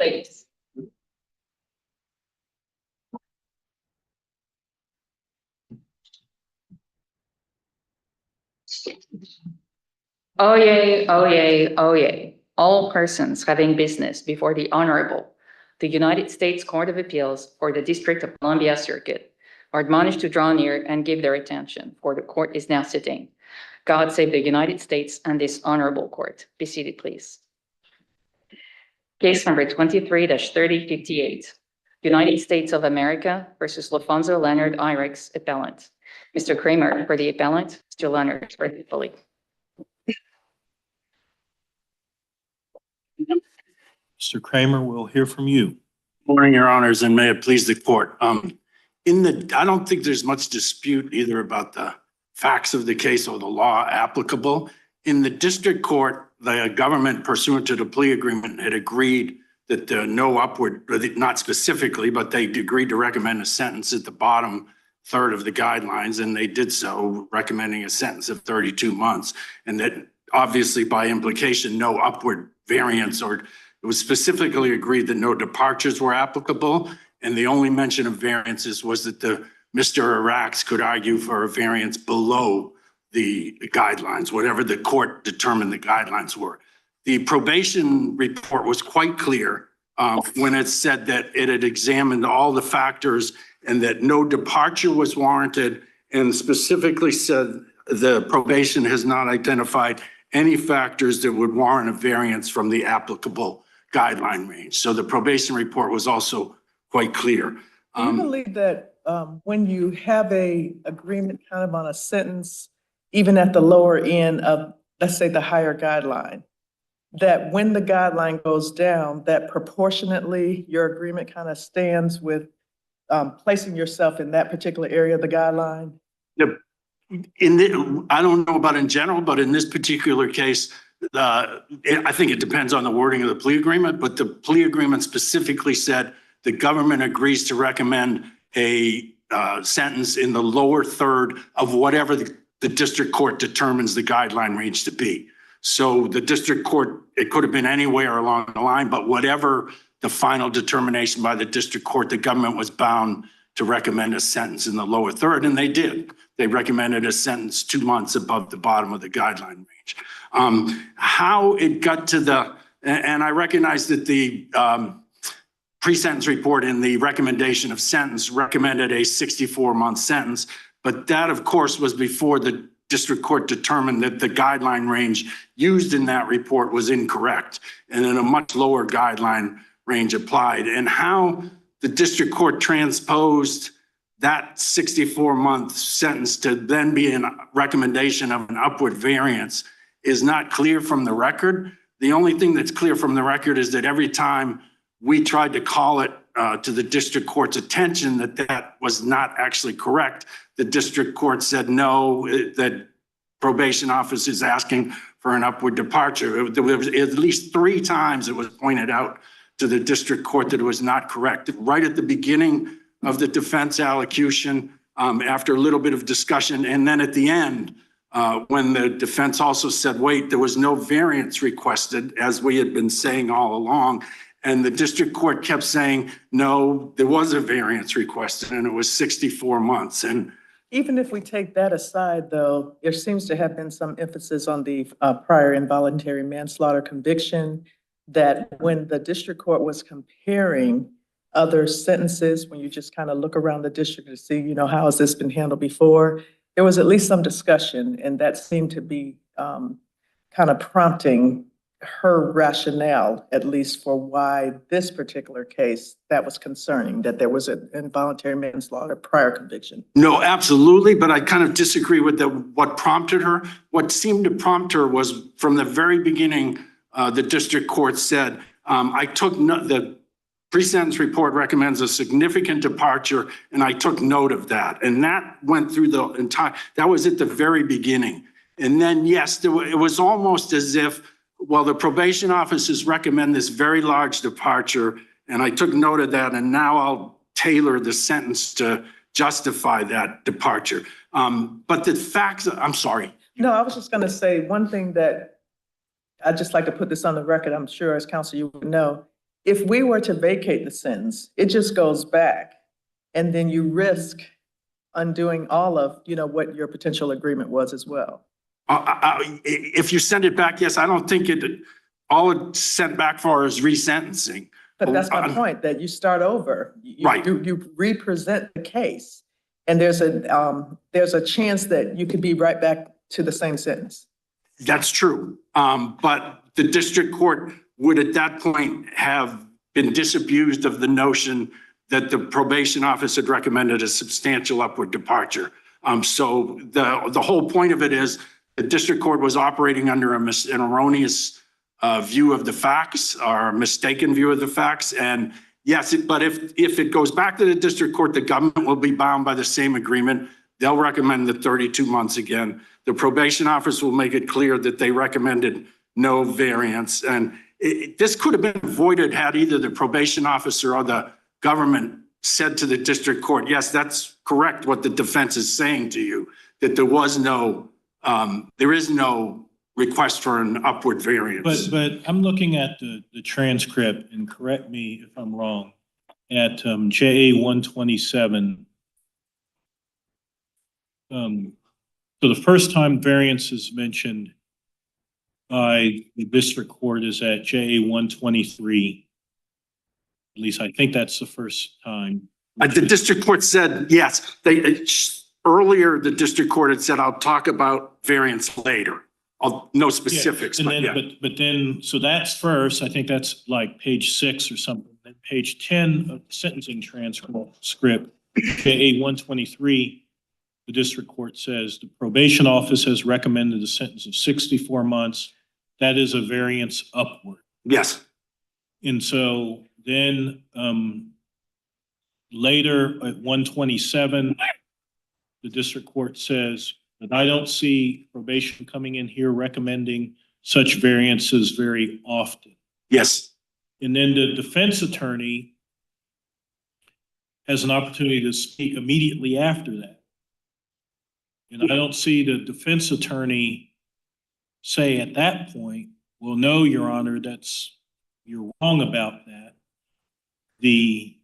please. Oyez, oyez, oyez. All persons having business before the Honorable, the United States Court of Appeals for the District of Columbia Circuit are admonished to draw near and give their attention, for the court is now sitting. God save the United States and this honorable court. Be seated, please. Case number 23-3058, United States of America versus Lafonzo Leonard Iracks, appellant. Mr. Kramer for the appellant, Mr. Leonard for the appellee. Mr. Kramer, we'll hear from you. Morning, Your Honors, and may it please the court. I don't think there's much dispute either about the facts of the case or the law applicable. In the district court, the government pursuant to the plea agreement had agreed that no upward, not specifically, but they agreed to recommend a sentence at the bottom third of the guidelines, and they did so, recommending a sentence of 32 months. And that obviously by implication, no upward variance, or it was specifically agreed that no departures were applicable. And the only mention of variances was that Mr. Iracks could argue for a variance below the guidelines, whatever the court determined the guidelines were. The probation report was quite clear when it said that it had examined all the factors and that no departure was warranted, and specifically said the probation has not identified any factors that would warrant a variance from the applicable guideline range. So the probation report was also quite clear. Do you believe that when you have a agreement kind of on a sentence, even at the lower end of, let's say, the higher guideline, that when the guideline goes down, that proportionately your agreement kind of stands with placing yourself in that particular area of the guideline? I don't know about in general, but in this particular case, I think it depends on the wording of the plea agreement, but the plea agreement specifically said the government agrees to recommend a sentence in the lower third of whatever the district court determines the guideline range to be. So the district court, it could have been anywhere along the line, but whatever the final determination by the district court, the government was bound to recommend a sentence in the lower third, and they did. They recommended a sentence 2 months above the bottom of the guideline range. How it got to and I recognize that the pre-sentence report in the recommendation of sentence recommended a 64-month sentence, but that of course was before the district court determined that the guideline range used in that report was incorrect, and then a much lower guideline range applied. And how the district court transposed that 64-month sentence to then be a recommendation of an upward variance is not clear from the record. The only thing that's clear from the record is that every time we tried to call it to the district court's attention that was not actually correct, the district court said no, that probation office is asking for an upward departure. There was at least 3 times it was pointed out to the district court that it was not correct. Right at the beginning of the defense allocution, after a little bit of discussion, and then at the end, when the defense also said, wait, there was no variance requested, as we had been saying all along. And the district court kept saying, no, there was a variance requested, and it was 64 months. And even if we take that aside, though, there seems to have been some emphasis on the prior involuntary manslaughter conviction, that when the district court was comparing other sentences, when you just kind of look around the district to see, you know, how has this been handled before, there was at least some discussion, and that seemed to be kind of prompting her rationale, at least for why this particular case, that was concerning, that there was an involuntary manslaughter prior conviction. No, absolutely, but I kind of disagree with what prompted her. What seemed to prompt her was from the very beginning, the district court said, I took the pre-sentence report recommends a significant departure, and I took note of that. And that went through the entire, that was at the very beginning. And then, yes, it was almost as if, well, the probation officers recommend this very large departure, and I took note of that, and now I'll tailor the sentence to justify that departure. But the facts, I'm sorry. No, I was just going to say one thing that I'd just like to put this on the record. I'm sure as counsel you would know, if we were to vacate the sentence, it just goes back. And then you risk undoing all of, what your potential agreement was as well. If you send it back, yes, I don't think all it's sent back for is resentencing. But that's my point, that you start over. Right. You represent the case. And there's a chance that you could be right back to the same sentence. That's true. But the district court would at that point have been disabused of the notion that the probation office had recommended a substantial upward departure. So the whole point of it is the district court was operating under an erroneous view of the facts, or a mistaken view of the facts. And yes, but if it goes back to the district court, the government will be bound by the same agreement. They'll recommend the 32 months again. The probation office will make it clear that they recommended no variance. And this could have been avoided had either the probation officer or the government said to the district court, yes, that's correct what the defense is saying to you, that there is no request for an upward variance. But I'm looking at the transcript, and correct me if I'm wrong, at JA 127. So the first time variance is mentioned by the district court is at JA 123. At least I think that's the first time. The district court said, yes, earlier the district court had said, I'll talk about variance later. No specifics, yeah, but then, so that's first, I think that's like page 6 or something. Then page 10 of the sentencing transcript, JA 123, the district court says the probation office has recommended a sentence of 64 months. That is a variance upward. Yes. And so then later at 127, the district court says that I don't see probation coming in here recommending such variances very often. Yes. And then the defense attorney has an opportunity to speak immediately after that. And I don't see the defense attorney say at that point, well, no, Your Honor, you're wrong about that. The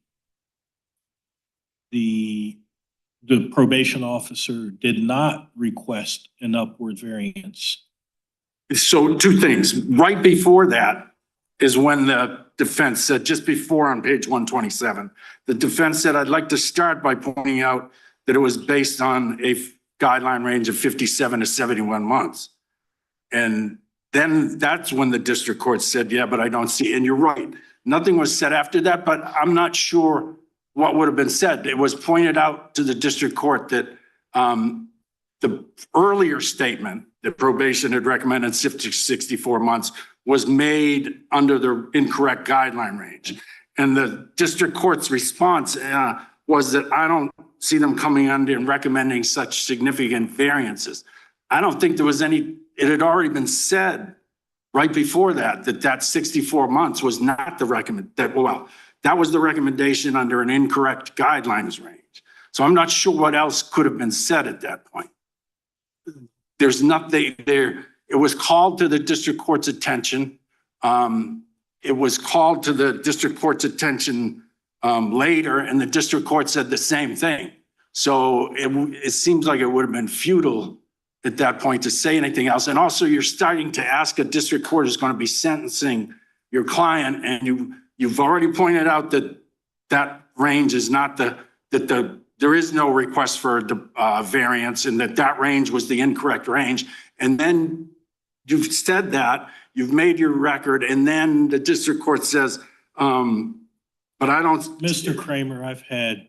probation officer did not request an upward variance. So 2 things. Right before that is when the defense said, just before on page 127, the defense said, I'd like to start by pointing out that it was based on a guideline range of 57 to 71 months. And then that's when the district court said, yeah, but I don't see, and you're right. Nothing was said after that, but I'm not sure what would have been said. It was pointed out to the district court that the earlier statement that probation had recommended 64 months was made under the incorrect guideline range. And the district court's response was that I don't see them coming under and recommending such significant variances. I don't think there was any, it had already been said right before that 64 months was not the that was the recommendation under an incorrect guidelines range. So I'm not sure what else could have been said at that point. There's nothing there. It was called to the district court's attention. It was called to the district court's attention later, and the district court said the same thing. So it seems like it would have been futile at that point to say anything else. And also you're starting to ask a district court who's going to be sentencing your client, and you've already pointed out that range is not there is no request for a variance, and that range was the incorrect range. And then you've said that, you've made your record, and then the district court says, but I don't. Mr. Kramer, I've had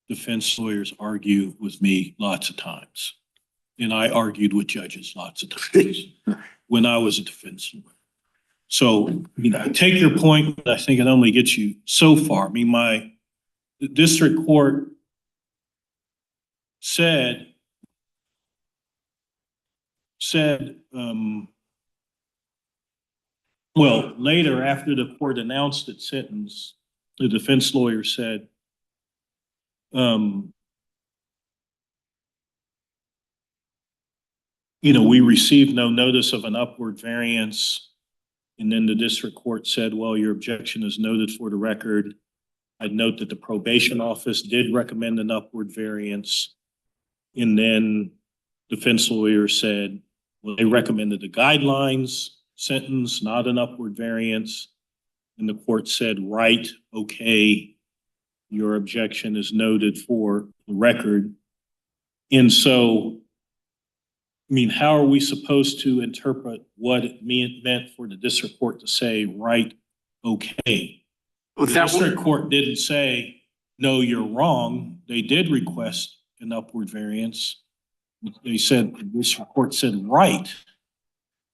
defense lawyers argue with me lots of times. And I argued with judges lots of times when I was a defense lawyer. So, I take your point, but I think it only gets you so far. I mean, the district court said, well, later after the court announced its sentence, the defense lawyer said, we received no notice of an upward variance And then the district court said, well, your objection is noted for the record. I'd note that the probation office did recommend an upward variance. And then defense lawyer said, well, they recommended the guidelines sentence, not an upward variance. And the court said, right, okay, your objection is noted for the record. And so, I mean, how are we supposed to interpret what it meant for the district court to say, right, okay? Well, The that district court didn't say, no, you're wrong. They did request an upward variance. They said, the district court said, right.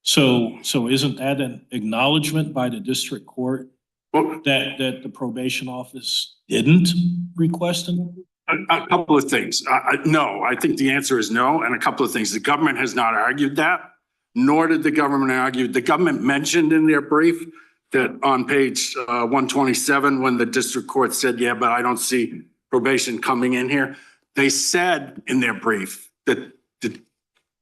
So isn't that an acknowledgement by the district court well, that the probation office didn't request an? a couple of things. No, I think the answer is no, and a couple of things. The government has not argued that, nor did the government argue. The government mentioned in their brief that on page 127, when the district court said, yeah, but I don't see probation coming in here. They said in their brief that the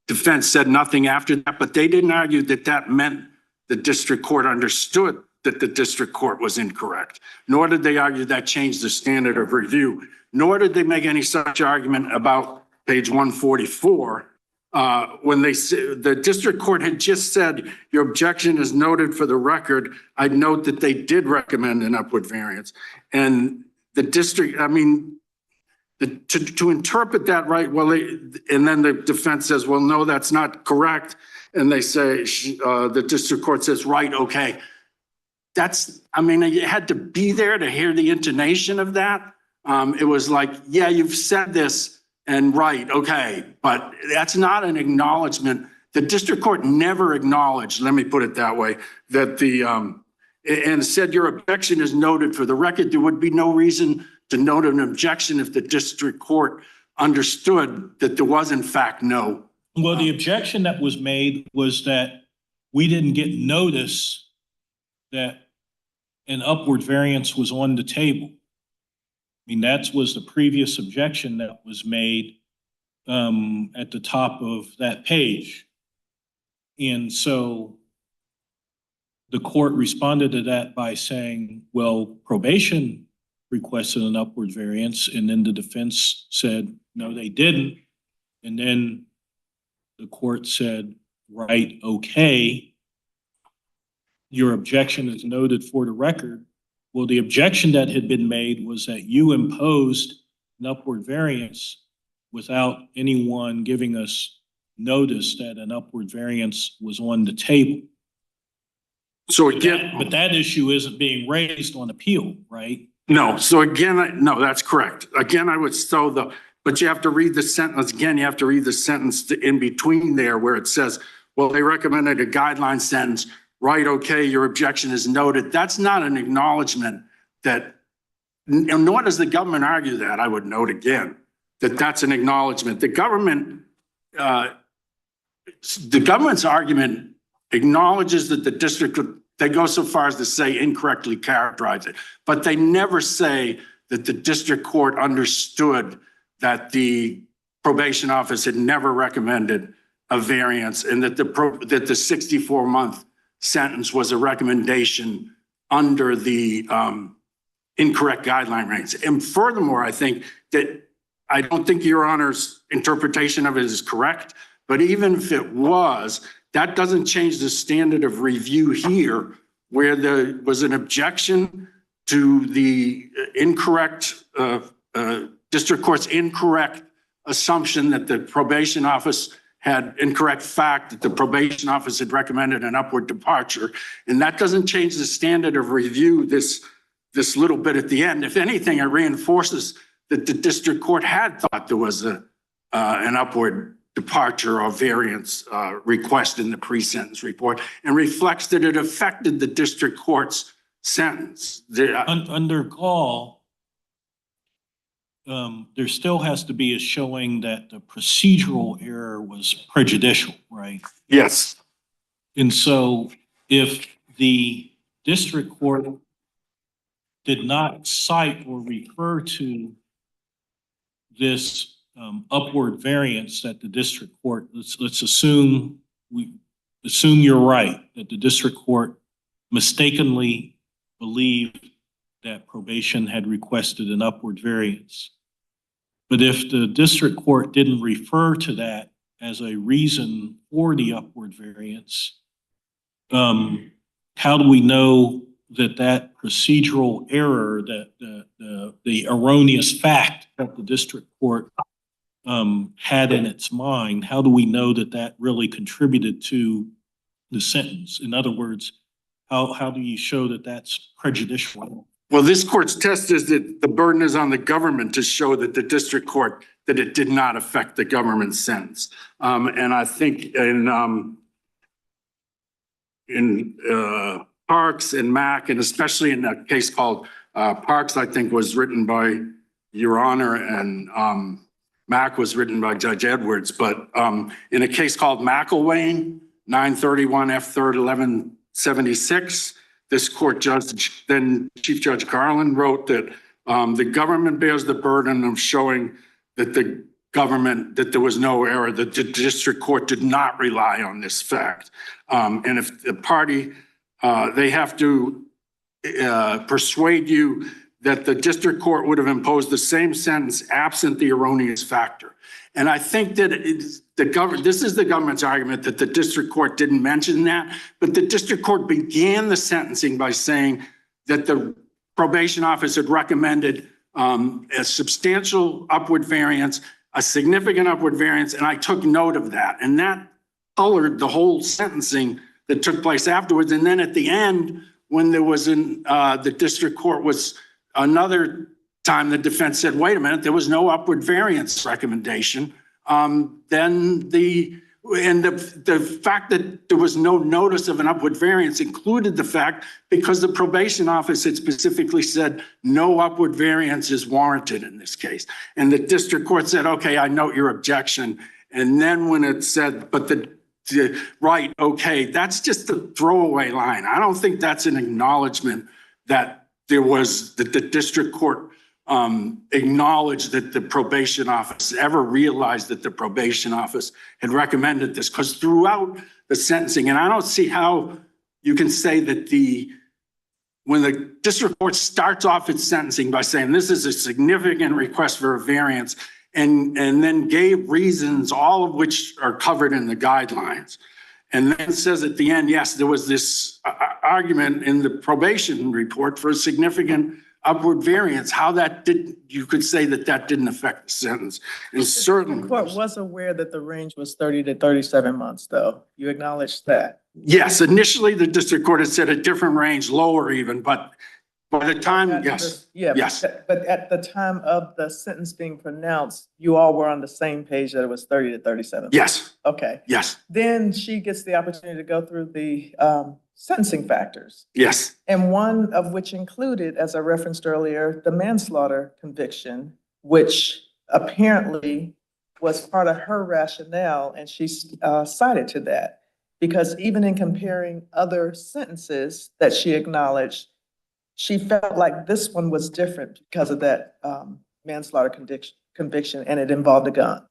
defense said nothing after that, but they didn't argue that that meant the district court understood that the district court was incorrect, nor did they argue that changed the standard of review, nor did they make any such argument about page 144 when they said the district court had just said your objection is noted for the record. I'd note that they did recommend an upward variance, and the district, I mean, to interpret that right, well, and then the defense says, well, no, that's not correct, and they say the district court says, right, okay. That's, I mean, you had to be there to hear the intonation of that. It was like, yeah, you've said this and right, okay, but that's not an acknowledgement. The district court never acknowledged, let me put it that way, that and said your objection is noted for the record. There would be no reason to note an objection if the district court understood that there was in fact no. Well, the objection that was made was that we didn't get notice that an upward variance was on the table. I mean, that was the previous objection that was made at the top of that page. And so the court responded to that by saying, well, probation requested an upward variance, and then the defense said, no, they didn't. And then the court said, right, okay, your objection is noted for the record. Well, the objection that had been made was that you imposed an upward variance without anyone giving us notice that an upward variance was on the table. So again, But that issue isn't being raised on appeal, right? no. So again, no, that's correct. Again, I would still but you have to read the sentence again. You have to read the sentence in between there where it says, well, they recommended a guideline sentence. Right, okay, your objection is noted. That's not an acknowledgement that, nor does the government argue that, I would note again, that that's an acknowledgement. The government's argument acknowledges that the district, they go so far as to say incorrectly characterize it, but they never say that the district court understood that the probation office had never recommended a variance and that the 64-month sentence was a recommendation under the incorrect guideline range. And furthermore, I think that I don't think Your Honor's interpretation of it is correct, but even if it was, that doesn't change the standard of review here where there was an objection to the incorrect, district court's incorrect assumption that the probation office had incorrect fact that the probation office had recommended an upward departure. And that doesn't change the standard of review this little bit at the end. If anything, it reinforces that the district court had thought there was an upward departure or variance request in the pre-sentence report and reflects that it affected the district court's sentence. Under Gall, there still has to be a showing that the procedural error was prejudicial, right? Yes. And so if the district court did not cite or refer to this upward variance that the district court, let's assume you're right, that the district court mistakenly believed that probation had requested an upward variance. But if the district court didn't refer to that as a reason for the upward variance, how do we know that that procedural error, that the erroneous fact that the district court had in its mind, how do we know that that really contributed to the sentence? In other words, how do you show that that's prejudicial? Well, this court's test is that the burden is on the government to show that the district court, that it did not affect the government's sentence. And I think in Parks and Mack, and especially in a case called Parks, I think was written by Your Honor, and Mack was written by Judge Edwards. But in a case called McElwain, 931 F3rd 1176, this court judge, then Chief Judge Garland, wrote that the government bears the burden of showing that that there was no error, that the district court did not rely on this fact. And if the party, they have to persuade you that the district court would have imposed the same sentence absent the erroneous factor. And I think that this is the government's argument that the district court didn't mention that, but the district court began the sentencing by saying that the probation office had recommended a substantial upward variance, a significant upward variance, and I took note of that. And that colored the whole sentencing that took place afterwards. And then at the end, when there was the district court was another time the defense said, wait a minute, there was no upward variance recommendation. Then the fact that there was no notice of an upward variance included the fact because the probation office had specifically said no upward variance is warranted in this case. And the district court said, okay, I note your objection. And then when it said, but right, okay, that's just a throwaway line. I don't think that's an acknowledgement that that the district court acknowledged that the probation office ever realized that the probation office had recommended this, because throughout the sentencing, and I don't see how you can say that when the district court starts off its sentencing by saying this is a significant request for a variance and then gave reasons, all of which are covered in the guidelines. And then says at the end, yes, there was this argument in the probation report for a significant upward variance. How you could say that didn't affect the sentence. And certainly the court was aware that the range was 30 to 37 months, though. You acknowledged that. Yes, initially the district court had said a different range, lower even, but by the time, yes. Yes. But at the time of the sentence being pronounced, you all were on the same page that it was 30 to 37 months. Yes. Okay. Yes. Then she gets the opportunity to go through the sentencing factors. Yes. And one of which included, as I referenced earlier, the manslaughter conviction, which apparently was part of her rationale, and she cited to that. Because even in comparing other sentences that she acknowledged, she felt like this one was different because of that manslaughter conviction, and it involved a gun.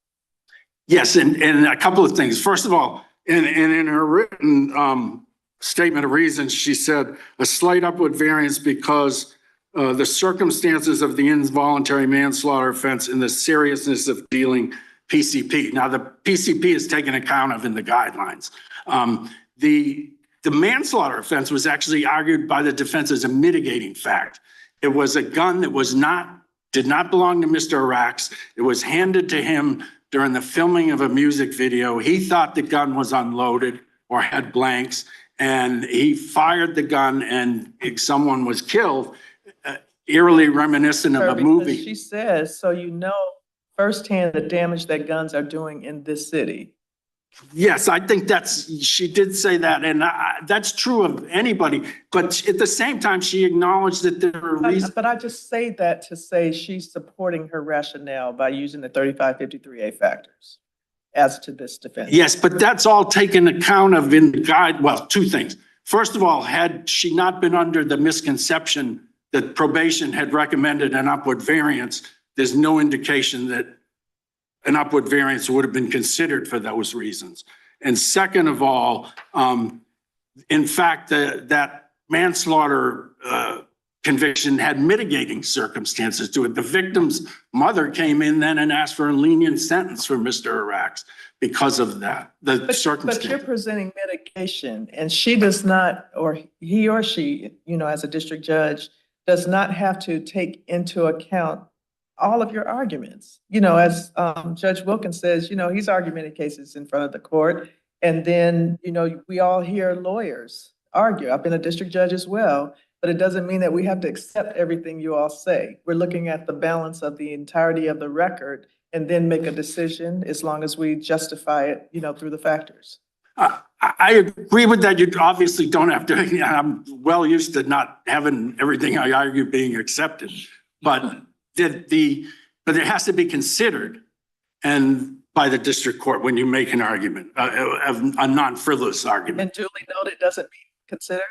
Yes, and a couple of things. First of all, in her written statement of reasons, she said a slight upward variance because the circumstances of the involuntary manslaughter offense and the seriousness of dealing PCP. Now, the PCP is taken account of in the guidelines. The manslaughter offense was actually argued by the defense as a mitigating fact. It was a gun that did not belong to Mr. Iracks. It was handed to him during the filming of a music video. He thought the gun was unloaded or had blanks, and he fired the gun and someone was killed, eerily reminiscent of a movie. She says, so you know firsthand the damage that guns are doing in this city. Yes, I think she did say that, and that's true of anybody. But at the same time, she acknowledged that there are reasons. But I just say that to say she's supporting her rationale by using the 3553A factors as to this defense. Yes, but that's all taken account of in the guide. Well, two things. First of all, had she not been under the misconception that probation had recommended an upward variance, there's no indication that an upward variance would have been considered for those reasons. And second of all, in fact, that manslaughter conviction had mitigating circumstances to it. The victim's mother came in then and asked for a lenient sentence for Mr. Iracks because of that, the circumstance. But you're presenting mitigation, and she does not, or he or she, as a district judge, does not have to take into account all of your arguments. As Judge Wilkins says, he's argumented cases in front of the court. And then, we all hear lawyers argue. I've been a district judge as well, but it doesn't mean that we have to accept everything you all say. We're looking at the balance of the entirety of the record and then make a decision as long as we justify it, through the factors. I agree with that. You obviously don't have to. I'm well used to not having everything I argue being accepted, but it has to be considered and by the district court when you make an argument, a non-frivolous argument. And duly noted doesn't mean considered.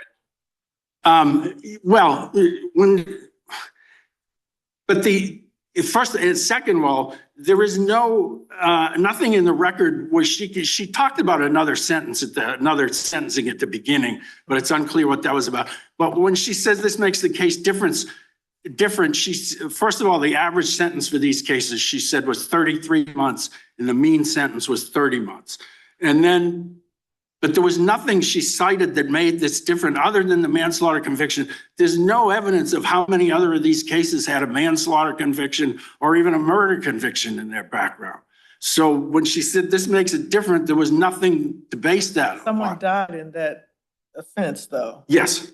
First and second of all, there is nothing in the record where she talked about another sentencing at the beginning, but it's unclear what that was about. But when she says this makes the case different, first of all, the average sentence for these cases, she said, was 33 months and the mean sentence was 30 months. But there was nothing she cited that made this different other than the manslaughter conviction. There's no evidence of how many other of these cases had a manslaughter conviction or even a murder conviction in their background. So when she said this makes it different, there was nothing to base that Someone upon. died in that offense, though. Yes.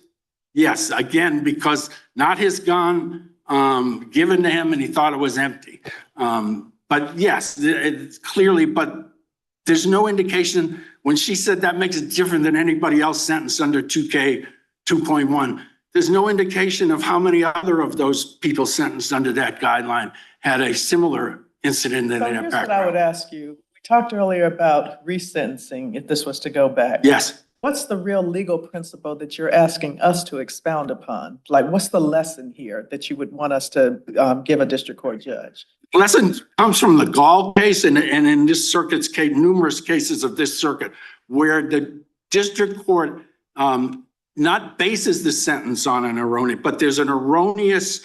Again, because not his gun given to him and he thought it was empty. But yes, it's clearly, but there's no indication when she said that makes it different than anybody else sentenced under 2K 2.1. There's no indication of how many other of those people sentenced under that guideline had a similar incident in their background. Here's what I would ask you. We talked earlier about resentencing if this was to go back. Yes. What's the real legal principle that you're asking us to expound upon? Like, what's the lesson here that you would want us to give a district court judge? Lesson comes from the Gall case and in this circuit's case, numerous cases of this circuit, where the district court not bases the sentence on an erroneous, but there's an erroneous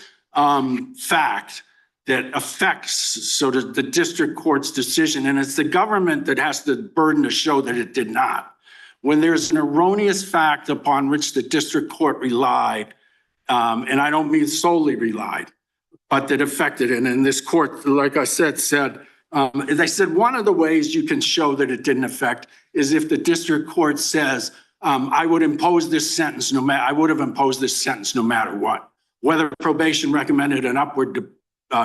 fact that affects sort of the district court's decision. And it's the government that has the burden to show that it did not. When there's an erroneous fact upon which the district court relied, and I don't mean solely relied, but that affected it. And this court, like I said, they said one of the ways you can show that it didn't affect is if the district court says, I would have imposed this sentence no matter what. Whether probation recommended an upward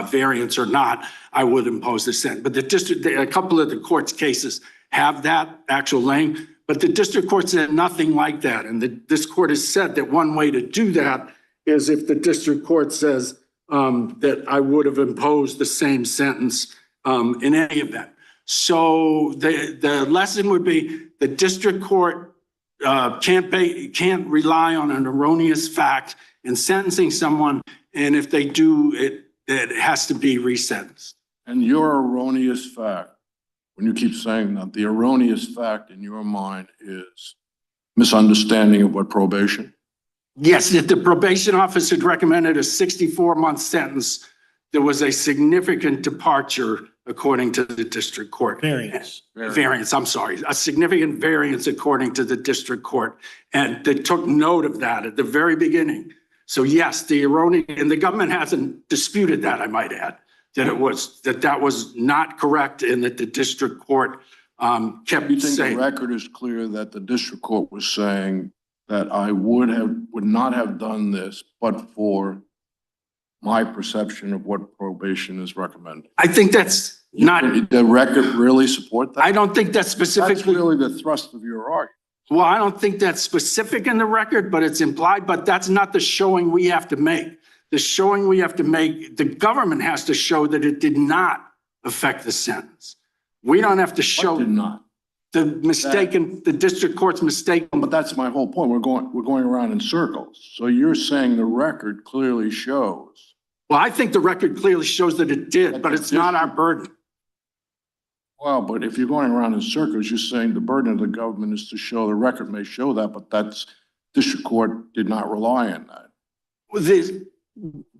variance or not, I would impose this sentence. But a couple of the court's cases have that actual length, but the district court said nothing like that. And this court has said that one way to do that is if the district court says, that I would have imposed the same sentence in any event. So the lesson would be the district court can't rely on an erroneous fact in sentencing someone, and if they do, it has to be resentenced. And your erroneous fact, when you keep saying that, the erroneous fact in your mind is misunderstanding of what probation? Yes, if the probation office had recommended a 64-month sentence, there was a significant departure according to the district court. Variance, I'm sorry. A significant variance according to the district court. And they took note of that at the very beginning. So yes, the erroneous, and the government hasn't disputed that, I might add, that was not correct and that the district court kept You think saying. the record is clear that the district court was saying that I would not have done this, but for my perception of what probation is recommending? I think that's not. The record really support that? I don't think that's specifically. That's really the thrust of your argument. Well, I don't think that's specific in the record, but it's implied, but that's not the showing we have to make. The showing we have to make, the government has to show that it did not affect the sentence. We don't have to show. What did not? The district court's mistake. But that's my whole point. We're going around in circles. So you're saying the record clearly shows. Well, I think the record clearly shows that it did, but it's not our burden. Well, but if you're going around in circles, you're saying the burden of the government is to show, the record may show that, but that's district court did not rely on that.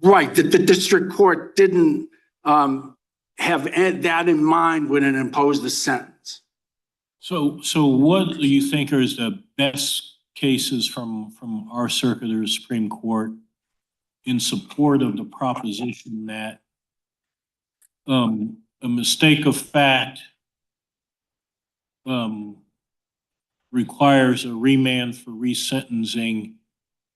Right, that the district court didn't have that in mind when it imposed the sentence. So what do you think is the best cases from our circuit or Supreme Court in support of the proposition that a mistake of fact requires a remand for resentencing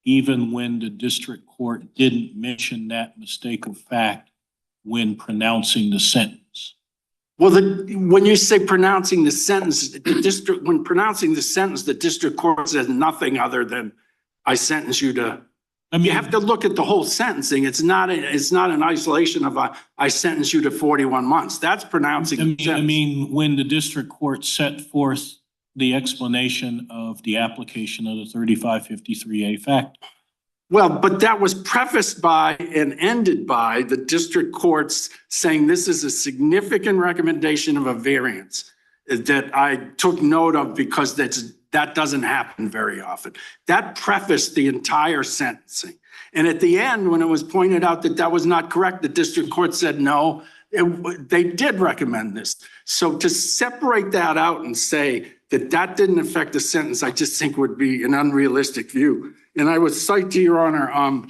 even when the district court didn't mention that mistake of fact when pronouncing the sentence? Well, when you say pronouncing the sentence, when pronouncing the sentence, the district court says nothing other than I sentence you to. I mean, You have to look at the whole sentencing. It's not an isolation of I sentence you to 41 months. That's pronouncing the sentence. I mean, when the district court set forth the explanation of the application of the 3553A factor. Well, but that was prefaced by and ended by the district courts saying this is a significant recommendation of a variance that I took note of because that doesn't happen very often. That prefaced the entire sentencing. And at the end, when it was pointed out that that was not correct, the district court said, no, they did recommend this. So to separate that out and say that that didn't affect the sentence, I just think would be an unrealistic view. And I would cite to your honor,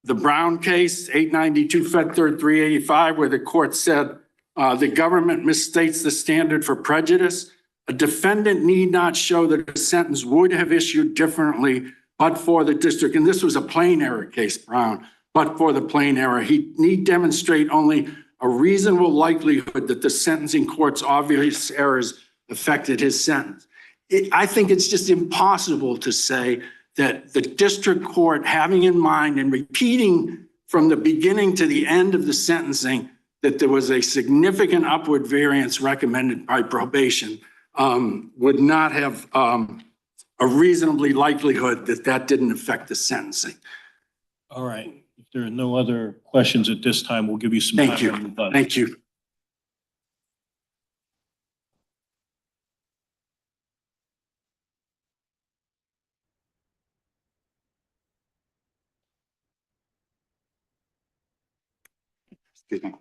the Brown case, 892 Fed 3rd 385, where the court said, the government misstates the standard for prejudice. A defendant need not show that a sentence would have issued differently, but for the district, and this was a plain error case, Brown, but for the plain error, he need demonstrate only a reasonable likelihood that the sentencing court's obvious errors affected his sentence. I think it's just impossible to say that the district court having in mind and repeating from the beginning to the end of the sentencing that there was a significant upward variance recommended by probation would not have a reasonably likelihood that that didn't affect the sentencing. All right. If there are no other questions at this time, we'll give you some Thank time. you. Thank you. Excuse me.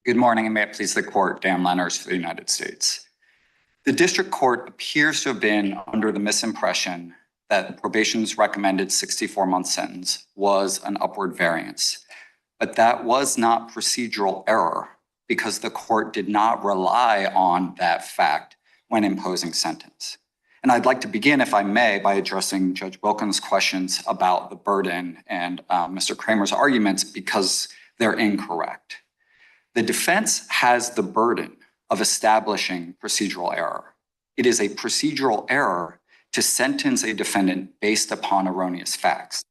Good morning, and may it please the court, Dan Lenners for the United States. The district court appears to have been under the misimpression that probation's recommended 64-month sentence was an upward variance, but that was not procedural error because the court did not rely on that fact when imposing sentence. And I'd like to begin, if I may, by addressing Judge Wilkins' questions about the burden and Mr. Kramer's arguments because they're incorrect. The defense has the burden of establishing procedural error. It is a procedural error to sentence a defendant based upon erroneous facts.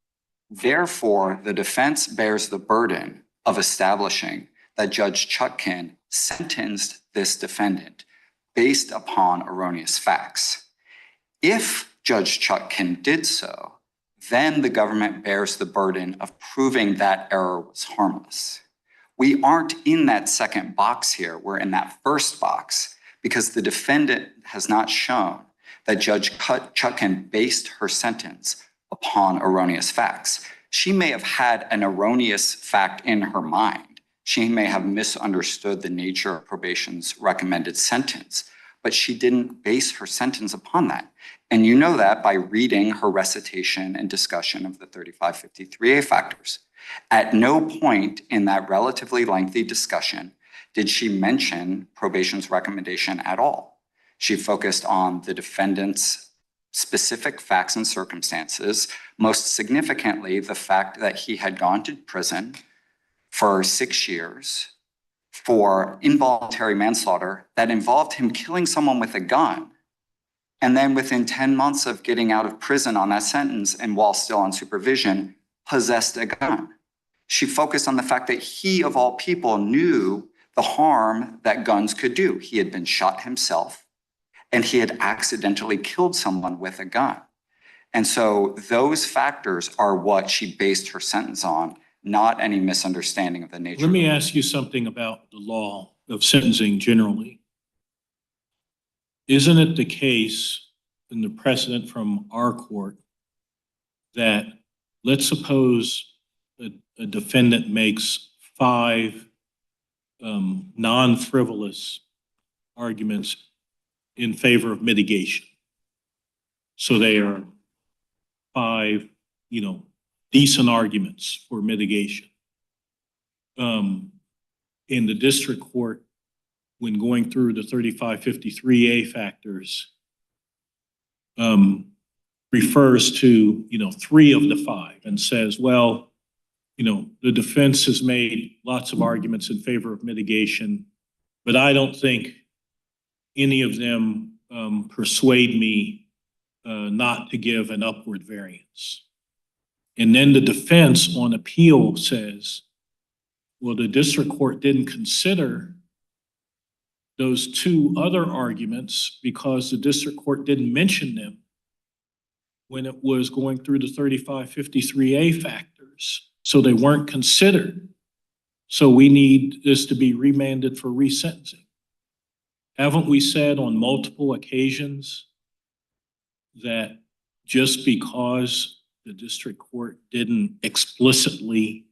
Therefore, the defense bears the burden of establishing that Judge Chutkan sentenced this defendant based upon erroneous facts. If Judge Chutkan did so, then the government bears the burden of proving that error was harmless. We aren't in that second box here. We're in that first box because the defendant has not shown that Judge Chutkan based her sentence upon erroneous facts. She may have had an erroneous fact in her mind. She may have misunderstood the nature of probation's recommended sentence, but she didn't base her sentence upon that. And you know that by reading her recitation and discussion of the 3553A factors. At no point in that relatively lengthy discussion did she mention probation's recommendation at all. She focused on the defendant's specific facts and circumstances, most significantly the fact that he had gone to prison for 6 years for involuntary manslaughter that involved him killing someone with a gun. And then within 10 months of getting out of prison on that sentence and while still on supervision, possessed a gun. She focused on the fact that he, of all people, knew the harm that guns could do. He had been shot himself and he had accidentally killed someone with a gun. And so those factors are what she based her sentence on, not any misunderstanding of the nature. Let me ask you something about the law of sentencing generally. Isn't it the case in the precedent from our court that let's suppose a defendant makes 5 non-frivolous arguments in favor of mitigation. So they are 5, decent arguments for mitigation. In the district court, when going through the 3553A factors, refers to, 3 of the 5 and says, well, the defense has made lots of arguments in favor of mitigation, but I don't think any of them persuade me not to give an upward variance. And then the defense on appeal says, well, the district court didn't consider those 2 other arguments because the district court didn't mention them when it was going through the 3553A factors. So they weren't considered. So we need this to be remanded for resentencing. Haven't we said on multiple occasions that just because the district court didn't explicitly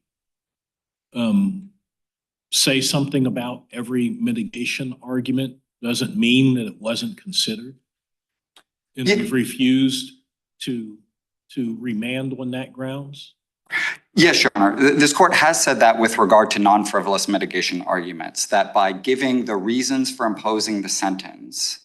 say something about every mitigation argument doesn't mean that it wasn't considered? And we've refused to remand on that grounds? Yes, Your Honor. This court has said that with regard to non-frivolous mitigation arguments, that by giving the reasons for imposing the sentence,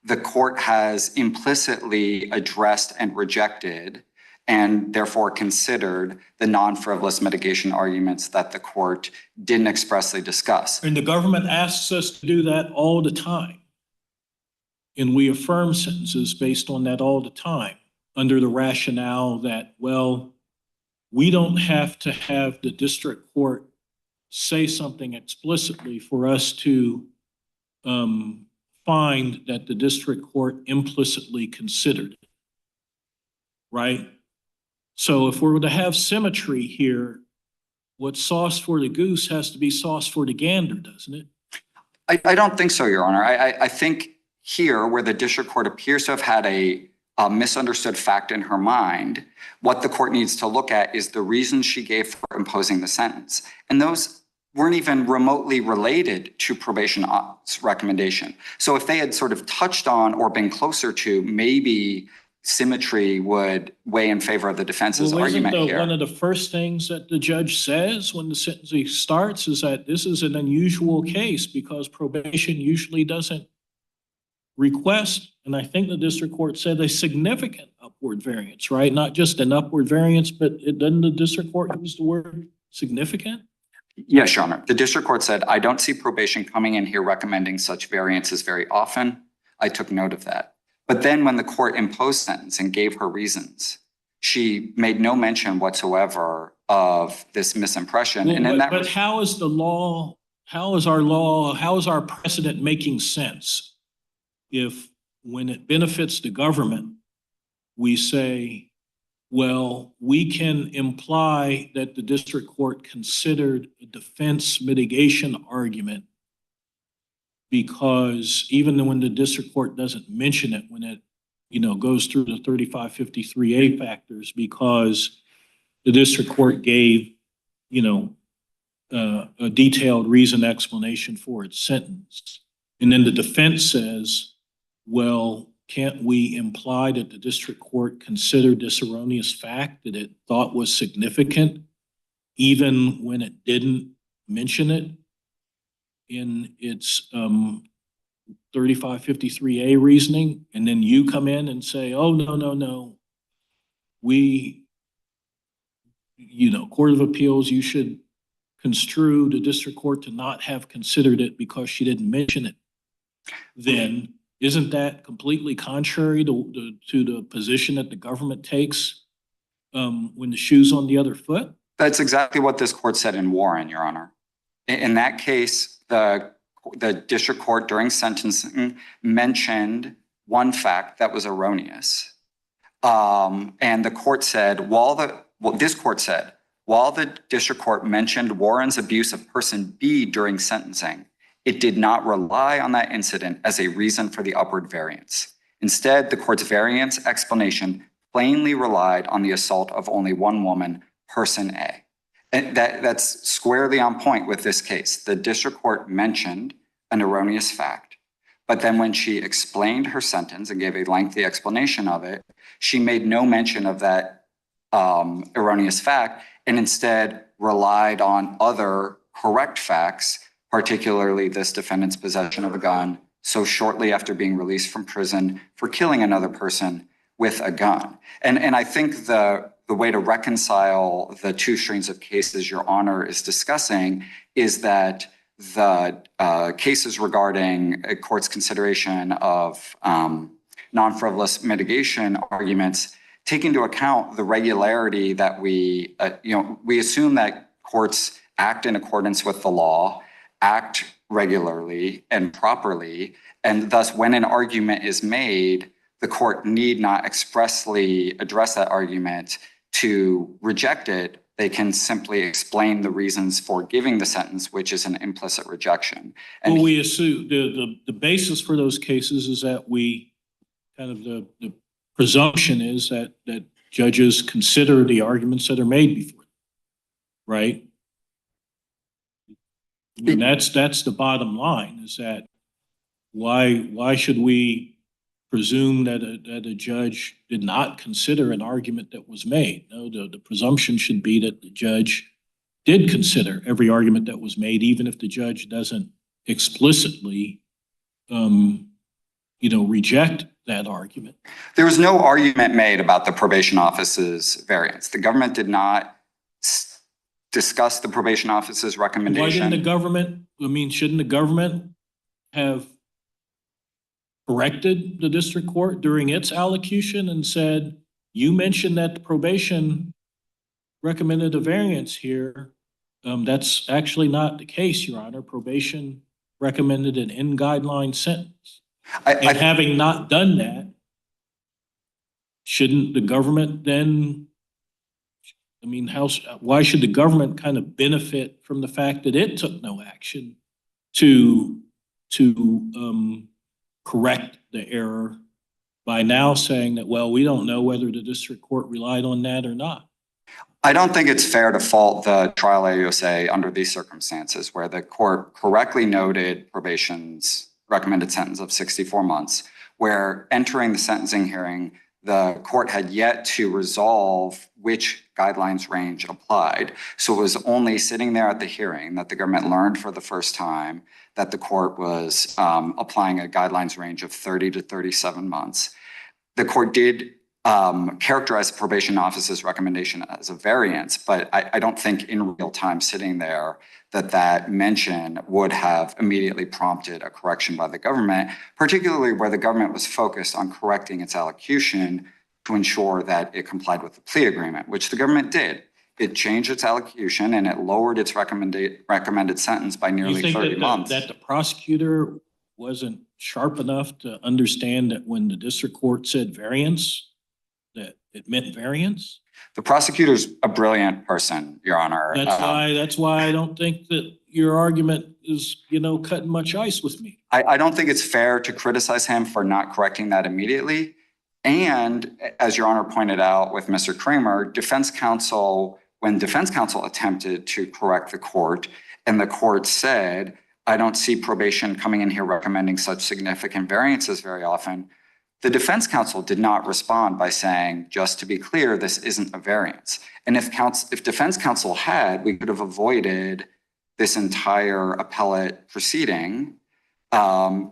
the court has implicitly addressed and rejected and therefore considered the non-frivolous mitigation arguments that the court didn't expressly discuss. And the government asks us to do that all the time. And we affirm sentences based on that all the time, under the rationale that, well, we don't have to have the district court say something explicitly for us to find that the district court implicitly considered it, right? So if we're to have symmetry here, what's sauce for the goose has to be sauce for the gander, doesn't it? I don't think so, Your Honor. I think here, where the district court appears to have had a misunderstood fact in her mind, what the court needs to look at is the reasons she gave for imposing the sentence. And those weren't even remotely related to probation's recommendation. So if they had sort of touched on or been closer to, maybe symmetry would weigh in favor of the defense's argument here. One of the first things that the judge says when the sentencing starts is that this is an unusual case because probation usually doesn't request, and I think the district court said, a significant upward variance, right? Not just an upward variance, but doesn't the district court use the word significant? Yes, Your Honor. The district court said, I don't see probation coming in here recommending such variances very often. I took note of that. But then when the court imposed sentence and gave her reasons, she made no mention whatsoever of this misimpression. Well, and in but how is the law, how is our precedent making sense if when it benefits the government, we say, well, we can imply that the district court considered a defense mitigation argument because even when the district court doesn't mention it, when it, goes through the 3553A factors, because the district court gave, a detailed reason explanation for its sentence. And then the defense says, well, can't we imply that the district court considered this erroneous fact that it thought was significant, even when it didn't mention it in its 3553A reasoning? And then you come in and say, oh, no. We, Court of Appeals, you should construe the district court to not have considered it because she didn't mention it. Then isn't that completely contrary to the position that the government takes when the shoe's on the other foot? That's exactly what this court said in Warren, Your Honor. In that case, the district court during sentencing mentioned one fact that was erroneous. And the court said, this court said, while the district court mentioned Warren's abuse of person B during sentencing, it did not rely on that incident as a reason for the upward variance. Instead, the court's variance explanation plainly relied on the assault of only one woman, person A. And that's squarely on point with this case. The district court mentioned an erroneous fact, but then when she explained her sentence and gave a lengthy explanation of it, she made no mention of that erroneous fact and instead relied on other correct facts, particularly this defendant's possession of a gun so shortly after being released from prison for killing another person with a gun. And I think the way to reconcile the two streams of cases Your Honor is discussing is that the cases regarding a court's consideration of non-frivolous mitigation arguments take into account the regularity that we assume that courts act in accordance with the law, act regularly and properly, and thus when an argument is made, the court need not expressly address that argument to reject it. They can simply explain the reasons for giving the sentence, which is an implicit rejection. And Well, we assume the basis for those cases is that we kind of the presumption is that judges consider the arguments that are made before them, right? And that's the bottom line, is that why should we presume that a judge did not consider an argument that was made? No, the presumption should be that the judge did consider every argument that was made, even if the judge doesn't explicitly, reject that argument. there was no argument made about the probation office's variance. The government did not discuss the probation office's recommendation. Why didn't the government, shouldn't the government have corrected the district court during its allocution and said, you mentioned that the probation recommended a variance here. That's actually not the case, Your Honor. Probation recommended an in-guideline sentence. And having not done that, shouldn't the government then, why should the government kind of benefit from the fact that it took no action to correct the error by now saying that, well, we don't know whether the district court relied on that or not? I don't think it's fair to fault the trial AUSA under these circumstances where the court correctly noted probation's recommended sentence of 64 months, where entering the sentencing hearing, the court had yet to resolve which guidelines range applied. So it was only sitting there at the hearing that the government learned for the first time that the court was applying a guidelines range of 30 to 37 months. The court did characterize the probation office's recommendation as a variance, but I don't think in real time sitting there that mention would have immediately prompted a correction by the government, particularly where the government was focused on correcting its allocution to ensure that it complied with the plea agreement, which the government did. It changed its allocution and it lowered its recommended sentence by nearly 30 months. That the prosecutor wasn't sharp enough to understand that when the district court said variance, that it meant variance? The prosecutor's a brilliant person, Your Honor. That's why I don't think that your argument is, cutting much ice with me. I don't think it's fair to criticize him for not correcting that immediately. And as Your Honor pointed out with Mr. Kramer, when defense counsel attempted to correct the court and the court said, I don't see probation coming in here recommending such significant variances very often, the defense counsel did not respond by saying, just to be clear, this isn't a variance. And if defense counsel had, we could have avoided this entire appellate proceeding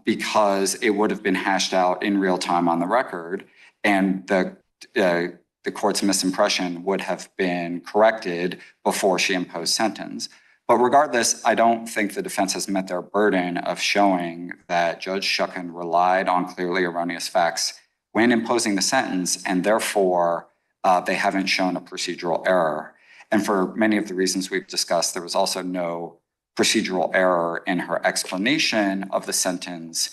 because it would have been hashed out in real time on the record, and the court's misimpression would have been corrected before she imposed sentence. But regardless, I don't think the defense has met their burden of showing that Judge Shucken relied on clearly erroneous facts when imposing the sentence, and therefore they haven't shown a procedural error. And for many of the reasons we've discussed, there was also no procedural error in her explanation of the sentence,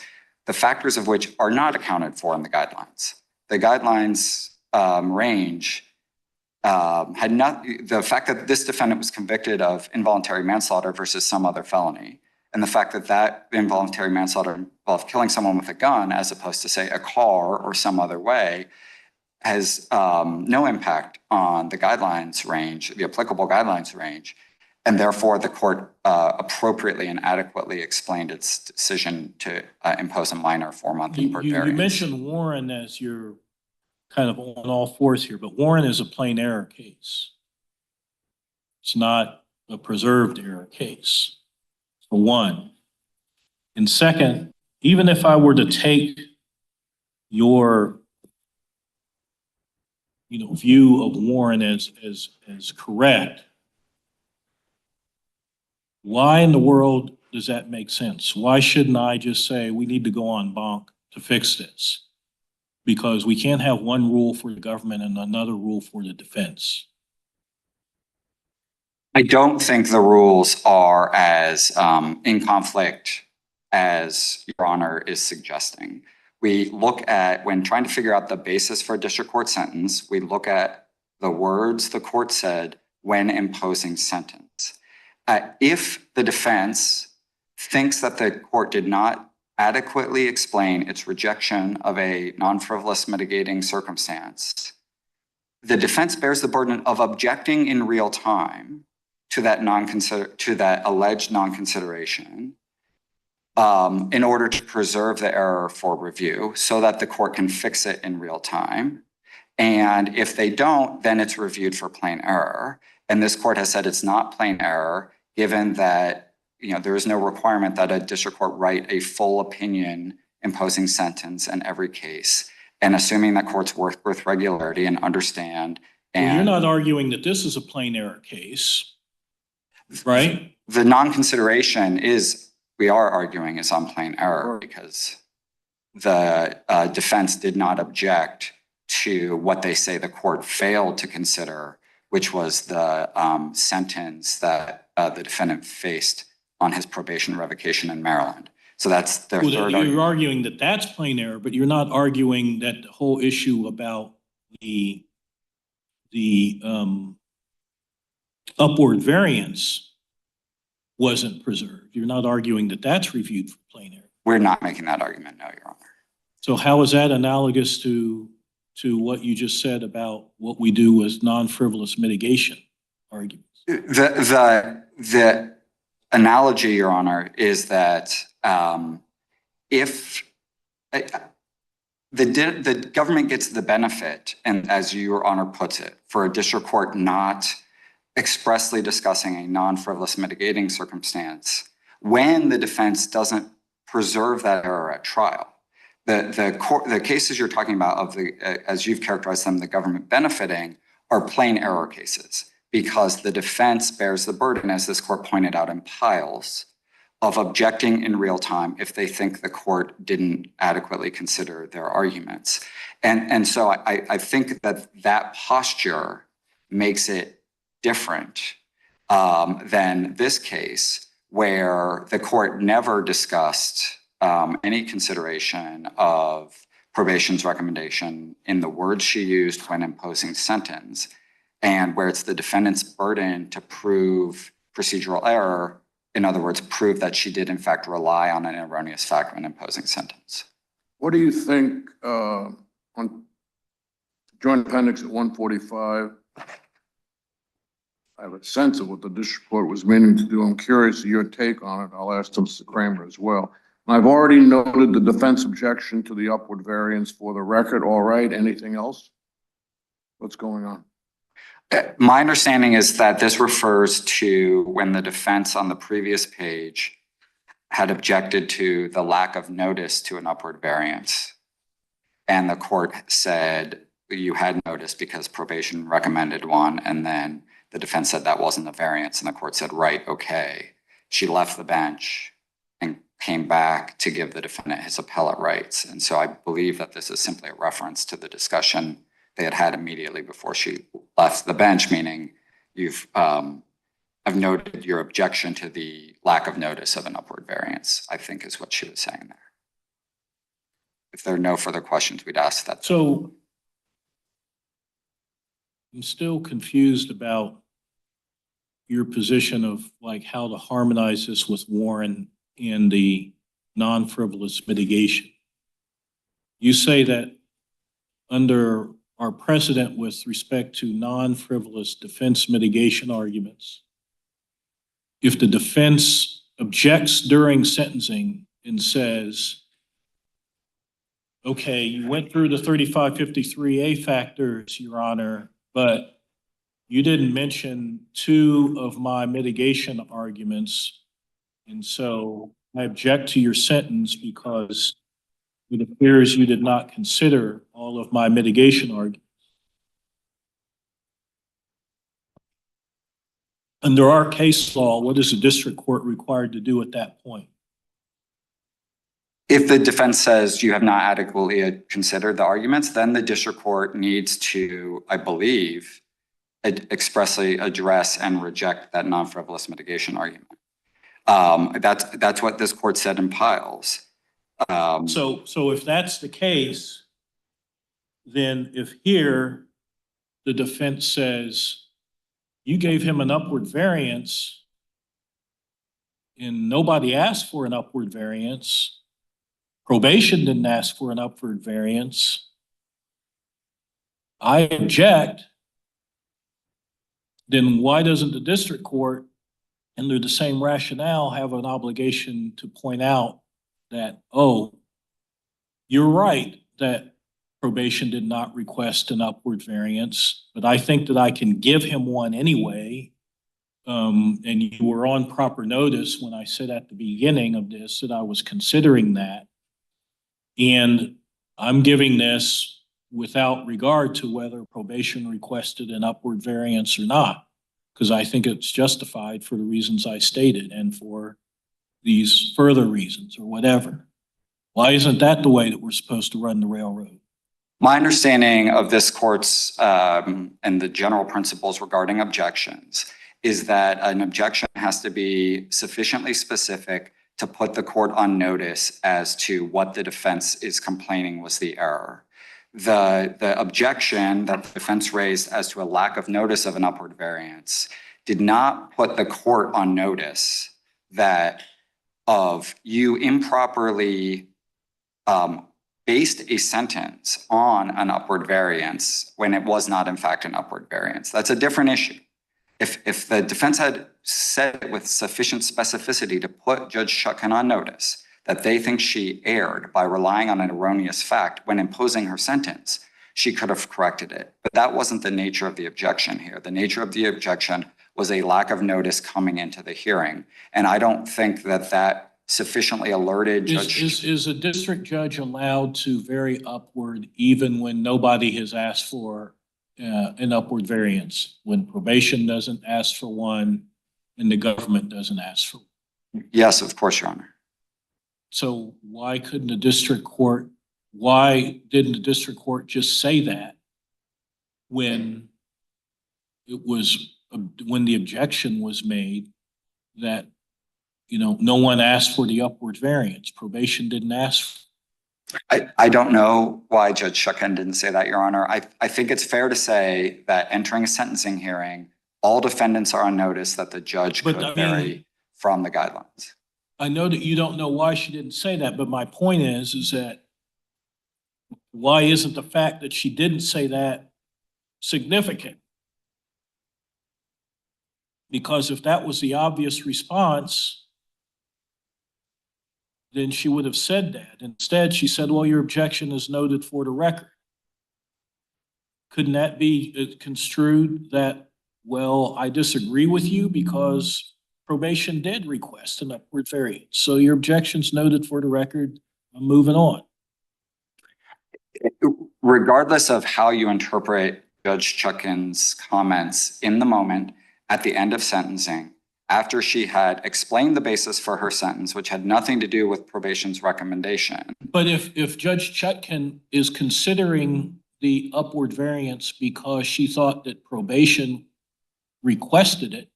the factors of which are not accounted for in the guidelines. The guidelines range the fact that this defendant was convicted of involuntary manslaughter versus some other felony And the fact that that involuntary manslaughter involved killing someone with a gun, as opposed to, say, a car or some other way, has no impact on the guidelines range, the applicable guidelines range. And therefore, the court appropriately and adequately explained its decision to impose a minor 4-month import variance. You mentioned Warren as your kind of on all fours here, but Warren is a plain error case. It's not a preserved error case, for one. And second, even if I were to take your view of Warren as correct, why in the world does that make sense? Why shouldn't I just say we need to go en banc to fix this? Because we can't have one rule for the government and another rule for the defense. I don't think the rules are as in conflict as Your Honor is suggesting. We look at, when trying to figure out the basis for a district court sentence, we look at the words the court said when imposing sentence. If the defense thinks that the court did not adequately explain its rejection of a non-frivolous mitigating circumstance, the defense bears the burden of objecting in real time to that alleged non-consideration in order to preserve the error for review so that the court can fix it in real time. And if they don't, then it's reviewed for plain error. And this court has said it's not plain error, given that there is no requirement that a district court write a full opinion imposing sentence in every case. And assuming that courts work with regularity and understand. Well, you're not arguing that this is a plain error case, right? The non-consideration we are arguing is on plain error because the defense did not object to what they say the court failed to consider, which was the sentence that the defendant faced on his probation revocation in Maryland. So that's their third argument. You're arguing that that's plain error, but you're not arguing that the whole issue about the upward variance wasn't preserved. You're not arguing that that's reviewed for plain error. We're not making that argument, no, Your Honor. So how is that analogous to what you just said about what we do with non-frivolous mitigation arguments? The analogy, Your Honor, is that if the government gets the benefit, and as Your Honor puts it, for a district court not expressly discussing a non-frivolous mitigating circumstance, when the defense doesn't preserve that error at trial. The cases you're talking about as you've characterized them, the government benefiting, are plain error cases because the defense bears the burden, as this court pointed out in piles, of objecting in real time if they think the court didn't adequately consider their arguments. And so I think that posture makes it different than this case, where the court never discussed any consideration of probation's recommendation in the words she used when imposing sentence, and where it's the defendant's burden to prove procedural error, in other words, prove that she did in fact rely on an erroneous fact when imposing sentence. What do you think on Joint Appendix 145? I have a sense of what the district court was meaning to do. I'm curious of your take on it. I'll ask Mr. Kramer as well. I've already noted the defense objection to the upward variance for the record. All right, anything else? What's going on? My understanding is that this refers to when the defense on the previous page had objected to the lack of notice to an upward variance. And the court said you had notice because probation recommended one, and then the defense said that wasn't a variance, and the court said, right, okay. She left the bench and came back to give the defendant his appellate rights. And so I believe that this is simply a reference to the discussion they had immediately before she left the bench, meaning I've noted your objection to the lack of notice of an upward variance, I think is what she was saying there. If there are no further questions, we'd ask that. So I'm still confused about your position of like how to harmonize this with Warren in the non-frivolous mitigation. You say that under our precedent with respect to non-frivolous defense mitigation arguments, if the defense objects during sentencing and says, okay, you went through the 3553A factors, Your Honor, but you didn't mention two of my mitigation arguments. And so I object to your sentence because it appears you did not consider all of my mitigation arguments. Under our case law, what is the district court required to do at that point? If the defense says you have not adequately considered the arguments, then the district court needs to, I believe, expressly address and reject that non-frivolous mitigation argument. That's what this court said in Piles. So if that's the case, then if here the defense says you gave him an upward variance and nobody asked for an upward variance, probation didn't ask for an upward variance, I object, then why doesn't the district court, under the same rationale, have an obligation to point out that, oh, you're right that probation did not request an upward variance, but I think that I can give him one anyway. And you were on proper notice when I said at the beginning of this that I was considering that. And I'm giving this without regard to whether probation requested an upward variance or not, because I think it's justified for the reasons I stated and for these further reasons or whatever. Why isn't that the way that we're supposed to run the railroad? My understanding of this court's and the general principles regarding objections is that an objection has to be sufficiently specific to put the court on notice as to what the defense is complaining was the error. The objection that the defense raised as to a lack of notice of an upward variance did not put the court on notice that of you improperly based a sentence on an upward variance when it was not in fact an upward variance. That's a different issue. If the defense had said it with sufficient specificity to put Judge Chutkan on notice that they think she erred by relying on an erroneous fact when imposing her sentence, she could have corrected it. But that wasn't the nature of the objection here. The nature of the objection was a lack of notice coming into the hearing. And I don't think that that sufficiently alerted Judge. Is a district judge allowed to vary upward even when nobody has asked for an upward variance, when probation doesn't ask for one and the government doesn't ask for one? Yes, of course, Your Honor. So why didn't the district court just say that when the objection was made that, no one asked for the upward variance, probation didn't ask? I don't know why Judge Chutkan didn't say that, Your Honor. I think it's fair to say that entering a sentencing hearing, all defendants are on notice that the judge could vary from the guidelines. I know that you don't know why she didn't say that, but my point is that why isn't the fact that she didn't say that significant? Because if that was the obvious response, then she would have said that. Instead, she said, well, your objection is noted for the record. Couldn't that be construed that, well, I disagree with you because probation did request an upward variance. So your objection's noted for the record. I'm moving on. Regardless of how you interpret Judge Chutkan's comments in the moment, at the end of sentencing, after she had explained the basis for her sentence, which had nothing to do with probation's recommendation. But if Judge Chutkan is considering the upward variance because she thought that probation requested it,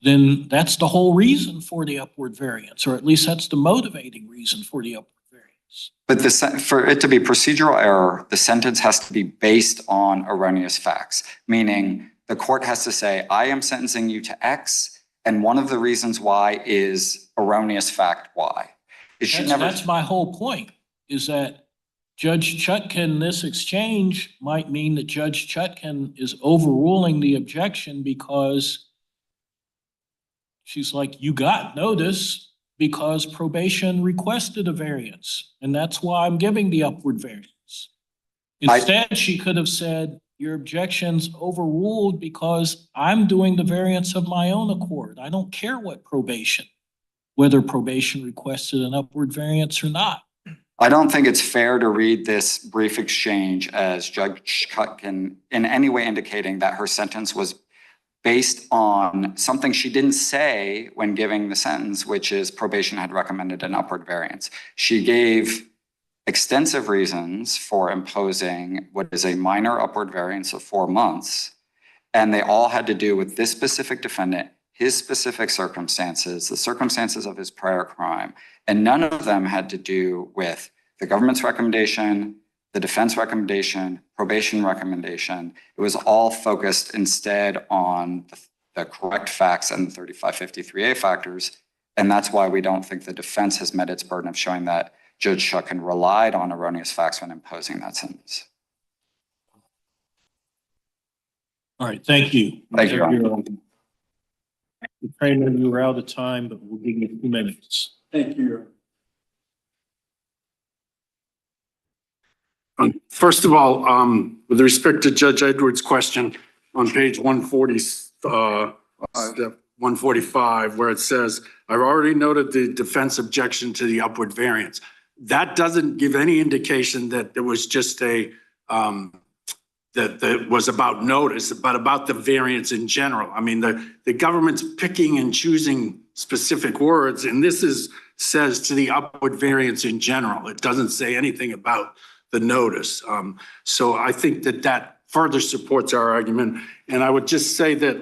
then that's the whole reason for the upward variance, or at least that's the motivating reason for the upward variance. But for it to be procedural error, the sentence has to be based on erroneous facts, meaning the court has to say, I am sentencing you to X, And one of the reasons why is erroneous fact why. That's my whole point, is that Judge Chutkan, this exchange might mean that Judge Chutkan is overruling the objection because she's like, you got notice because probation requested a variance, and that's why I'm giving the upward variance. Instead, she could have said, your objection's overruled because I'm doing the variance of my own accord. I don't care whether probation requested an upward variance or not. I don't think it's fair to read this brief exchange as Judge Chutkan in any way indicating that her sentence was based on something she didn't say when giving the sentence, which is probation had recommended an upward variance. She gave extensive reasons for imposing what is a minor upward variance of 4 months, and they all had to do with this specific defendant, his specific circumstances, the circumstances of his prior crime, and none of them had to do with the government's recommendation, the defense recommendation, probation recommendation. It was all focused instead on the correct facts and the 3553A factors, and that's why we don't think the defense has met its burden of showing that Judge Chutkan relied on erroneous facts when imposing that sentence. All right, thank you. Thank you. Kramer, you were out of time, but we'll give you 2 minutes. Thank you. First of all, with respect to Judge Edwards' question on page 145, where it says, I've already noted the defense objection to the upward variance. That doesn't give any indication that there was just that was about notice, but about the variance in general. I mean, the government's picking and choosing specific words, and this says to the upward variance in general. It doesn't say anything about the notice. So I think that further supports our argument. And I would just say that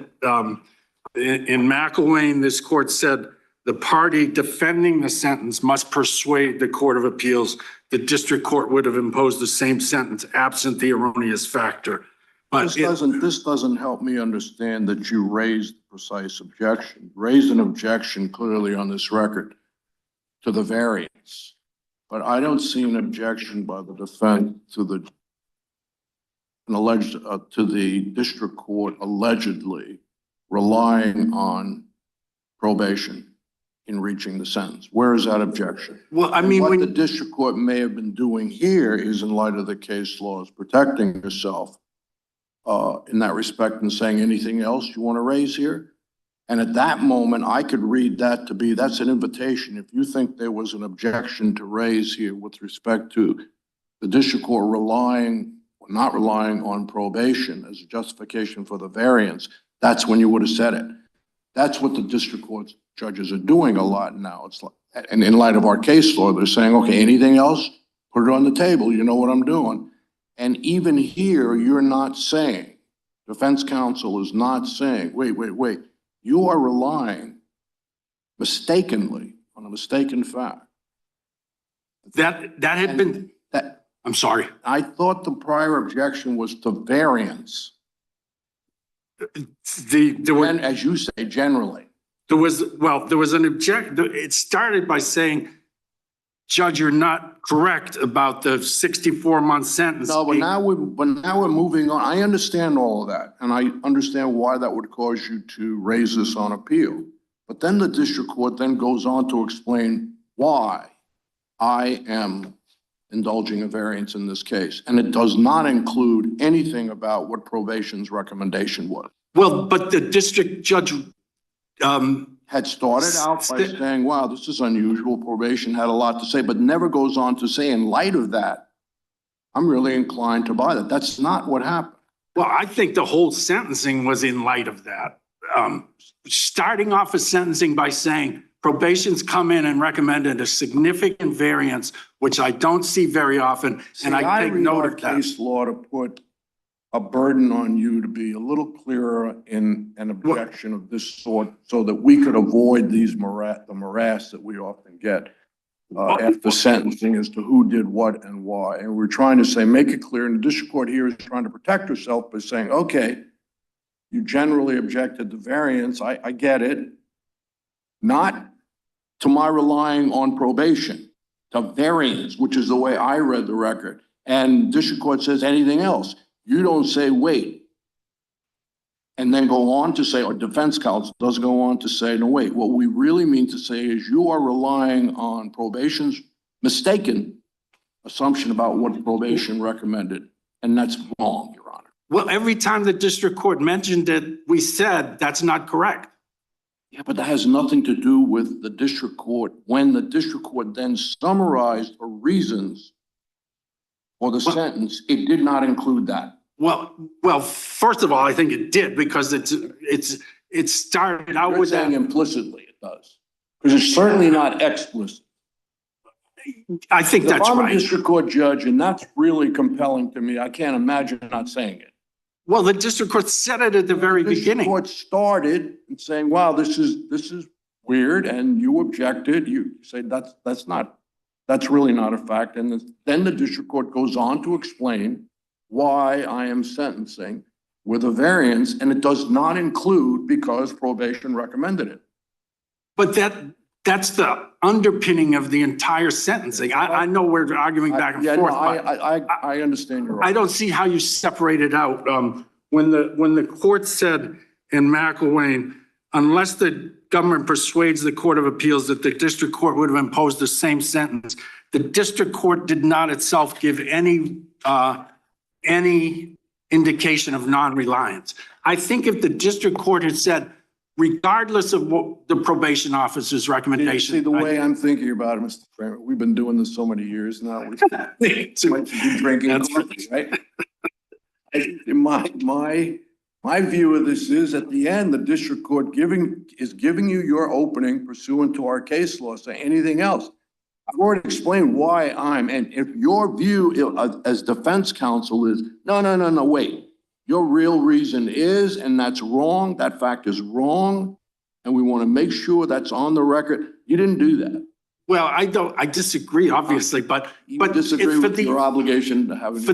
in McElwain, this court said, the party defending the sentence must persuade the Court of Appeals the district court would have imposed the same sentence absent the erroneous factor. But this doesn't help me understand that you raised the precise objection. Raised an objection clearly on this record to the variance, but I don't see an objection by the defense to the district court allegedly relying on probation in reaching the sentence. Where is that objection? Well, I mean, what the district court may have been doing here is, in light of the case law, is protecting yourself in that respect and saying, anything else you want to raise here? And at that moment, I could read that to be, that's an invitation. If you think there was an objection to raise here with respect to the district court not relying on probation as a justification for the variance, that's when you would have said it. That's what the district court's judges are doing a lot now. It's like, and in light of our case law, they're saying, okay, anything else? Put it on the table. You know what I'm doing. And even here, you're not saying, defense counsel is not saying, wait. You are relying mistakenly on a mistaken fact. I'm sorry. I thought the prior objection was to variance. As you say, generally. There was an objection. It started by saying, Judge, you're not correct about the 64-month sentence. No, but now we're moving on. I understand all of that, and I understand why that would cause you to raise this on appeal. But then the district court then goes on to explain why I am indulging a variance in this case, and it does not include anything about what probation's recommendation was. Well, but the district judge had started out by saying, wow, this is unusual. Probation had a lot to say, but never goes on to say, in light of that, I'm really inclined to buy that. That's not what happened. Well, I think the whole sentencing was in light of that. Starting off a sentencing by saying probation's come in and recommended a significant variance, which I don't see very often. And I take note of that. Case law to put a burden on you to be a little clearer in an objection of this sort, so that we could avoid the morass that we often get after sentencing as to who did what and why. And we're trying to say, make it clear. And the district court here is trying to protect herself by saying, okay, you generally objected to variance. I get it. not to my relying on probation, to variance, which is the way I read the record. And district court says anything else. You don't say, wait. And then go on to say, or defense counsel does go on to say, no, wait, what we really mean to say is you are relying on probation's mistaken assumption about what probation recommended. And that's wrong, Your Honor. Well, every time the district court mentioned it, we said that's not correct. Yeah, but that has nothing to do with the district court. When the district court then summarized the reasons for the sentence, it did not include that. Well, first of all, I think it did because it started out You're with saying that. implicitly it does, because it's certainly not explicit. I think If that's I'm a right. district court judge, and that's really compelling to me, I can't imagine not saying it. Well, the district court said it at the very The district beginning. court started and saying, wow, this is weird, and you objected. You say that's really not a fact. And then the district court goes on to explain why I am sentencing with a variance, and it does not include because probation recommended it. But that's the underpinning of the entire sentencing. I know we're arguing back and Yeah, no, forth, but I understand your. I don't see how you separate it out. When the court said in McElwain, unless the government persuades the Court of Appeals that the district court would have imposed the same sentence, the district court did not itself give any indication of non-reliance. I think if the district court had said, regardless of what the probation officer's recommendation. See, the way I'm thinking about it, Mr. Kramer, we've been doing this so many years now. We might be drinking That's coffee, right? My view of this is at the end, the district court is giving you your opening pursuant to our case law. Say anything else. I've already explained why and if your view as defense counsel is, no, wait. Your real reason is, and that's wrong, that fact is wrong, and we want to make sure that's on the record. You didn't do that. Well, I disagree, obviously, but You disagree with your obligation to have. for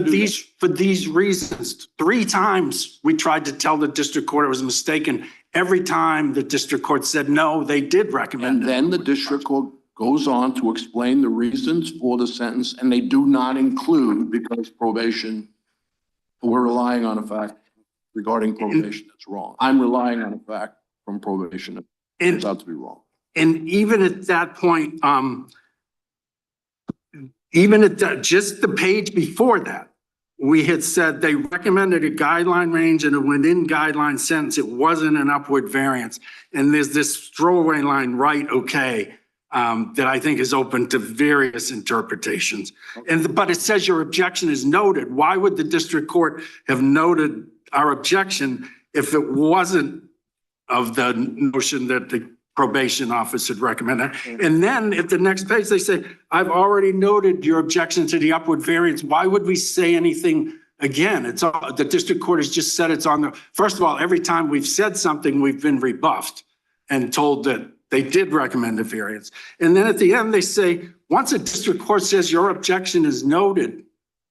these reasons, 3 times we tried to tell the district court it was mistaken. Every time the district court said, no, they did recommend And it. then the district court goes on to explain the reasons for the sentence, and they do not include because probation, we're relying on a fact regarding probation that's wrong. I'm relying on a fact from probation that turns out to be wrong. And even at that point, just the page before that, we had said they recommended a guideline range and a within guideline sentence. It wasn't an upward variance. And there's this throwaway line, right, okay, that I think is open to various interpretations. But it says your objection is noted. Why would the district court have noted our objection if it wasn't of the notion that the probation office had recommended? And then at the next page, they say, I've already noted your objection to the upward variance. Why would we say anything again? It's all, the district court has just said it's on the, first of all, every time we've said something, we've been rebuffed and told that they did recommend a variance. And then at the end, they say, once a district court says your objection is noted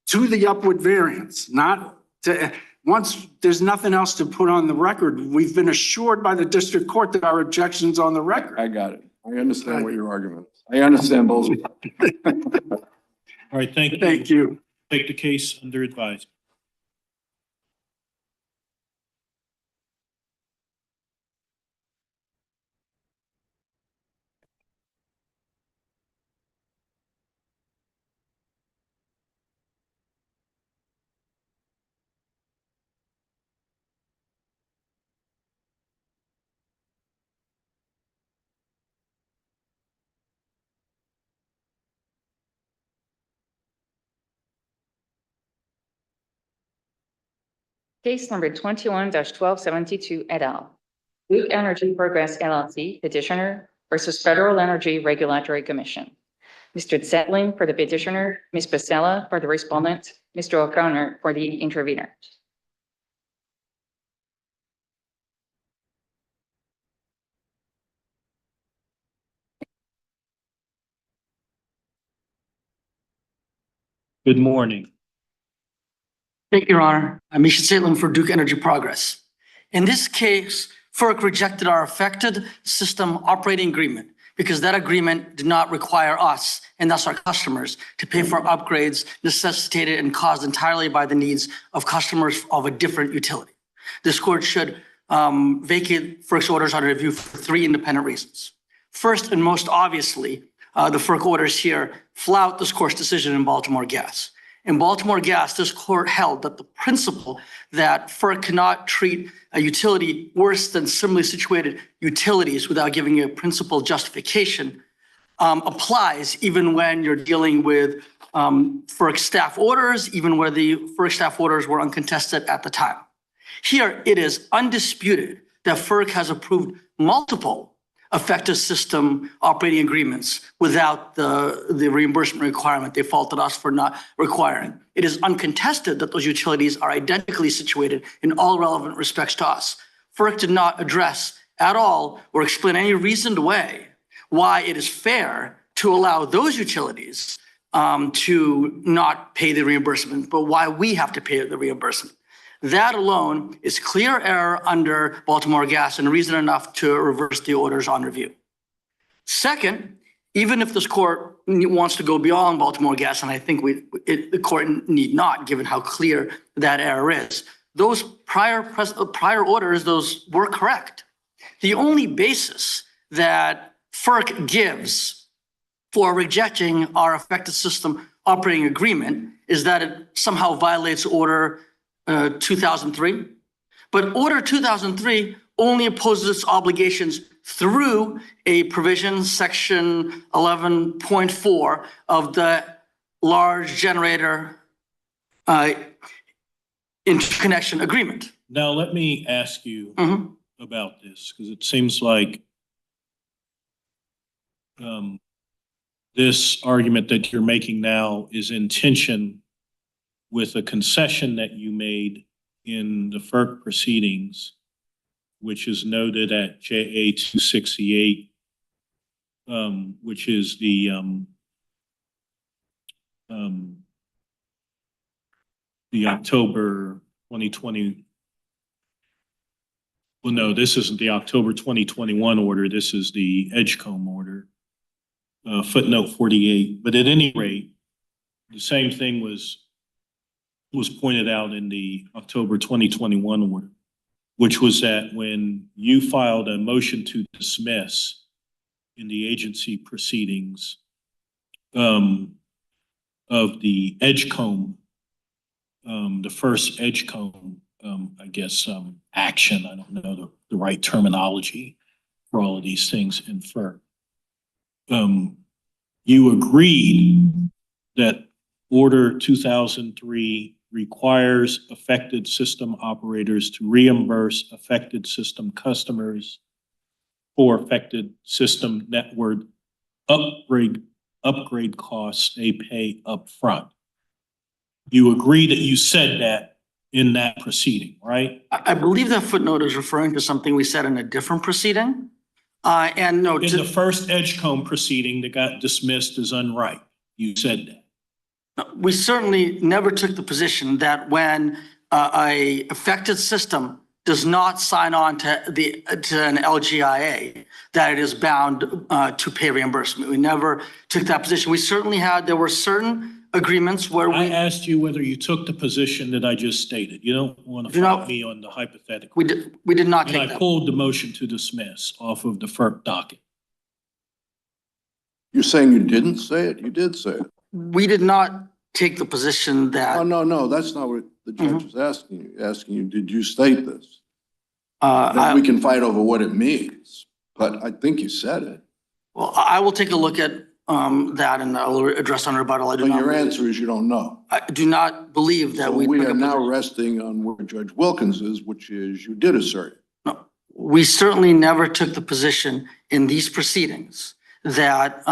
to the upward variance, not to, once there's nothing else to put on the record, we've been assured by the district court that our objection's on the record. I got it. I understand what your argument is. I understand both. All right, thank you. Thank you. Take the case under advisement. Case number 21-1272 et al. Duke Energy Progress LLC petitioner versus Federal Energy Regulatory Commission. Mr. Zetling for the petitioner, Ms. Pasella for the respondent, Mr. O'Connor for the intervener. Good morning. Thank you, Your Honor. I'm Misha Salem for Duke Energy Progress. In this case, FERC rejected our affected system operating agreement because that agreement did not require us, and thus our customers, to pay for upgrades necessitated and caused entirely by the needs of customers of a different utility. This court should vacate FERC's orders under review for 3 independent reasons. First, and most obviously, the FERC orders here flout this court's decision in Baltimore Gas. In Baltimore Gas, this court held that the principle that FERC cannot treat a utility worse than similarly situated utilities without giving a principal justification applies even when you're dealing with FERC staff orders, even where the FERC staff orders were uncontested at the time. Here, it is undisputed that FERC has approved multiple effective system operating agreements without the reimbursement requirement they faulted us for not requiring. It is uncontested that those utilities are identically situated in all relevant respects to us. FERC did not address at all or explain any reasoned way why it is fair to allow those utilities to not pay the reimbursement, but why we have to pay the reimbursement. That alone is clear error under Baltimore Gas and reason enough to reverse the orders on review. Second, even if this court wants to go beyond Baltimore Gas, and I think the court need not, given how clear that error is, those prior orders, those were correct. The only basis that FERC gives for rejecting our effective system operating agreement is that it somehow violates Order 2003. But Order 2003 only imposes its obligations through a provision, section 11.4 of the large generator interconnection agreement. Now, let me ask you about this, because it seems like this argument that you're making now is in tension with a concession that you made in the FERC proceedings, which is noted at JA 268, which is the October 2020. Well, no, this isn't the October 2021 order. This is the Edgecombe order, footnote 48. But at any rate, the same thing was pointed out in the October 2021 order, which was that when you filed a motion to dismiss in the agency proceedings of the Edgecombe, the first Edgecombe, I guess, action, I don't know the right terminology for all of these things in FERC. You agreed that Order 2003 requires affected system operators to reimburse affected system customers for affected system network upgrade costs they pay up front. You agree that you said that in that proceeding, right? I believe that footnote is referring to something we said in a different proceeding. And no, in the first Edgecombe proceeding that got dismissed as unright, you said that. We certainly never took the position that when a affected system does not sign on to an LGIA, that it is bound to pay reimbursement. We never took that position. We certainly there were certain agreements where I asked you whether you took the position that I just stated. You don't want to fight me on the hypothetical. We did not take that. I pulled the motion to dismiss off of the FERC docket. You're saying you didn't say it? You did say it. We did not take the position that. Oh, no, that's not what the judge was asking you. Asking you, did you state this? We can fight over what it means, but I think you said it. Well, I will take a look at that and I'll address on rebuttal. But your answer is you don't know. I do not believe that we are now resting on where Judge Wilkins is, which is you did assert it. No, we certainly never took the position in these proceedings that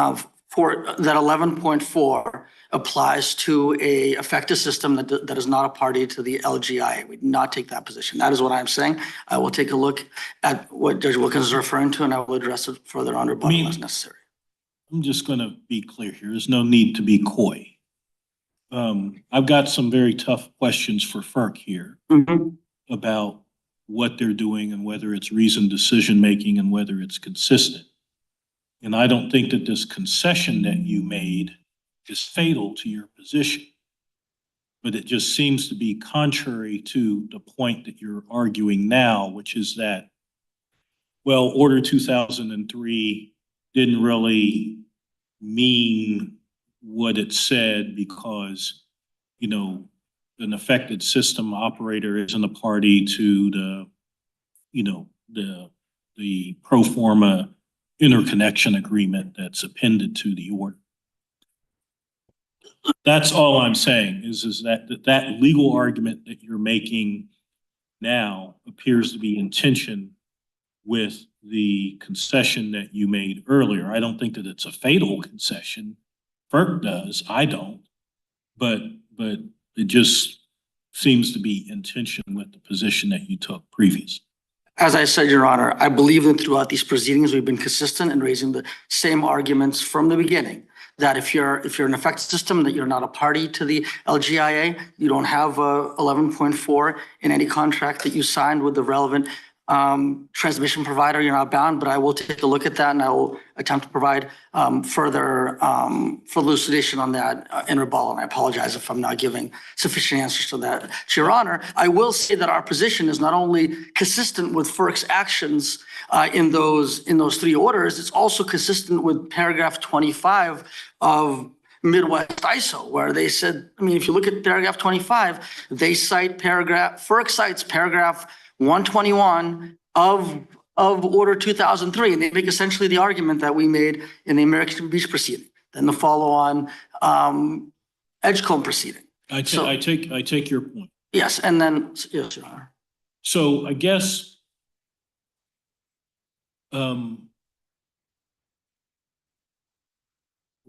that 11.4 applies to a affected system that is not a party to the LGIA. We did not take that position. That is what I'm saying. I will take a look at what Judge Wilkins is referring to and I will address it further on rebuttal as necessary. I'm just going to be clear here. There's no need to be coy. I've got some very tough questions for FERC here about what they're doing and whether it's reasoned decision-making and whether it's consistent. And I don't think that this concession that you made is fatal to your position. But it just seems to be contrary to the point that you're arguing now, which is that, well, Order 2003 didn't really mean what it said because, you know, an affected system operator isn't a party to the, you know, the pro forma interconnection agreement that's appended to the order. That's all I'm saying is that legal argument that you're making now appears to be in tension with the concession that you made earlier. I don't think that it's a fatal concession. FERC does, I don't. But it just seems to be in tension with the position that you took previously. As I said, Your Honor, I believe that throughout these proceedings, we've been consistent in raising the same arguments from the beginning. That if you're an affected system, that you're not a party to the LGIA, you don't have 11.4 in any contract that you signed with the relevant transmission provider, you're not bound, but I will take a look at that and I will attempt to provide further elucidation on that in rebuttal. And I apologize if I'm not giving sufficient answers to that. To Your Honor, I will say that our position is not only consistent with FERC's actions in those three orders, it's also consistent with paragraph 25 of Midwest ISO, where they said, I mean, if you look at paragraph 25, they cite FERC cites paragraph 121 of Order 2003, and they make essentially the argument that we made in the American Beach proceeding, then the follow-on Edgecombe proceeding. I take your point. Yes, and then, yes, Your Honor. So I guess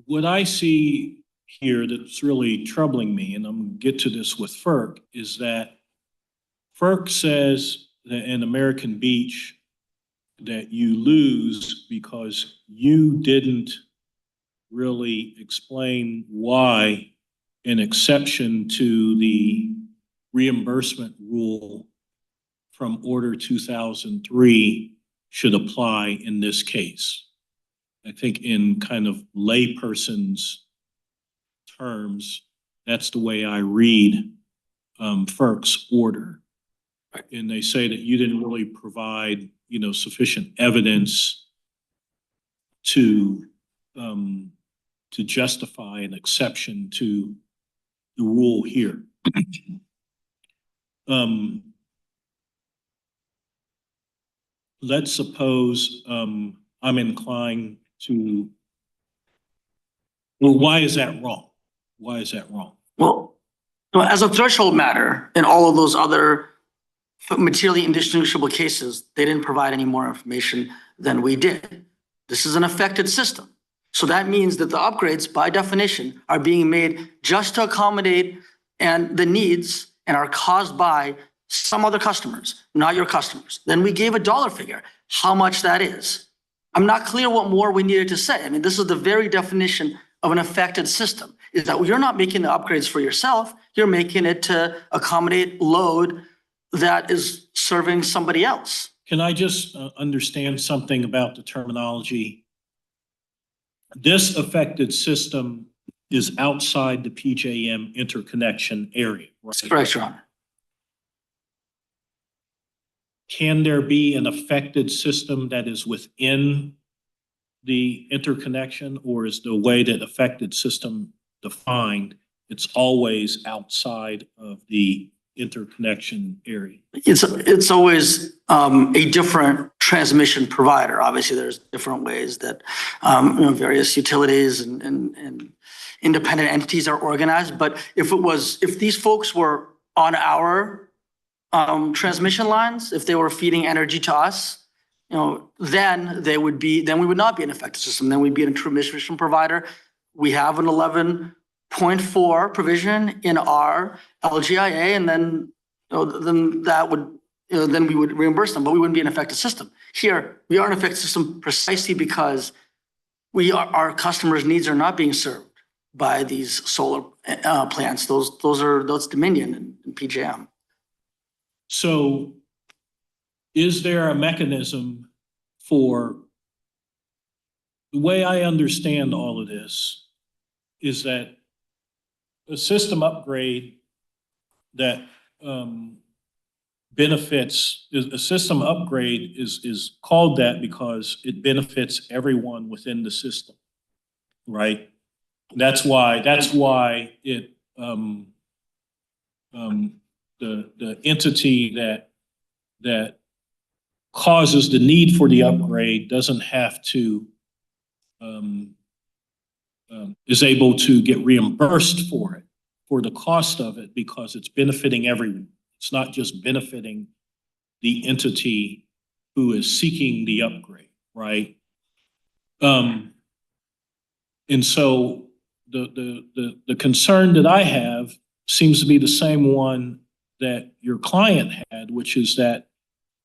what I see here that's really troubling me, and I'm going to get to this with FERC, is that FERC says that in American Beach that you lose because you didn't really explain why an exception to the reimbursement rule from Order 2003 should apply in this case. I think in kind of layperson's terms, that's the way I read FERC's order. And they say that you didn't really provide, you know, sufficient evidence to justify an exception to the rule here. Let's suppose I'm inclined to, well, why is that wrong? Why is that wrong? Well, as a threshold matter, in all of those other materially indistinguishable cases, they didn't provide any more information than we did. This is an affected system. So that means that the upgrades, by definition, are being made just to accommodate the needs and are caused by some other customers, not your customers. Then we gave a dollar figure, how much that is. I'm not clear what more we needed to say. I mean, this is the very definition of an affected system, is that you're not making the upgrades for yourself, you're making it to accommodate load that is serving somebody else. Can I just understand something about the terminology? This affected system is outside the PJM interconnection area, right? That's correct, Your Honor. Can there be an affected system that is within the interconnection, or is the way that affected system defined, it's always outside of the interconnection area? It's always a different transmission provider. Obviously, there's different ways that various utilities and independent entities are organized. But if these folks were on our transmission lines, if they were feeding energy to us, then we would not be an affected system. Then we'd be a transmission provider. We have an 11.4 provision in our LGIA, and then then we would reimburse them, but we wouldn't be an affected system. Here, we are an affected system precisely because our customers' needs are not being served by these solar plants. Those Dominion and PJM. So is there a mechanism for, the way I understand all of this is that a system upgrade that benefits, a system upgrade is called that because it benefits everyone within the system, right? That's why it, the entity that causes the need for the upgrade doesn't have to, is able to get reimbursed for it, for the cost of it, because it's benefiting everyone. It's not just benefiting the entity who is seeking the upgrade, right? And so the concern that I have seems to be the same one that your client had, which is that,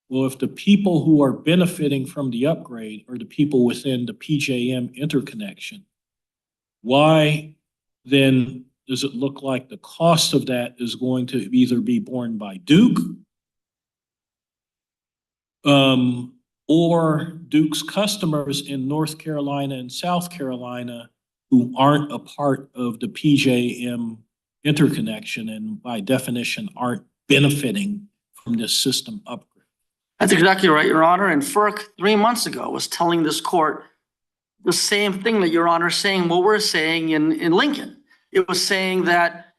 well, if the people who are benefiting from the upgrade are the people within the PJM interconnection, why then does it look like the cost of that is going to either be borne by Duke or Duke's customers in North Carolina and South Carolina who aren't a part of the PJM interconnection and by definition aren't benefiting from this system upgrade? That's exactly right, Your Honor. And FERC 3 months ago was telling this court the same thing that Your Honor is saying, what we're saying in Lincoln. It was saying that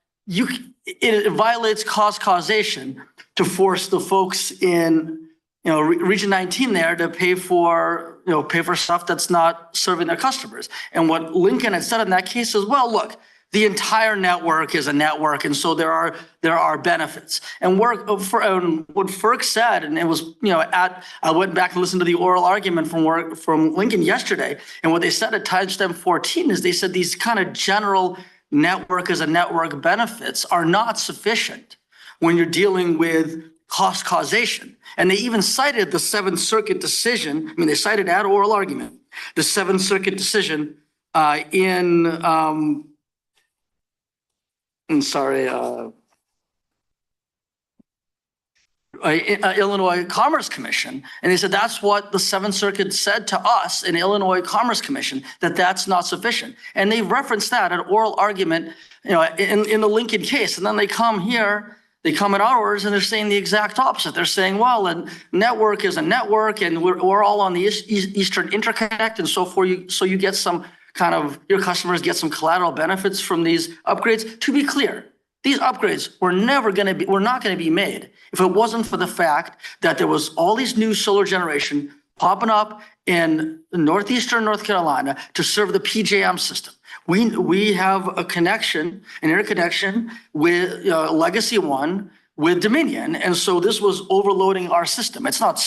it violates cost causation to force the folks in Region 19 there to pay for stuff that's not serving their customers. And what Lincoln had said in that case is, well, look, the entire network is a network, and so there are benefits. And what FERC said, and it was I went back and listened to the oral argument from Lincoln yesterday, and what they said at timestamp 14 is they said these kind of general network as a network benefits are not sufficient when you're dealing with cost causation. And they even cited the Seventh Circuit decision. I mean, they cited at oral argument the Seventh Circuit decision Illinois Commerce Commission. And they said that's what the Seventh Circuit said to us in Illinois Commerce Commission, that that's not sufficient. And they referenced that at oral argument, in the Lincoln case. And then they come here, they come at ours, and they're saying the exact opposite. They're saying, well, a network is a network, and we're all on the Eastern Interconnect, and so you get some kind of, your customers get some collateral benefits from these upgrades. To be clear, these upgrades were not going to be made if it wasn't for the fact that there was all these new solar generation popping up in northeastern North Carolina to serve the PJM system. We have a connection, an interconnection with Legacy One with Dominion, and so this was overloading our system. It's not,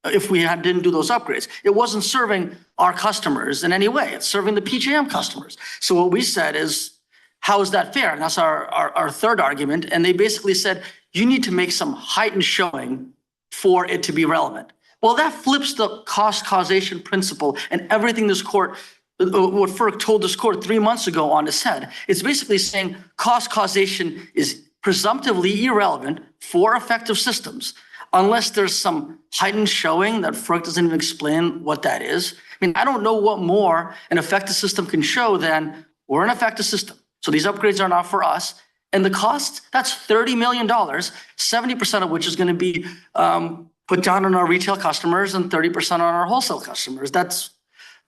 if we didn't do those upgrades, it wasn't serving our customers in any way. It's serving the PJM customers. So what we said is, how is that fair? And that's our third argument. And they basically said, you need to make some heightened showing for it to be relevant. Well, that flips the cost causation principle and everything this court, what FERC told this court 3 months ago on its head. It's basically saying cost causation is presumptively irrelevant for effective systems unless there's some heightened showing that FERC doesn't even explain what that is. I mean, I don't know what more an effective system can show than we're an effective system. So these upgrades are not for us. And the cost, that's $30 million, 70% of which is going to be put down on our retail customers and 30% on our wholesale customers. That's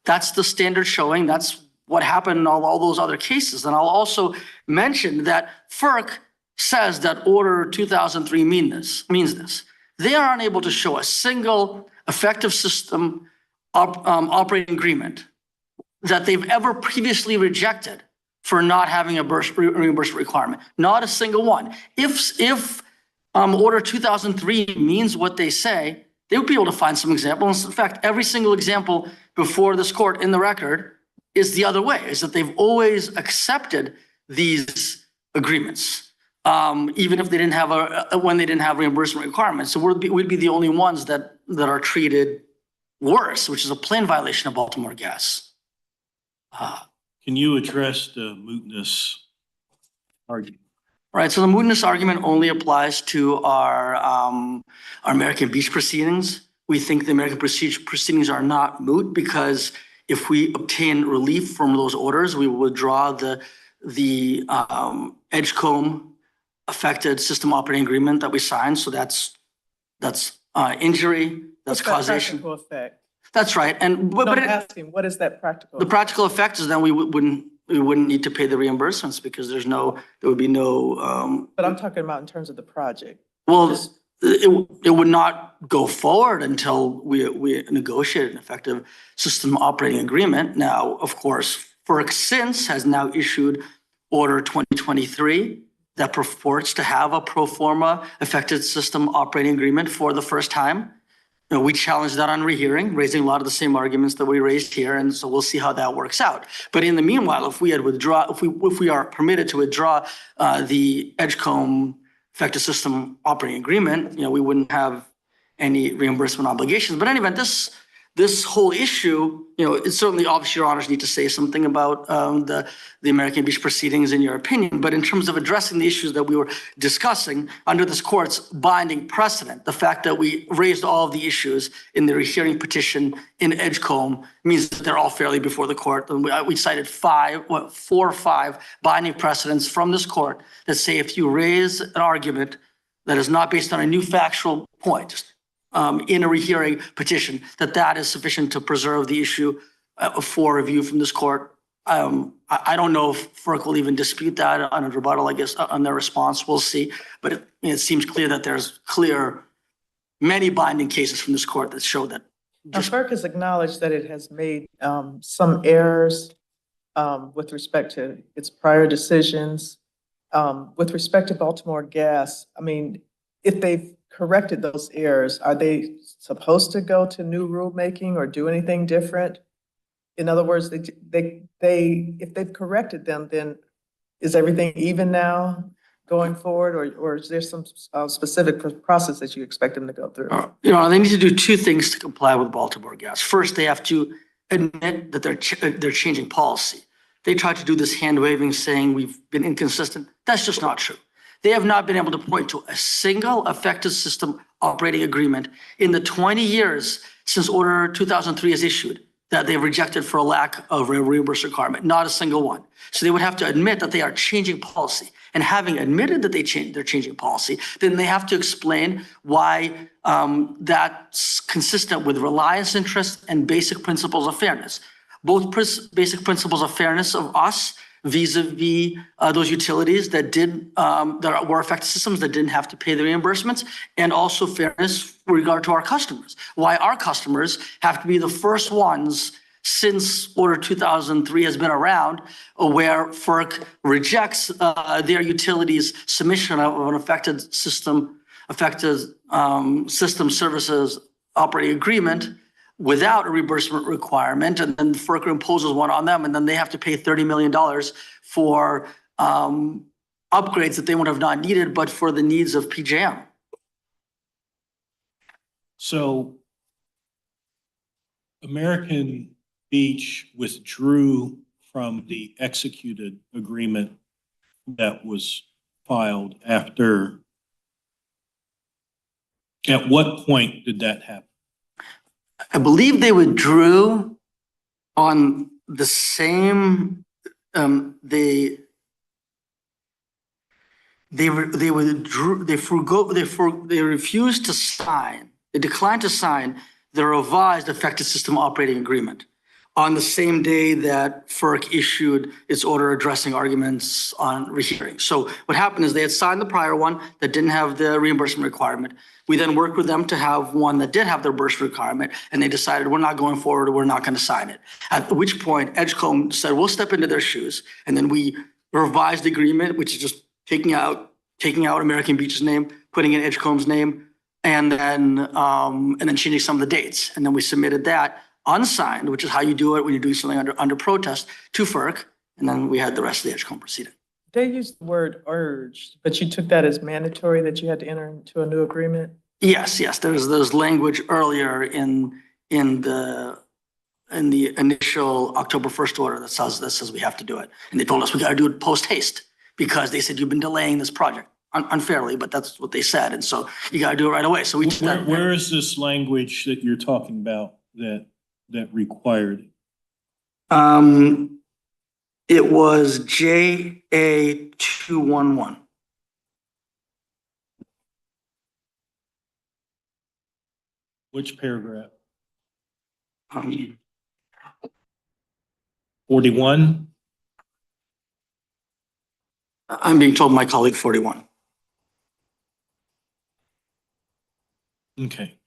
the standard showing. That's what happened in all those other cases. And I'll also mention that FERC says that Order 2003 means this. They are unable to show a single effective system operating agreement that they've ever previously rejected for not having a reimbursement requirement. Not a single one. If Order 2003 means what they say, they would be able to find some examples. In fact, every single example before this court in the record is the other way, is that they've always accepted these agreements, even if they didn't have when they didn't have reimbursement requirements. So we'd be the only ones that are treated worse, which is a plain violation of Baltimore Gas. Can you address the mootness argument? All right, so the mootness argument only applies to our American Beach proceedings. We think the American proceedings are not moot because if we obtain relief from those orders, we will withdraw the Edgecombe affected system operating agreement that we signed. So that's injury, that's What's that causation. practical effect? That's right. And No, but I'm asking, what is that practical? the practical effect is then we wouldn't need to pay the reimbursements because there would be no. But I'm talking about in terms of the project. Well, it would not go forward until we negotiate an effective system operating agreement. Now, of course, FERC since has now issued Order 2023 that purports to have a pro forma effective system operating agreement for the first time. You know, we challenged that on rehearing, raising a lot of the same arguments that we raised here, and so we'll see how that works out. But in the meanwhile, if we are permitted to withdraw the Edgecombe effective system operating agreement, you know, we wouldn't have any reimbursement obligations. But in any event, this whole issue, you know, it's certainly obvious your honors need to say something about the American Beach proceedings in your opinion. But in terms of addressing the issues that we were discussing under this court's binding precedent, the fact that we raised all of the issues in the rehearing petition in Edgecombe means that they're all fairly before the court. And we cited four or five binding precedents from this court that say if you raise an argument that is not based on a new factual point, in a rehearing petition, that is sufficient to preserve the issue for review from this court. I don't know if FERC will even dispute that on a rebuttal, I guess, on their response. We'll see. But it seems clear that there's many binding cases from this court that show that. FERC has acknowledged that it has made some errors with respect to its prior decisions. With respect to Baltimore Gas, I mean, if they've corrected those errors, are they supposed to go to new rulemaking or do anything different? In other words, if they've corrected them, then is everything even now going forward, or is there some specific process that you expect them to go through? You know, they need to do two things to comply with Baltimore Gas. First, they have to admit that they're changing policy. They tried to do this hand waving, saying we've been inconsistent. That's just not true. They have not been able to point to a single effective system operating agreement in the 20 years since Order 2003 is issued that they've rejected for a lack of a reimbursement requirement, not a single one. So they would have to admit that they are changing policy. And having admitted that they're changing policy, then they have to explain why that's consistent with reliance interests and basic principles of fairness. Both basic principles of fairness of us vis-a-vis those utilities that were effective systems that didn't have to pay the reimbursements, and also fairness with regard to our customers. Why our customers have to be the first ones since Order 2003 has been around, where FERC rejects their utilities' submission of an effective system services operating agreement without a reimbursement requirement, and then FERC imposes one on them, and then they have to pay $30 million for upgrades that they would have not needed, but for the needs of PJM. So American Beach withdrew from the executed agreement that was filed after. At what point did that happen? I believe they withdrew on the same, they refused to sign, they declined to sign the revised effective system operating agreement on the same day that FERC issued its order addressing arguments on rehearing. So what happened is they had signed the prior one that didn't have the reimbursement requirement. We then worked with them to have one that did have the reimbursement requirement, and they decided we're not going forward, we're not going to sign it. At which point Edgecombe said, we'll step into their shoes. And then we revised the agreement, which is just taking out American Beach's name, putting in Edgecombe's name, and then changing some of the dates. And then we submitted that unsigned, which is how you do it when you're doing something under protest, to FERC, and then we had the rest of the Edgecombe proceeding. They used the word urged, but you took that as mandatory that you had to enter into a new agreement? Yes. There's language earlier in the initial October 1st order that says we have to do it. And they told us we got to do it post haste because they said you've been delaying this project unfairly, but that's what they said. And so you got to do it right away. So we did that. Where is this language that you're talking about that required? It was JA 211. Which paragraph? 41? I'm being told my colleague 41. Okay.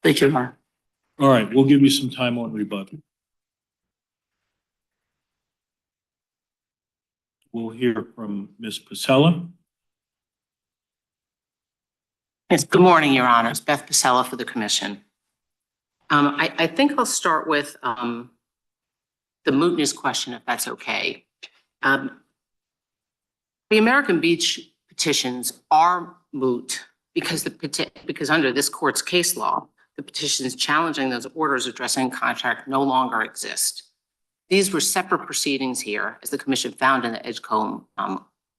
Thank you, Your Honor. All right, we'll give you some time on rebuttal. We'll hear from Ms. Pasella. Yes, good morning, Your Honors. Beth Pasella for the Commission. I think I'll start with the mootness question, if that's okay. The American Beach petitions are moot because under this court's case law, the petitions challenging those orders addressing contract no longer exist. These were separate proceedings here, as the Commission found in the Edgecombe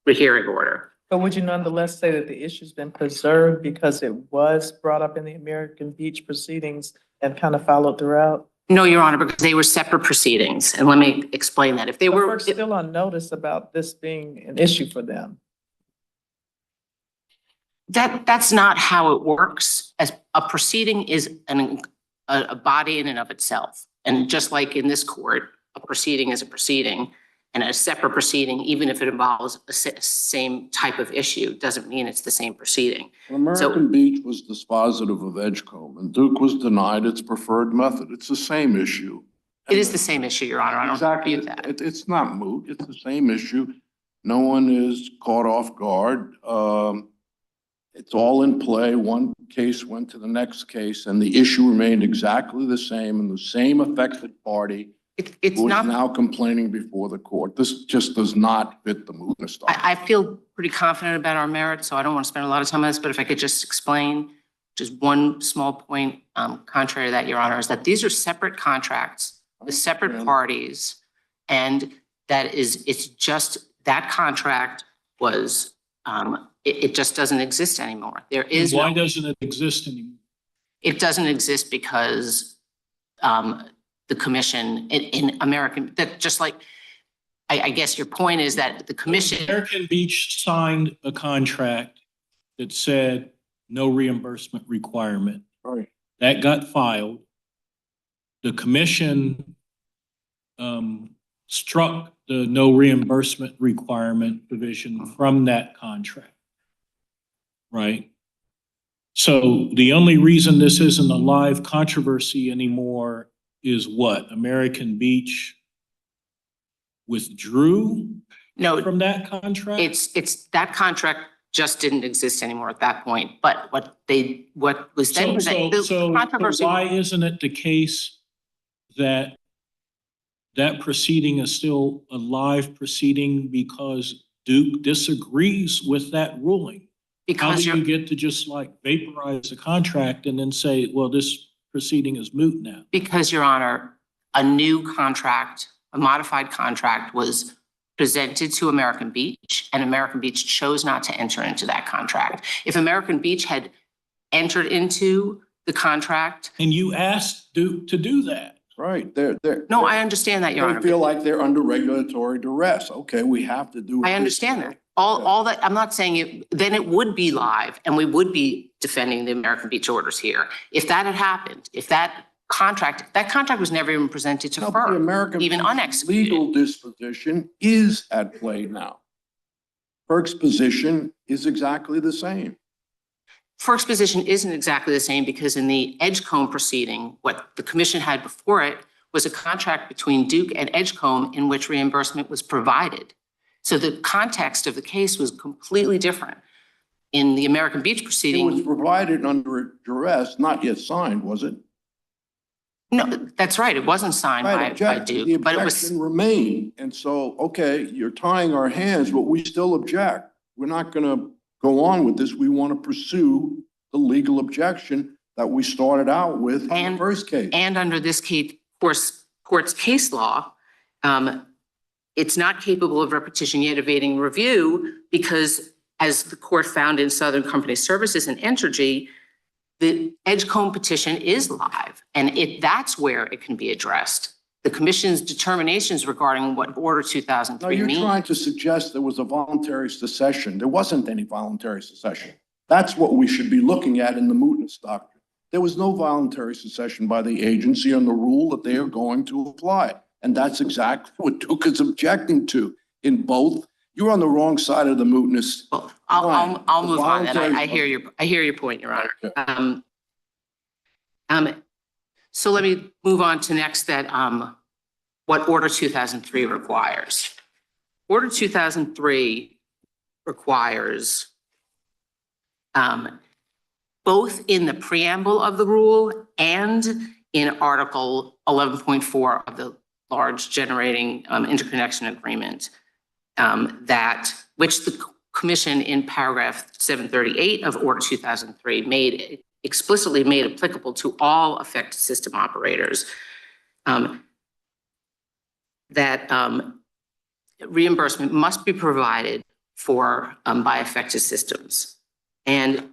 rehearing order. But would you nonetheless say that the issue's been preserved because it was brought up in the American Beach proceedings and kind of followed throughout? No, Your Honor, because they were separate proceedings. And let me explain that. If they were We're still on notice about this being an issue for them. That's not how it works. As a proceeding is a body in and of itself. And just like in this court, a proceeding is a proceeding, and a separate proceeding, even if it involves a same type of issue, doesn't mean it's the same proceeding. American Beach was dispositive of Edgecombe, and Duke was denied its preferred method. It's the same issue. It is the same issue, Your Honor. I don't Exactly. dispute that. It's not moot. It's the same issue. No one is caught off guard. It's all in play. One case went to the next case, and the issue remained exactly the same, and the same affected party It's who is not. now complaining before the court. This just does not fit the mootness doctrine. I feel pretty confident about our merits, so I don't want to spend a lot of time on this, but if I could just explain just one small point, contrary to that, Your Honor, is that these are separate contracts with separate parties, and it's just, that contract was, it just doesn't exist anymore. There is Why no, doesn't it exist anymore? it doesn't exist because the Commission in American, that just like, I guess your point is that the Commission. American Beach signed a contract that said no reimbursement requirement. Right. That got filed. The Commission struck the no reimbursement requirement provision from that contract. Right? So the only reason this isn't a live controversy anymore is what? American Beach withdrew from that contract? It's that contract just didn't exist anymore at that point. But what was then So controversy. why isn't it the case that that proceeding is still a live proceeding because Duke disagrees with that ruling? How Because do you get to just like vaporize the contract and then say, well, this proceeding is moot now? Because, Your Honor, a new contract, a modified contract was presented to American Beach, and American Beach chose not to enter into that contract. If American Beach had entered into the contract. And you asked Duke to do that. Right. No, I understand that, Your Honor. They feel like they're under regulatory duress. Okay, we have to do it. I understand that. All that, I'm not saying it, then it would be live and we would be defending the American Beach orders here. If that had happened, if that contract was never even presented to No, but the FERC, American even Beach unexecuted. legal disposition is at play now. FERC's position is exactly the same. FERC's position isn't exactly the same because in the Edgecombe proceeding, what the Commission had before it was a contract between Duke and Edgecombe in which reimbursement was provided. So the context of the case was completely different. In the American Beach It was proceeding, provided under duress, not yet signed, was it? no, that's right. It wasn't signed Right, by object. The Duke, but it objection was, remained. And so, okay, you're tying our hands, but we still object. We're not going to go on with this. We want to pursue the legal objection that we started out with in the first case. and under this case, court's case law, it's not capable of repetition yet evading review because, as the court found in Southern Company Services and Entergy, the Edgecombe petition is live, and that's where it can be addressed. The commission's determinations regarding what Order No, 2003 you're means. trying to suggest there was a voluntary secession. There wasn't any voluntary secession. That's what we should be looking at in the mootness doctrine. There was no voluntary secession by the agency on the rule that they are going to apply. And that's exactly what Duke is objecting to in both. You're on the wrong side of the mootness. Well, I'll The move on, and voluntary- I hear your point, Your Honor. Okay. So let me move on to next that, what Order 2003 requires. Order 2003 requires, both in the preamble of the rule and in Article 11.4 of the Large Generating Interconnection Agreement, which the Commission in paragraph 738 of Order 2003 explicitly made applicable to all affected system operators, that reimbursement must be provided for by affected systems. And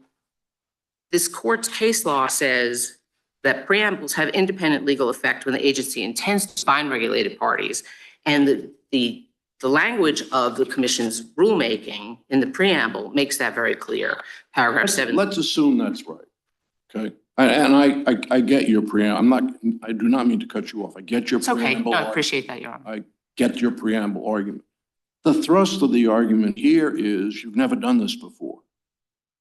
this court's case law says that preambles have independent legal effect when the agency intends to bind regulated parties. And the language of the Commission's rulemaking in the preamble makes that very clear. Paragraph 7. Let's assume that's right. Okay. And I get your preamble. I do not mean to cut you off. I get your It's okay. preamble. No, I appreciate that, Your Honor. I get your preamble argument. The thrust of the argument here is you've never done this before.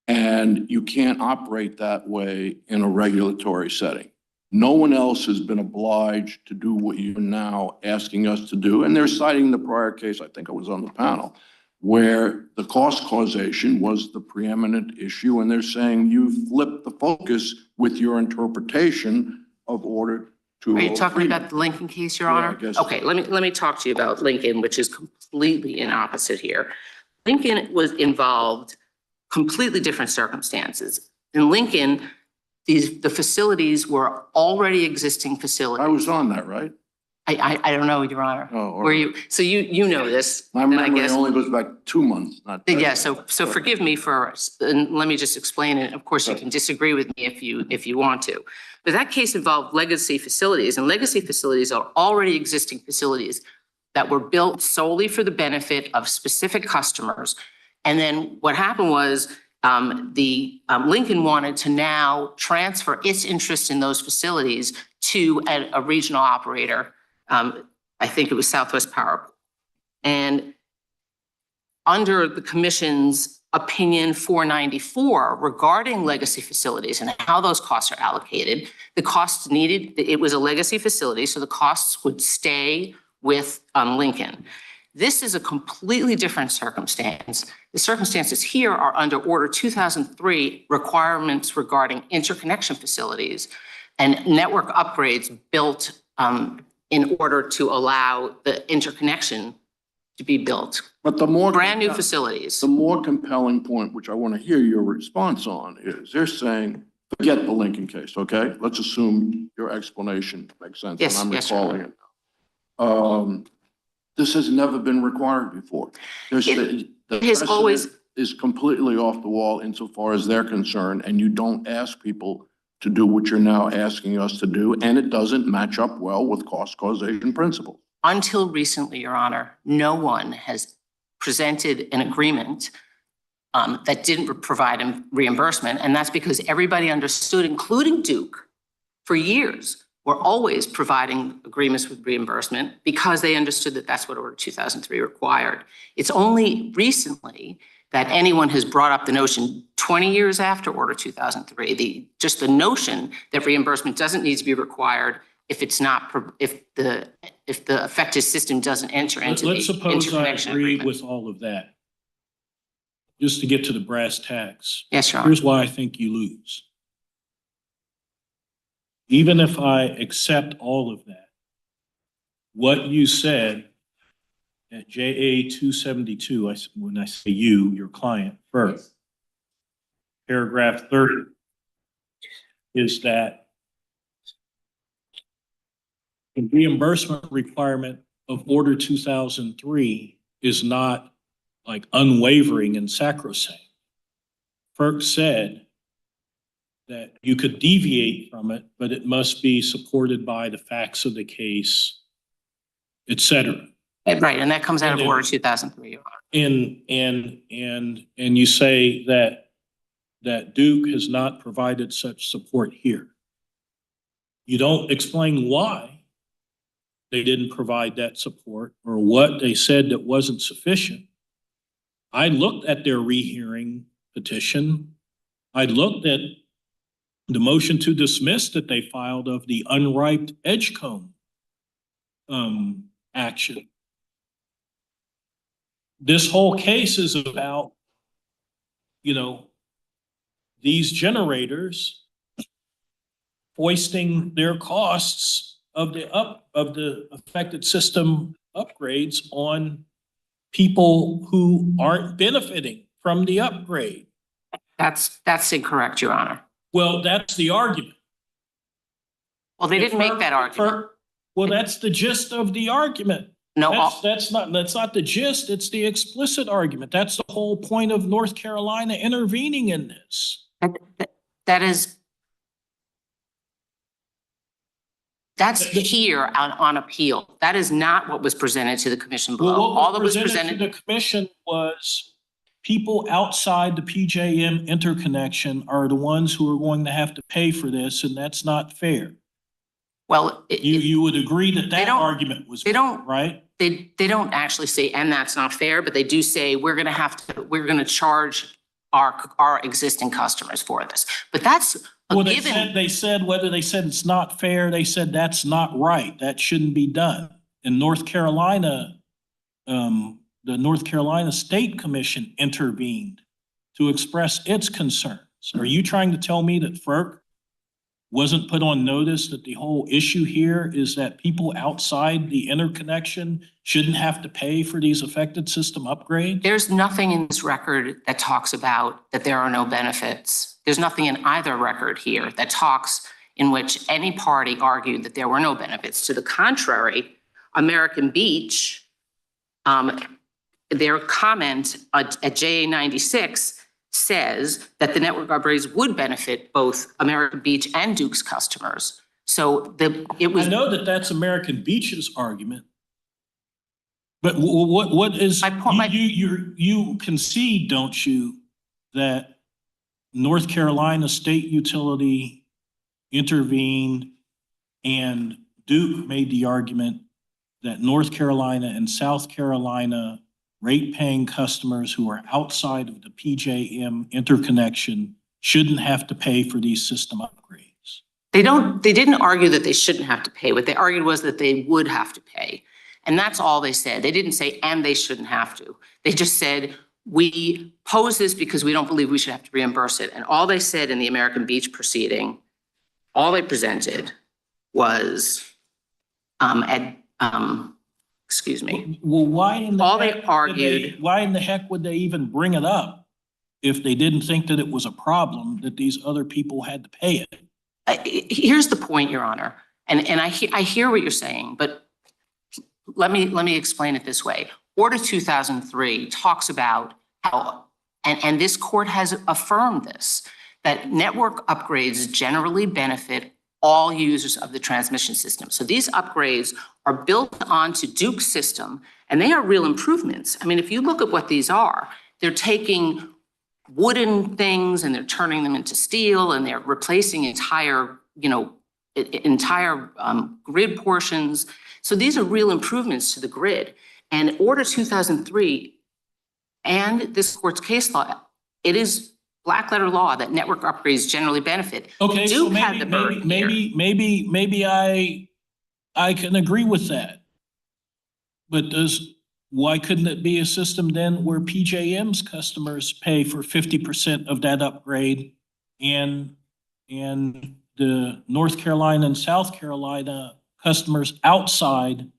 And you can't operate that way in a regulatory setting. No one else has been obliged to do what you're now asking us to do. And they're citing the prior case, I think I was on the panel, where the cost causation was the preeminent issue. And they're saying you flipped the focus with your interpretation of Order 203. Are you talking about the Lincoln case, Your Yeah, Honor? I guess Okay, so. let me talk to you about Lincoln, which is completely in opposite here. Lincoln was involved completely different circumstances. In Lincoln, the facilities were already existing facilities. I was on that, right? I don't know, Your Honor. Oh, all Were right. you? So you know this. My and I memory guess- only goes back 2 months, not. Yeah, so forgive me for, and let me just explain it. Of course, you can disagree with me if you want to. But that case involved legacy facilities, and legacy facilities are already existing facilities that were built solely for the benefit of specific customers. And then what happened was Lincoln wanted to now transfer its interest in those facilities to a regional operator. I think it was Southwest Power. And under the Commission's opinion 494 regarding legacy facilities and how those costs are allocated, the costs needed, it was a legacy facility, so the costs would stay with Lincoln. This is a completely different circumstance. The circumstances here are under Order 2003 requirements regarding interconnection facilities and network upgrades built in order to allow the interconnection to be built. But the more. Brand new facilities. The more compelling point, which I want to hear your response on, is they're saying, forget the Lincoln case, okay? Let's assume your explanation makes sense. Yes, And I'm yes, sir. recalling it. This has never been required before. The has always- precedent is completely off the wall insofar as they're concerned, and you don't ask people to do what you're now asking us to do, and it doesn't match up well with cost causation principles. Until recently, Your Honor, no one has presented an agreement that didn't provide reimbursement. And that's because everybody understood, including Duke, for years, were always providing agreements with reimbursement because they understood that that's what Order 2003 required. It's only recently that anyone has brought up the notion 20 years after Order 2003, just the notion that reimbursement doesn't need to be required if it's not, if the affected system doesn't enter into the Let's suppose I interconnection agree agreement. with all of that. Just to get to the brass tacks, Yes, Your Honor. here's why I think you lose. Even if I accept all of that, what you said at JA 272, when I say you, your client, first, paragraph 30, is that the reimbursement requirement of Order 2003 is not like unwavering and sacrosanct. FERC said that you could deviate from it, but it must be supported by the facts of the case, et cetera. Right, and that comes out of And- Order 2003, Your Honor. And you say that Duke has not provided such support here. You don't explain why they didn't provide that support or what they said that wasn't sufficient. I looked at their rehearing petition. I looked at the motion to dismiss that they filed of the unripe Edgecombe action. This whole case is about, these generators foisting their costs of the affected system upgrades on people who aren't benefiting from the upgrade. That's incorrect, Your Honor. Well, that's the argument. Well, they didn't make that argument. Well, that's the gist of the argument. No, That's not the gist, it's the explicit argument. That's the whole point of North Carolina intervening in this. that's here on appeal. That is not what was presented to the commission below. Well, All what that was to presented, the commission was people outside the PJM interconnection are the ones who are going to have to pay for this, and that's not fair. well, You would agree that that don't- argument was they don't- right? they don't actually say, and that's not fair, but they do say we're gonna charge our existing customers for this. But that's a Well, given. they said whether they said it's not fair, they said that's not right. That shouldn't be done. In North Carolina, the North Carolina State Commission intervened to express its concerns. Are you trying to tell me that FERC wasn't put on notice that the whole issue here is that people outside the interconnection shouldn't have to pay for these affected system upgrades? There's nothing in this record that talks about that there are no benefits. There's nothing in either record here that talks in which any party argued that there were no benefits. To the contrary, American Beach, their comment at JA 96 says that the network upgrades would benefit both American Beach and Duke's customers. So it was. I know that that's American Beach's argument. But what is, My point- you concede, don't you, that North Carolina State Utility intervened and Duke made the argument that North Carolina and South Carolina rate-paying customers who are outside of the PJM interconnection shouldn't have to pay for these system upgrades? They didn't argue that they shouldn't have to pay. What they argued was that they would have to pay. And that's all they said. They didn't say, and they shouldn't have to. They just said, we pose this because we don't believe we should have to reimburse it. And all they said in the American Beach proceeding, all they presented was, excuse me. Well, why in the All heck they would argued- why in the heck would they even bring it up if they didn't think that it was a problem that these other people had to pay it? Here's the point, Your Honor. And I hear what you're saying, but let me explain it this way. Order 2003 talks about how, and this court has affirmed this, that network upgrades generally benefit all users of the transmission system. So these upgrades are built onto Duke's system, and they are real improvements. I mean, if you look at what these are, they're taking wooden things and they're turning them into steel, and they're replacing entire grid portions. So these are real improvements to the grid. And Order 2003 and this court's case law, it is black letter law that network upgrades generally benefit. Okay, so Duke had the burden here. maybe I can agree with that. But why couldn't it be a system then where PJM's customers pay for 50% of that upgrade and the North Carolina and South Carolina customers outside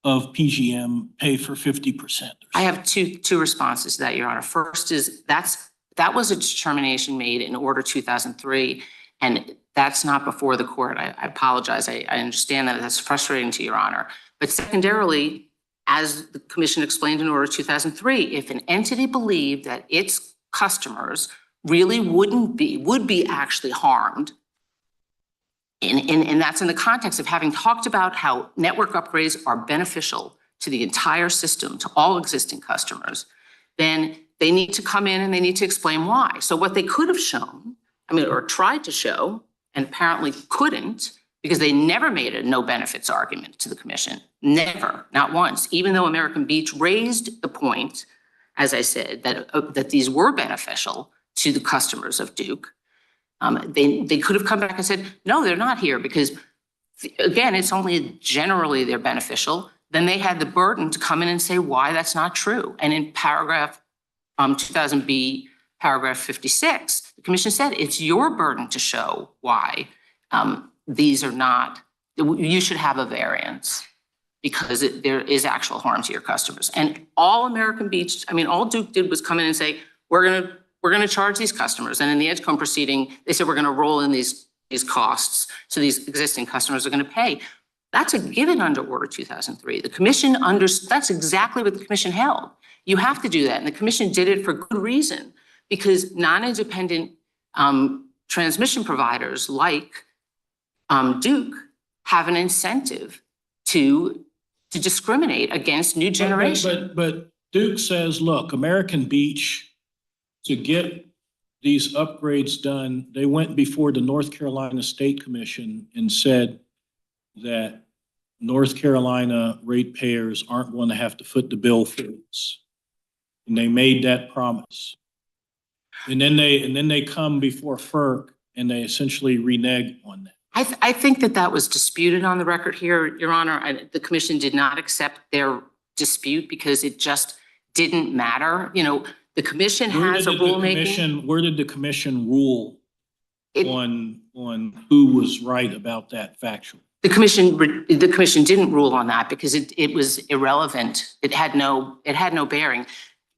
of PJM pay for 50%? I have two responses to that, Your Honor. First is that was a determination made in Order 2003, and that's not before the court. I apologize. I understand that that's frustrating to Your Honor. But secondarily, as the commission explained in Order 2003, if an entity believed that its customers really would be actually harmed, and that's in the context of having talked about how network upgrades are beneficial to the entire system, to all existing customers, then they need to come in and they need to explain why. So what they could have shown, or tried to show, and apparently couldn't, because they never made a no benefits argument to the commission. Never, not once, even though American Beach raised the point, as I said, that these were beneficial to the customers of Duke. They could have come back and said, no, they're not here because, again, it's only generally they're beneficial. Then they had the burden to come in and say why that's not true. And in paragraph 2000B, paragraph 56, the commission said it's your burden to show why these are not, you should have a variance because there is actual harm to your customers. And all American Beach, all Duke did was come in and say, we're gonna charge these customers. And in the Edgecombe proceeding, they said we're gonna roll in these costs so these existing customers are gonna pay. That's a given under Order 2003. The commission that's exactly what the commission held. You have to do that. And the commission did it for good reason because non-independent transmission providers like Duke have an incentive to discriminate against new generation. But Duke says, look, American Beach, to get these upgrades done, they went before the North Carolina State Commission and said that North Carolina ratepayers aren't going to have to foot the bill for this. And they made that promise. And then they come before FERC and they essentially renege on that. I think that was disputed on the record here, Your Honor. The commission did not accept their dispute because it just didn't matter. The commission has a rulemaking. Where did the commission rule on who was right about that factually? The commission didn't rule on that because it was irrelevant. It had no bearing.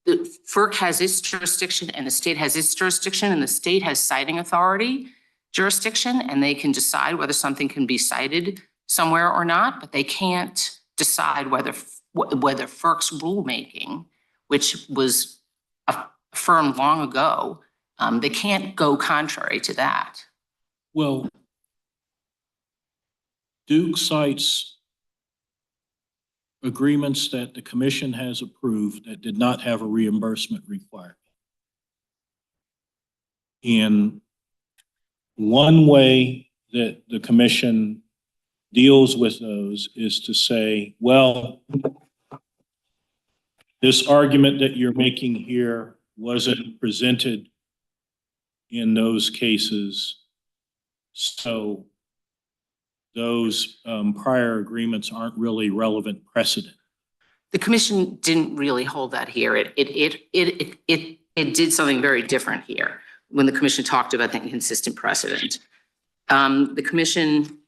The FERC has its jurisdiction and the state has its jurisdiction, and the state has citing authority jurisdiction, and they can decide whether something can be cited somewhere or not, but they can't decide whether FERC's rulemaking, which was affirmed long ago, they can't go contrary to that. Well, Duke cites agreements that the commission has approved that did not have a reimbursement requirement. And one way that the commission deals with those is to say, well, this argument that you're making here wasn't presented in those cases, so those prior agreements aren't really relevant precedent. The commission didn't really hold that here. It did something very different here when the commission talked about the inconsistent precedent. The commission,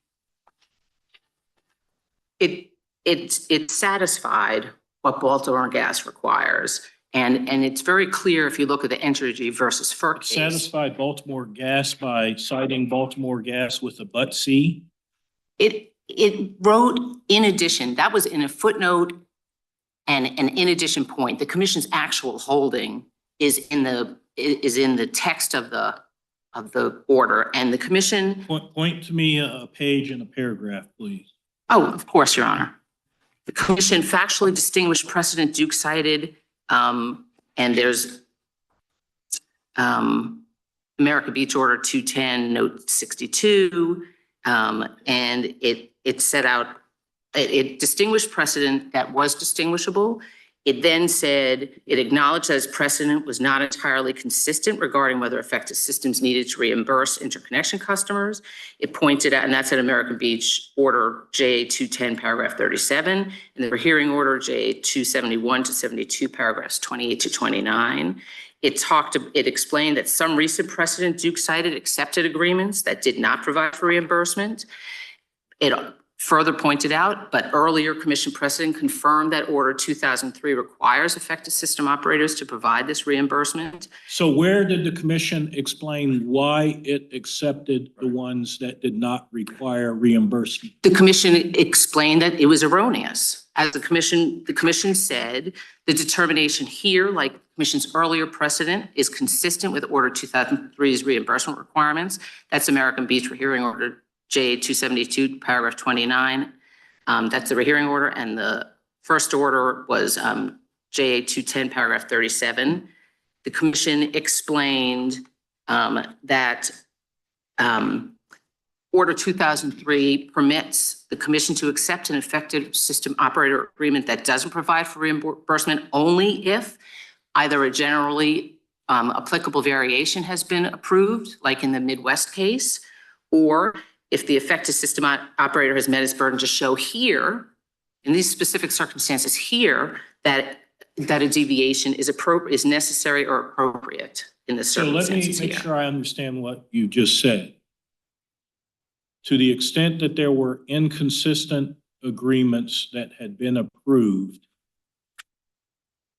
it satisfied what Baltimore Gas requires. And it's very clear if you look at the Entergy versus FERC case. Satisfied Baltimore Gas by citing Baltimore Gas with a but C? It wrote in addition, that was in a footnote and an in addition point. The commission's actual holding is in the text of the order, and the commission. Point to me a page and a paragraph, please. Oh, of course, Your Honor. The commission factually distinguished precedent Duke cited, and there's America Beach Order 210, note 62. And it set out, it distinguished precedent that was distinguishable. It then said it acknowledged that its precedent was not entirely consistent regarding whether effective systems needed to reimburse interconnection customers. It pointed out, and that's at American Beach Order JA 210, paragraph 37, and the hearing order JA 271 to 72, paragraphs 28 to 29. It explained that some recent precedent Duke cited accepted agreements that did not provide for reimbursement. It further pointed out, but earlier commission precedent confirmed that Order 2003 requires effective system operators to provide this reimbursement. So where did the commission explain why it accepted the ones that did not require reimbursement? The commission explained that it was erroneous. As the commission said, the determination here, like the commission's earlier precedent, is consistent with Order 2003's reimbursement requirements. That's American Beach Rehearing Order JA 272, paragraph 29. That's the rehearing order, and the first order was JA 210, paragraph 37. The commission explained that Order 2003 permits the commission to accept an effective system operator agreement that doesn't provide for reimbursement only if either a generally applicable variation has been approved, like in the Midwest case, or if the effective system operator has met its burden to show here, in these specific circumstances here, that a deviation is necessary or appropriate in the So let me circumstances make here. sure I understand what you just said. To the extent that there were inconsistent agreements that had been approved,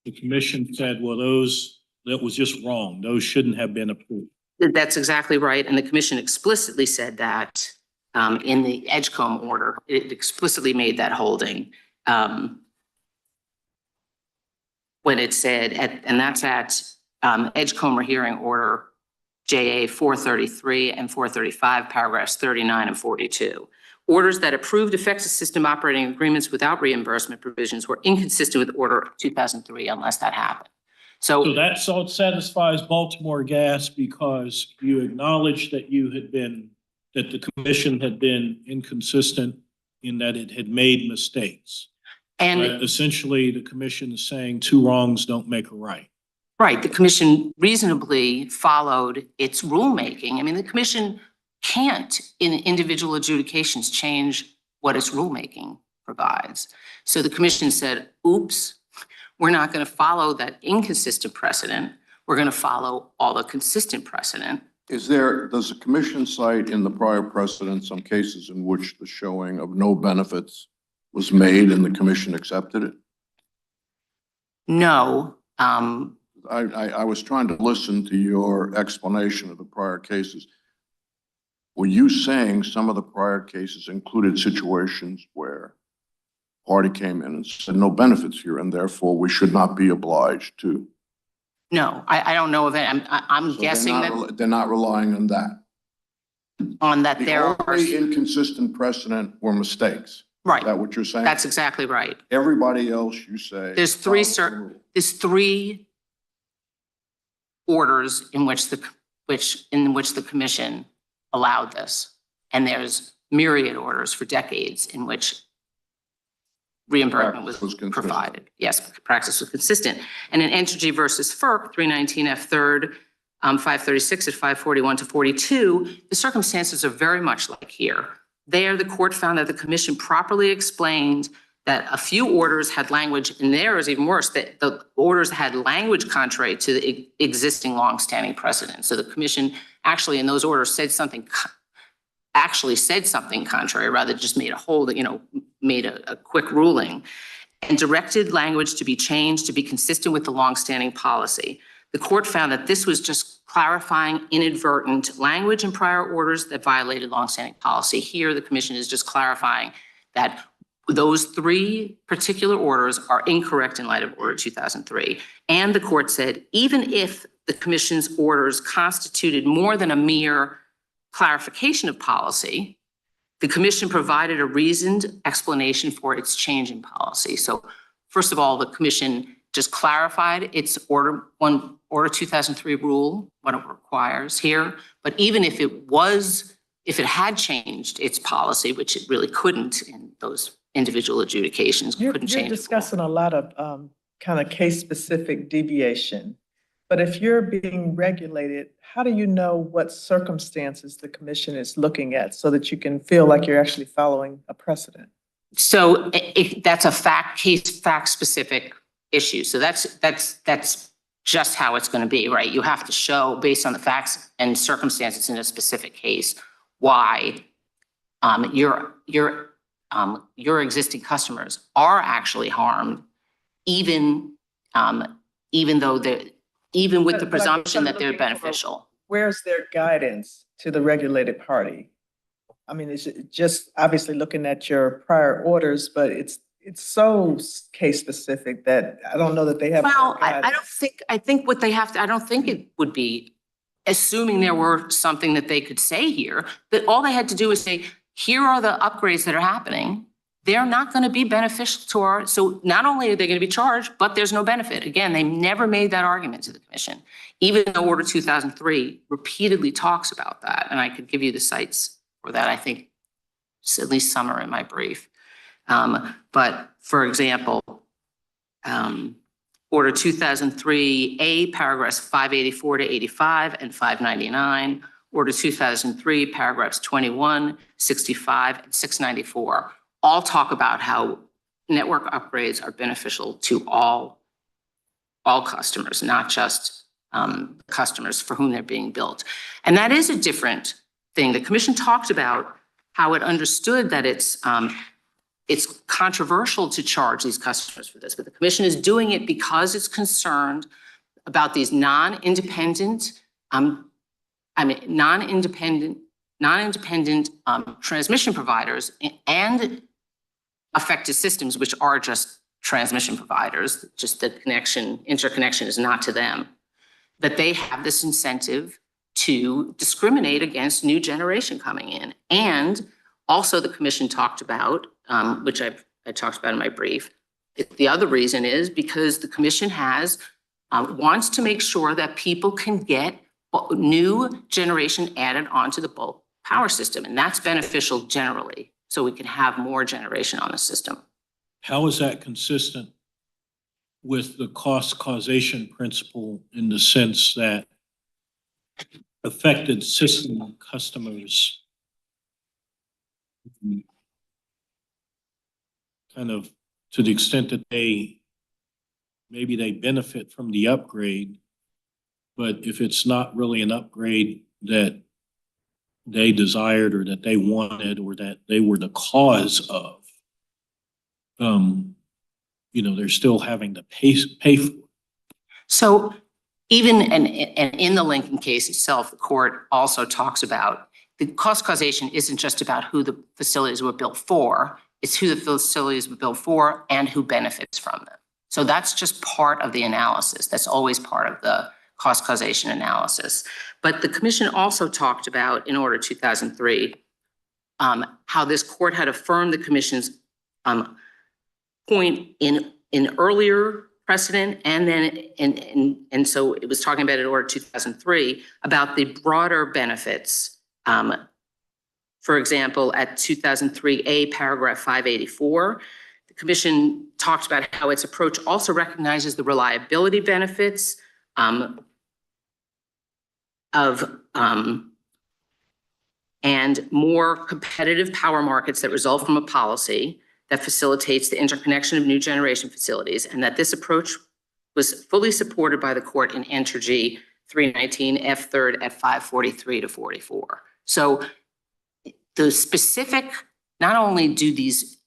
the commission said, well, that was just wrong. Those shouldn't have been approved. That's exactly right. And the commission explicitly said that in the Edgecombe order. It explicitly made that holding when it said, and that's at Edgecombe rehearing order JA 433 and 435, paragraphs 39 and 42. Orders that approved effective system operating agreements without reimbursement provisions were inconsistent with Order 2003 unless that happened. So that satisfies Baltimore Gas because you acknowledged that that the commission had been inconsistent in that it had made mistakes. And Right? Essentially, the commission is saying two wrongs don't make a right. right, the commission reasonably followed its rulemaking. I mean, the commission can't, in individual adjudications, change what its rulemaking provides. So the commission said, oops, we're not going to follow that inconsistent precedent. We're going to follow all the consistent precedent. Does the commission cite in the prior precedent some cases in which the showing of no benefits was made and the commission accepted it? No. I was trying to listen to your explanation of the prior cases. Were you saying some of the prior cases included situations where party came in and said no benefits here and therefore we should not be obliged to? No, I don't know of it. I'm So guessing that they're not relying on that. that there The are, only inconsistent precedent were mistakes. right, Is that what you're saying? that's exactly right. Everybody else, you say. There's three orders in which the commission allowed this. And there's myriad orders for decades in which reimbursement was Practice was consistent. provided. Yes, practice was consistent. And in Entergy versus FERC, 319 F 3rd, 536 at 541 to 42, the circumstances are very much like here. There, the court found that the commission properly explained that a few orders had language, and there is even worse, that the orders had language contrary to the existing longstanding precedent. So the commission actually in those orders said something contrary, rather just made made a quick ruling and directed language to be changed to be consistent with the longstanding policy. The court found that this was just clarifying inadvertent language in prior orders that violated longstanding policy. Here, the commission is just clarifying that those three particular orders are incorrect in light of Order 2003. And the court said, even if the commission's orders constituted more than a mere clarification of policy, the commission provided a reasoned explanation for its change in policy. So first of all, the commission just clarified its Order 2003 rule, what it requires here. But even if it had changed its policy, which it really couldn't in those individual adjudications, couldn't change. You're discussing a lot of kind of case-specific deviation. But if you're being regulated, how do you know what circumstances the commission is looking at so that you can feel like you're actually following a precedent? So that's a fact-specific issue. So that's just how it's going to be, right? You have to show, based on the facts and circumstances in a specific case, why you're your existing customers are actually harmed, even though even with the But I guess presumption I'm that they're looking for- beneficial. Where's their guidance to the regulated party? I mean, it's just obviously looking at your prior orders, but it's so case specific that I don't know that they have. Well, I think what they have to, I don't think it would be, assuming there were something that they could say here, that all they had to do is say, here are the upgrades that are happening. They're not going to be beneficial to our, so not only are they going to be charged, but there's no benefit. Again, they never made that argument to the commission, even though Order 2003 repeatedly talks about that. And I could give you the sites for that. I think at least some are in my brief. But for example, Order 2003A, paragraphs 584 to 85 and 599, Order 2003, paragraphs 21, 65, and 694, all talk about how network upgrades are beneficial to all customers, not just customers for whom they're being built. And that is a different thing. The commission talked about how it understood that it's controversial to charge these customers for this, but the commission is doing it because it's concerned about these non-independent transmission providers and affected systems, which are just transmission providers, just the interconnection is not to them, that they have this incentive to discriminate against new generation coming in. And also the commission talked about, which I talked about in my brief, the other reason is because the commission wants to make sure that people can get new generation added onto the bulk power system. And that's beneficial generally, so we can have more generation on the system. How is that consistent with the cost causation principle in the sense that affected system customers kind of, to the extent that maybe they benefit from the upgrade, but if it's not really an upgrade that they desired or that they wanted or that they were the cause of, they're still having to pay for it. So even and in the Lincoln case itself, the court also talks about the cost causation isn't just about who the facilities were built for, it's who the facilities were built for and who benefits from them. So that's just part of the analysis. That's always part of the cost causation analysis. But the commission also talked about, in Order 2003, how this court had affirmed the commission's point in earlier precedent, and then and so it was talking about in Order 2003 about the broader benefits. For example, at 2003A, paragraph 584, the commission talked about how its approach also recognizes the reliability benefits and more competitive power markets that result from a policy that facilitates the interconnection of new generation facilities, and that this approach was fully supported by the court in Entergy 319 F3rd at 543 to 44. So the specific, not only do these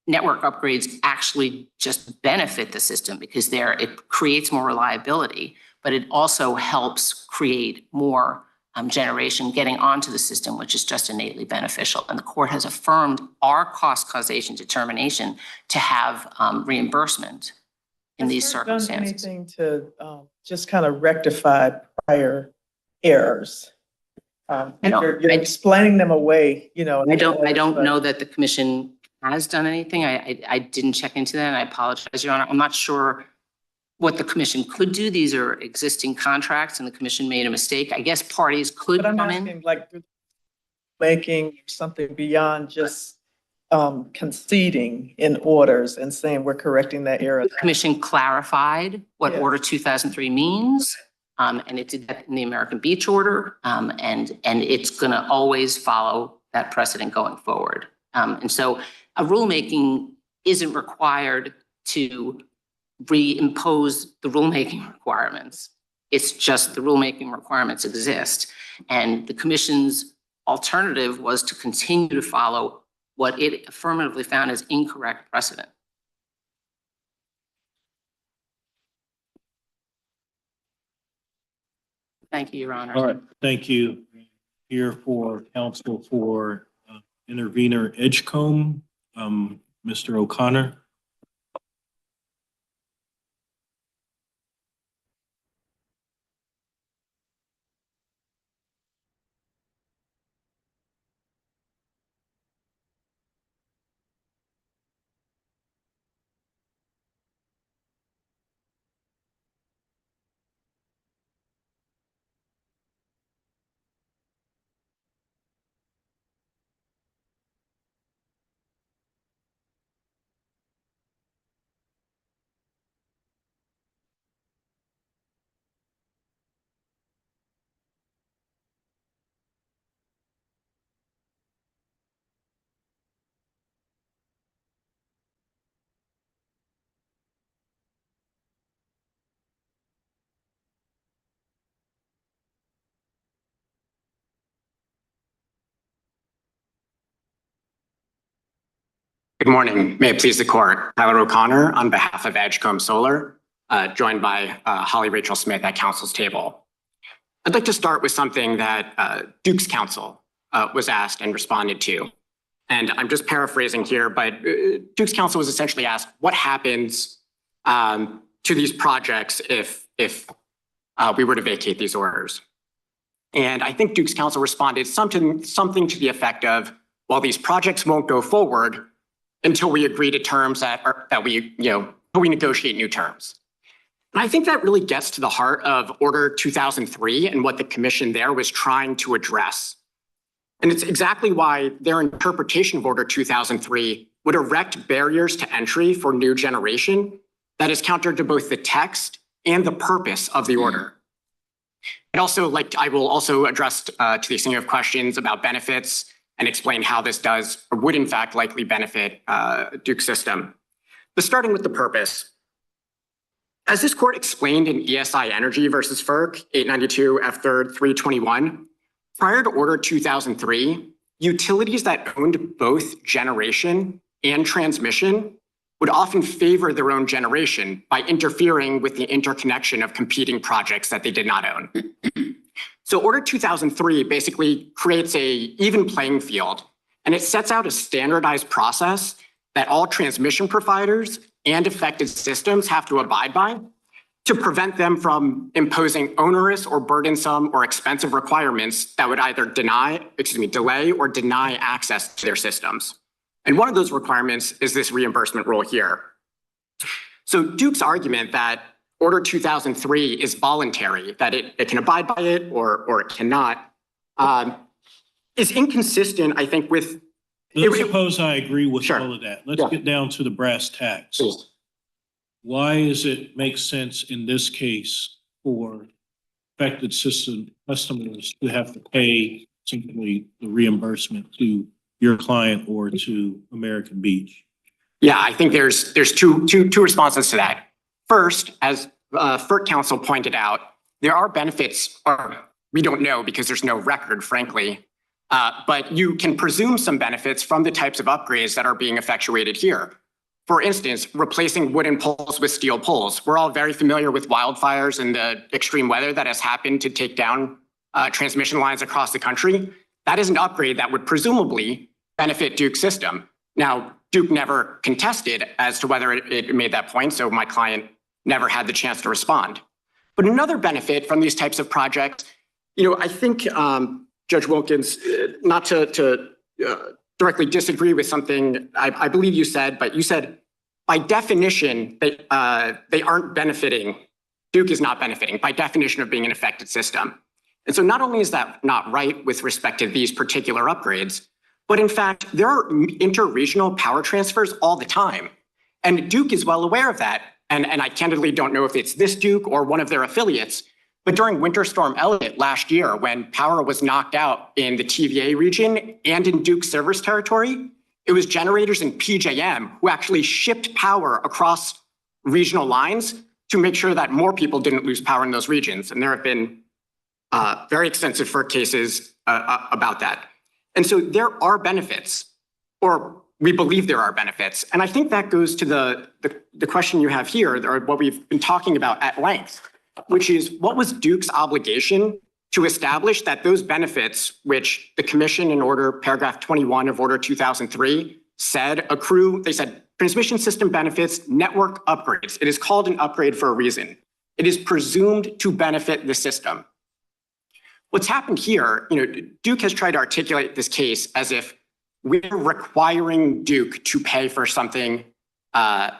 network upgrades actually just benefit the system because it creates more reliability, but it also helps create more generation getting onto the system, which is just innately beneficial. And the court has affirmed our cost causation determination to have reimbursement in these circumstances. Done anything to just kind of rectify prior errors? You're explaining them away, I don't know that the commission has done anything. I didn't check into that, and I apologize, Your Honor. I'm not sure what the commission could do. These are existing contracts and the commission made a mistake. I guess parties could but I'm come asking, in. like, making something beyond just conceding in orders and saying we're correcting that error. The commission clarified what Yes. Order 2003 means, and it did that in the American Beach Order, and it's going to always follow that precedent going forward. And so a rulemaking isn't required to reimpose the rulemaking requirements. It's just the rulemaking requirements exist. And the commission's alternative was to continue to follow what it affirmatively found as incorrect precedent. Thank you, Your Honor. All right, thank you. Here for counsel for intervener Edgecombe, Mr. O'Connor. Good morning. May it please the court. Tyler O'Connor on behalf of Edgecombe Solar, joined by Holly Rachel Smith at counsel's table. I'd like to start with something that Duke's counsel was asked and responded to. And I'm just paraphrasing here, but Duke's counsel was essentially asked, what happens to these projects if we were to vacate these orders? And I think Duke's counsel responded something to the effect of, well, these projects won't go forward until we agree to terms that we negotiate new terms. And I think that really gets to the heart of Order 2003 and what the commission there was trying to address. And it's exactly why their interpretation of Order 2003 would erect barriers to entry for new generation that is counter to both the text and the purpose of the order. And also, I will also address to the extent of questions about benefits and explain how this does or would in fact likely benefit Duke's system. But starting with the purpose. As this court explained in ESI Energy versus FERC 892 F3rd 321, prior to Order 2003, utilities that owned both generation and transmission would often favor their own generation by interfering with the interconnection of competing projects that they did not own. So Order 2003 basically creates a even playing field, and it sets out a standardized process that all transmission providers and affected systems have to abide by to prevent them from imposing onerous or burdensome or expensive requirements that would either delay or deny access to their systems. And one of those requirements is this reimbursement rule here. So Duke's argument that Order 2003 is voluntary, that it can abide by it or it cannot, is inconsistent, I think, with... Let's suppose I agree with Sure. all of that. Let's get down to the brass tacks. Please. Why does it make sense in this case for affected system customers to have to pay simply the reimbursement to your client or to American Beach? Yeah, I think there's two responses to that. First, as FERC counsel pointed out, there are benefits, or we don't know because there's no record, frankly, but you can presume some benefits from the types of upgrades that are being effectuated here. For instance, replacing wooden poles with steel poles. We're all very familiar with wildfires and the extreme weather that has happened to take down transmission lines across the country. That is an upgrade that would presumably benefit Duke's system. Now, Duke never contested as to whether it made that point, so my client never had the chance to respond. But another benefit from these types of projects, I think Judge Wilkins, not to directly disagree with something I believe you said, but you said by definition they aren't benefiting. Duke is not benefiting by definition of being an affected system. And so not only is that not right with respect to these particular upgrades, but in fact, there are interregional power transfers all the time. And Duke is well aware of that. And I candidly don't know if it's this Duke or one of their affiliates, but during Winter Storm Elliott last year, when power was knocked out in the TVA region and in Duke's service territory, it was generators in PJM who actually shipped power across regional lines to make sure that more people didn't lose power in those regions. And there have been very extensive FERC cases about that. And so there are benefits or we believe there are benefits. And I think that goes to the question you have here, or what we've been talking about at length, which is what was Duke's obligation to establish that those benefits, which the commission in order paragraph 21 of order 2003 said accrue, they said transmission system benefits, network upgrades. It is called an upgrade for a reason. It is presumed to benefit the system. What's happened here, Duke has tried to articulate this case as if we're requiring Duke to pay for something, on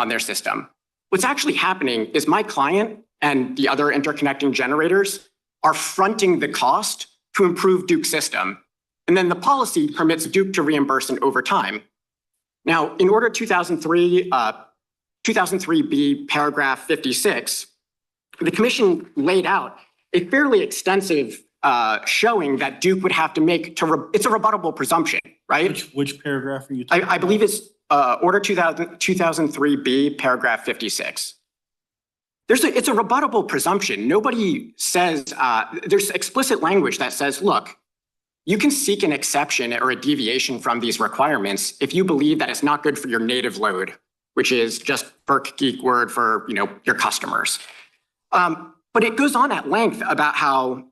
their system. What's actually happening is my client and the other interconnecting generators are fronting the cost to improve Duke's system. And then the policy permits Duke to reimburse it over time. Now, in order 2003B paragraph 56, the commission laid out a fairly extensive showing that Duke would have to make it's a rebuttable presumption, right? Which paragraph are you talking I believe it's order 2003B paragraph 56. It's a rebuttable presumption. Nobody says, there's explicit language that says, look, you can seek an exception or a deviation from these requirements if you believe that it's not good for your native load, which is just FERC geek word for your customers. But it goes on at length about how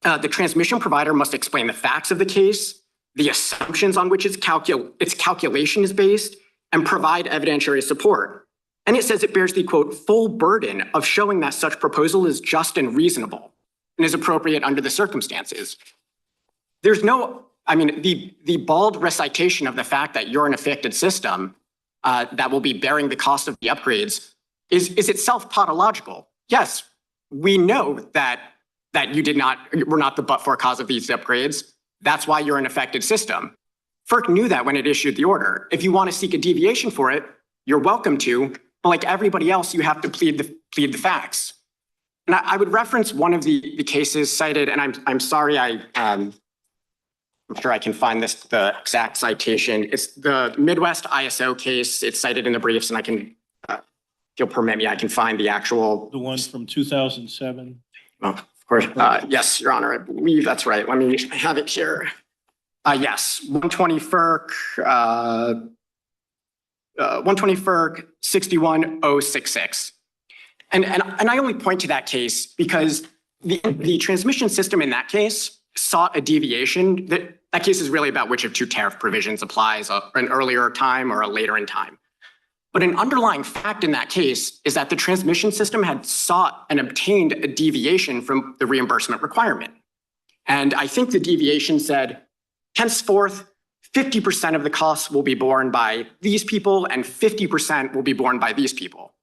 the transmission provider must explain the facts of the case, the assumptions on which its calculation is based, and provide evidentiary support. And it says it bears the, quote, full burden of showing that such proposal is just and reasonable and is appropriate under the circumstances. There's the bald recitation of the fact that you're an affected system that will be bearing the cost of the upgrades is itself tautological. Yes, we know that you were not the but-for cause of these upgrades. That's why you're an affected system. FERC knew that when it issued the order. If you want to seek a deviation for it, you're welcome to, but like everybody else, you have to plead the facts. And I would reference one of the cases cited, and I'm sorry, I'm sure I can find the exact citation. It's the Midwest ISO case. It's cited in the briefs, and I can, if you'll permit me, I can find the actual. The one from 2007? Oh, of course. Yes, Your Honor, I believe that's right. Let me have it here. Yes, 120 FERC, 61066. And I only point to that case because the transmission system in that case sought a deviation. That case is really about which of two tariff provisions applies, an earlier time or a later in time. But an underlying fact in that case is that the transmission system had sought and obtained a deviation from the reimbursement requirement. And I think the deviation said, henceforth, 50% of the costs will be borne by these people and 50% will be borne by these people.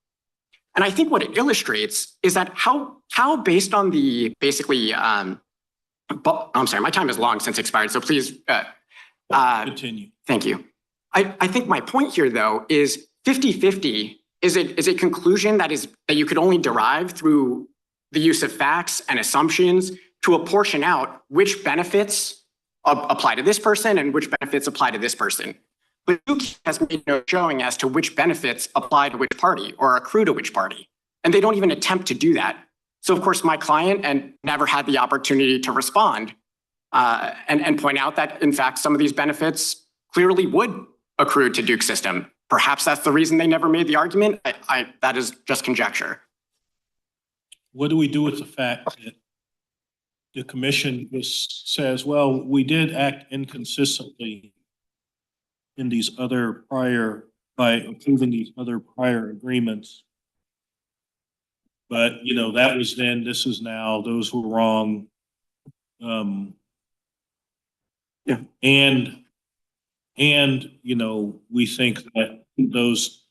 And I think what it illustrates is that how based on the basically, I'm sorry, my time is long since expired, so please. Continue. Thank you. I think my point here though is 50-50 is a conclusion that you could only derive through the use of facts and assumptions to apportion out which benefits apply to this person and which benefits apply to this person. But Duke has made no showing as to which benefits apply to which party or accrue to which party. And they don't even attempt to do that. So of course, my client never had the opportunity to respond and point out that in fact, some of these benefits clearly would accrue to Duke's system. Perhaps that's the reason they never made the argument. That is just conjecture. What do we do with the fact that the commission says, well, we did act inconsistently in these other by approving these other prior agreements? But, that was then, this is now, those were wrong. Yeah. And, we think that those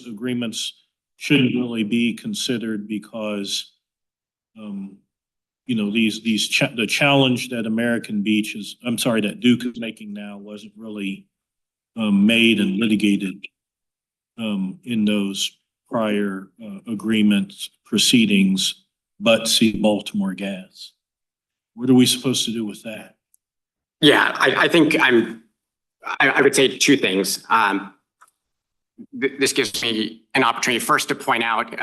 agreements shouldn't really be considered because, the challenge that that Duke is making now wasn't really made and litigated in those prior agreements proceedings, but see Baltimore Gas. What are we supposed to do with that? Yeah, I think I would say two things. This gives me an opportunity first to point out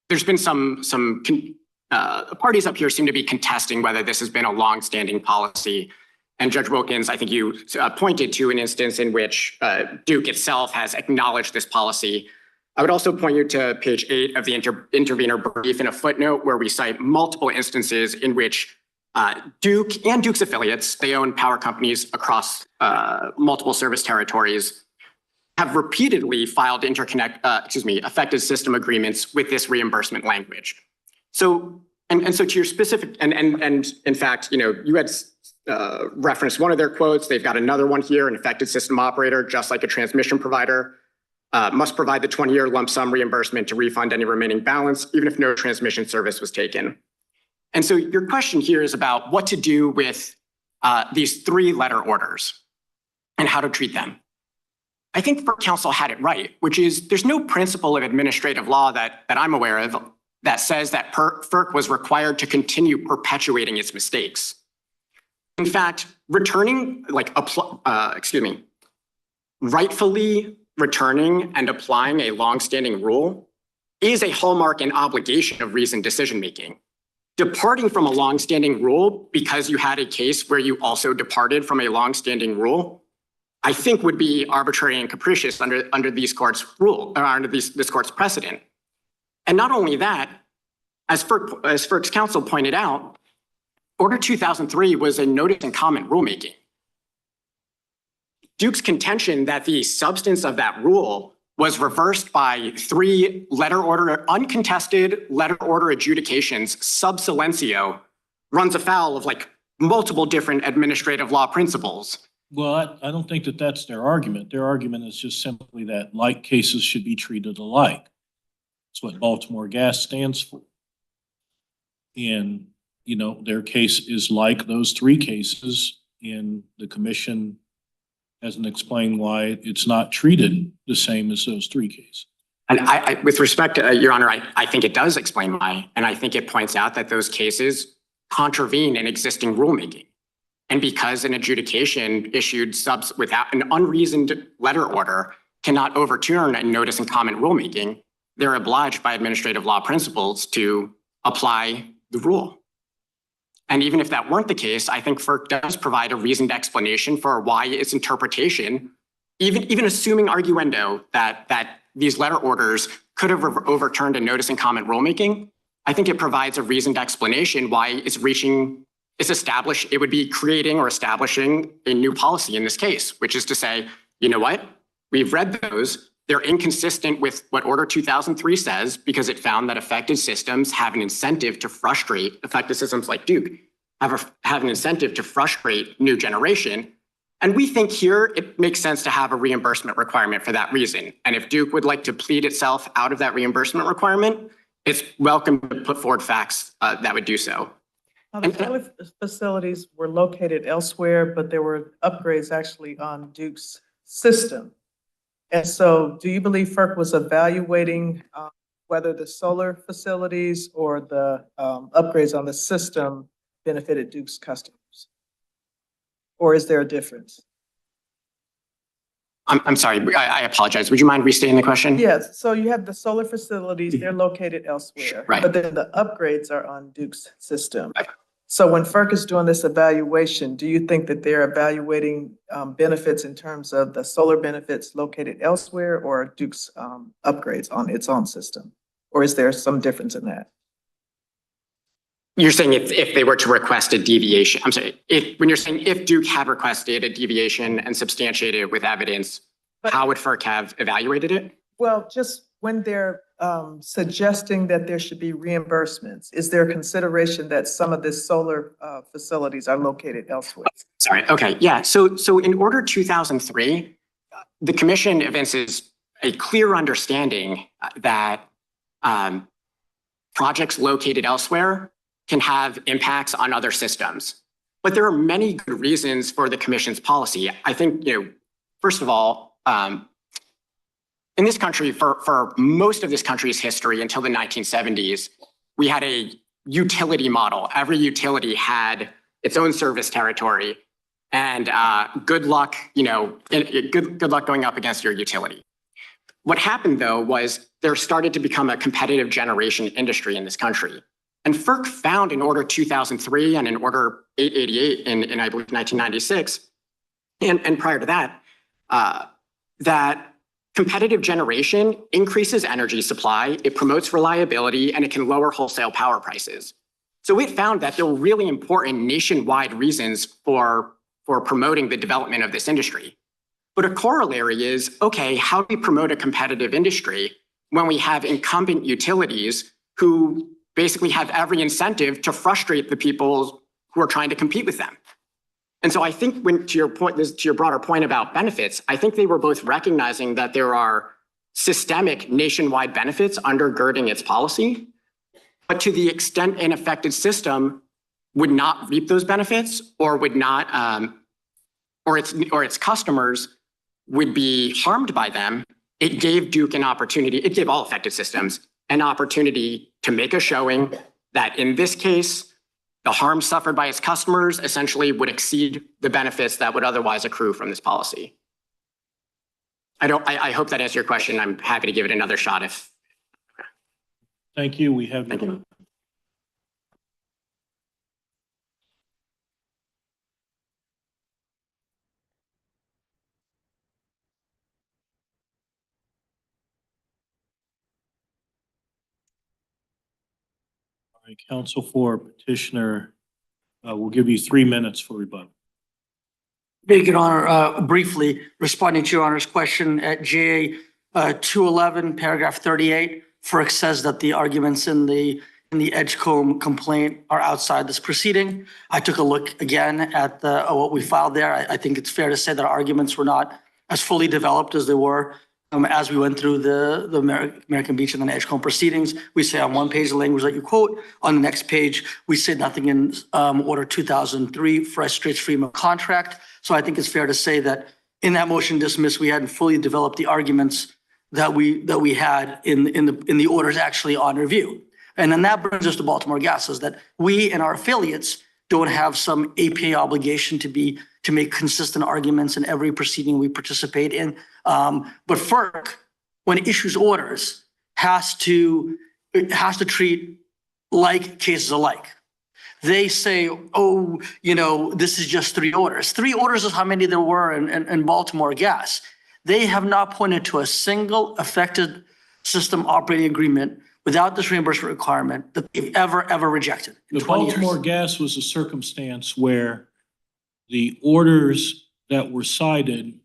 there's been some the parties up here seem to be contesting whether this has been a longstanding policy. And Judge Wilkins, I think you pointed to an instance in which Duke itself has acknowledged this policy. I would also point you to page 8 of the intervener brief in a footnote where we cite multiple instances in which Duke and Duke's affiliates, they own power companies across multiple service territories, have repeatedly filed affected system agreements with this reimbursement language. So, and so to your specific, and in fact, you had referenced one of their quotes. They've got another one here: an affected system operator, just like a transmission provider, must provide the 20-year lump sum reimbursement to refund any remaining balance, even if no transmission service was taken. And so your question here is about what to do with these 3 letter orders and how to treat them. I think FERC counsel had it right, which is there's no principle of administrative law that I'm aware of that says that FERC was required to continue perpetuating its mistakes. In fact, rightfully returning and applying a longstanding rule is a hallmark and obligation of reasoned decision-making. Departing from a longstanding rule because you had a case where you also departed from a longstanding rule, I think would be arbitrary and capricious under these courts' rule, or under this court's precedent. And not only that, as FERC's counsel pointed out, Order 2003 was a notice and comment rulemaking. Duke's contention that the substance of that rule was reversed by 3 uncontested letter order adjudications sub silencio runs afoul of multiple different administrative law principles. Well, I don't think that that's their argument. Their argument is just simply that like cases should be treated alike. That's what Baltimore Gas stands for. And, their case is like those 3 cases, and the commission hasn't explained why it's not treated the same as those 3 cases. And I with respect to Your Honor, I think it does explain why. And I think it points out that those cases contravene an existing rulemaking. And because an adjudication issued without an unreasoned letter order cannot overturn a notice and comment rulemaking, they're obliged by administrative law principles to apply the rule. And even if that weren't the case, I think FERC does provide a reasoned explanation for why its interpretation, even assuming arguendo that these letter orders could have overturned a notice and comment rulemaking. I think it provides a reasoned explanation why it would be creating or establishing a new policy in this case, which is to say, you know what? We've read those. They're inconsistent with what Order 2003 says because it found that affected systems have an incentive to frustrate, affected systems like Duke have an incentive to frustrate new generation. And we think here it makes sense to have a reimbursement requirement for that reason. And if Duke would like to plead itself out of that reimbursement requirement, it's welcome to put forward facts that would do so. Now, the solar facilities were located elsewhere, but there were upgrades actually on Duke's system. And so do you believe FERC was evaluating whether the solar facilities or the upgrades on the system benefited Duke's customers? Or is there a difference? I'm sorry, I apologize. Would you mind restating the question? Yes, so you have the solar facilities, they're located elsewhere. Right. But then the upgrades are on Duke's system. Right. So when FERC is doing this evaluation, do you think that they're evaluating benefits in terms of the solar benefits located elsewhere or Duke's upgrades on its own system? Or is there some difference in that? You're saying if they were to request a deviation, I'm sorry, when you're saying if Duke had requested a deviation and substantiated it with evidence, how would FERC have evaluated it? Well, just when they're suggesting that there should be reimbursements, is there consideration that some of the solar facilities are located elsewhere? Sorry, okay, yeah. So in Order 2003, the commission evinces a clear understanding that projects located elsewhere can have impacts on other systems. But there are many good reasons for the commission's policy. I think, first of all, in this country, for most of this country's history until the 1970s, we had a utility model. Every utility had its own service territory, and good luck, good luck going up against your utility. What happened though was there started to become a competitive generation industry in this country. And FERC found in Order 2003 and in Order 888 in I believe, 1996, and prior to that, that competitive generation increases energy supply, it promotes reliability, and it can lower wholesale power prices. So it found that there were really important nationwide reasons for promoting the development of this industry. But a corollary is, okay, how do we promote a competitive industry when we have incumbent utilities who basically have every incentive to frustrate the people who are trying to compete with them? And so I think to your broader point about benefits, I think they were both recognizing that there are systemic nationwide benefits undergirding its policy, but to the extent an affected system would not reap those benefits or would not, or its customers would be harmed by them, it gave Duke an opportunity, it gave all affected systems an opportunity to make a showing that in this case, the harm suffered by its customers essentially would exceed the benefits that would otherwise accrue from this policy. I hope that answers your question. I'm happy to give it another shot if. Thank you. We have. Thank you. All right, counsel for petitioner, we'll give you 3 minutes for rebuttal. Big honor, briefly responding to your honor's question at JA 211, paragraph 38, FERC says that the arguments in the Edgecombe complaint are outside this proceeding. I took a look again at what we filed there. I think it's fair to say that our arguments were not as fully developed as they were as we went through the American Beach and then Edgecombe proceedings. We say on one page the language that you quote. On the next page, we say nothing in Order 2003 for a straight stream of contract. So I think it's fair to say that in that motion dismiss, we hadn't fully developed the arguments that we had in the orders actually on review. And then that brings us to Baltimore Gas, is that we and our affiliates don't have some APA obligation to make consistent arguments in every proceeding we participate in. But FERC, when it issues orders, has to treat like cases alike. They say, oh, this is just 3 orders. 3 orders is how many there were in Baltimore Gas. They have not pointed to a single affected system operating agreement without this reimbursement requirement that they've ever rejected in The 20 years. Baltimore Gas was a circumstance where the orders that were cited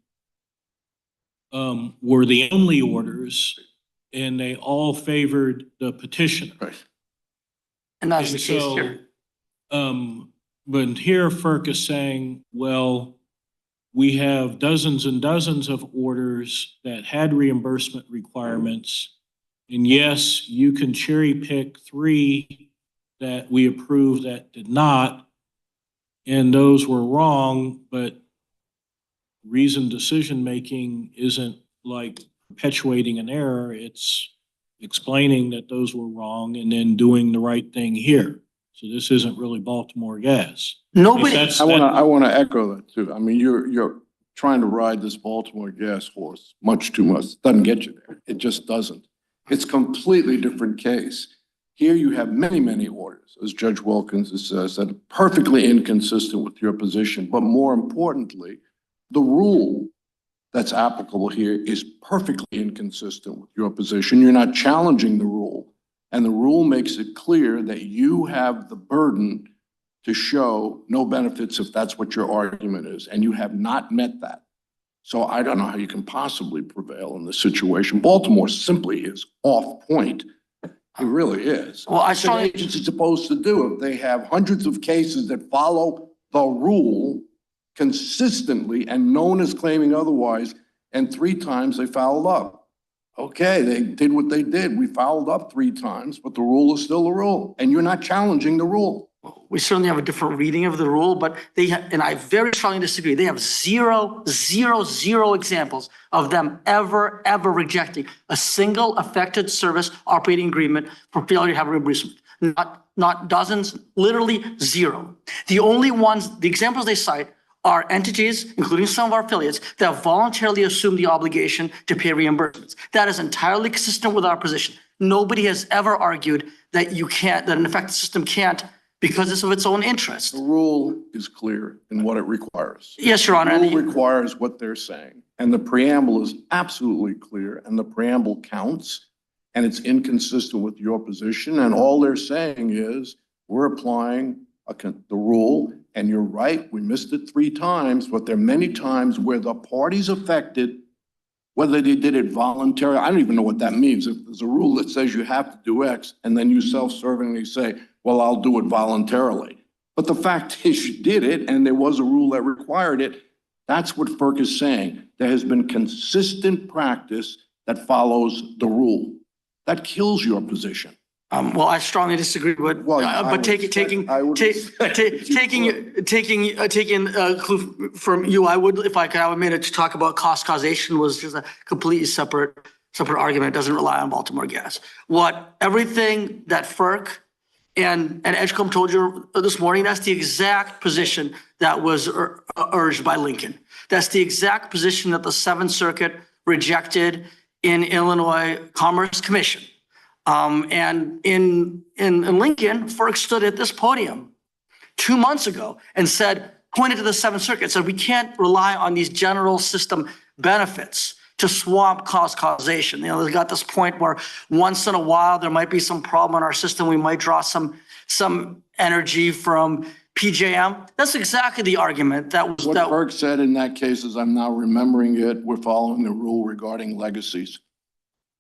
were the only orders, and they all favored the petitioner. Right. And that's the And case so, here. But here FERC is saying, well, we have dozens and dozens of orders that had reimbursement requirements. And yes, you can cherry pick 3 that we approved that did not. And those were wrong, but reasoned decision-making isn't like perpetuating an error. It's explaining that those were wrong and then doing the right thing here. So this isn't really Baltimore Gas. Nobody, I want to echo that too. I mean, you're trying to ride this Baltimore Gas horse much too much. Doesn't get you there. It just doesn't. It's a completely different case. Here you have many, many orders, as Judge Wilkins says, that are perfectly inconsistent with your position. But more importantly, the rule that's applicable here is perfectly inconsistent with your position. You're not challenging the rule. And the rule makes it clear that you have the burden to show no benefits if that's what your argument is. And you have not met that. So I don't know how you can possibly prevail in this situation. Baltimore simply is off point. It really is. Well, What's an agency supposed to do if they have hundreds of cases that follow the rule consistently and no one is claiming otherwise, and 3 times they fouled up? Okay, they did what they did. We fouled up 3 times, but the rule is still a rule, and you're not challenging the rule. we certainly have a different reading of the rule, but and I very strongly disagree. They have zero examples of them ever rejecting a single affected service operating agreement for failure to have reimbursement. Not dozens, literally 0. The only ones, the examples they cite are entities, including some of our affiliates, that voluntarily assume the obligation to pay reimbursements. That is entirely consistent with our position. Nobody has ever argued that you can't, that an effective system can't because it's of its own interest. The rule is clear in what it requires. Yes, Your Honor. The rule requires what they're saying, and the preamble is absolutely clear, and the preamble counts, and it's inconsistent with your position, and all they're saying is, we're applying the rule, and you're right, we missed it 3 times, but there are many times where the parties affected, whether they did it voluntarily, I don't even know what that means. If there's a rule that says you have to do X, and then you self-servingly say, well, I'll do it voluntarily. But the fact is you did it, and there was a rule that required it. That's what FERC is saying. There has been consistent practice that follows the rule. That kills your position. Well, I strongly disagree with, but taking clue from you, I would, if I could have a minute to talk about cost causation was just a completely separate argument. It doesn't rely on Baltimore Gas. Everything that FERC and Edgecombe told you this morning, that's the exact position that was urged by Lincoln. That's the exact position that the Seventh Circuit rejected in Illinois Commerce Commission. And in Lincoln, FERC stood at this podium 2 months ago and pointed to the Seventh Circuit, said we can't rely on these general system benefits to swamp cost causation. They've got this point where once in a while there might be some problem in our system. We might draw some energy from PJM. That's exactly the argument that was. What FERC said in that case is, I'm now remembering it, we're following the rule regarding legacies.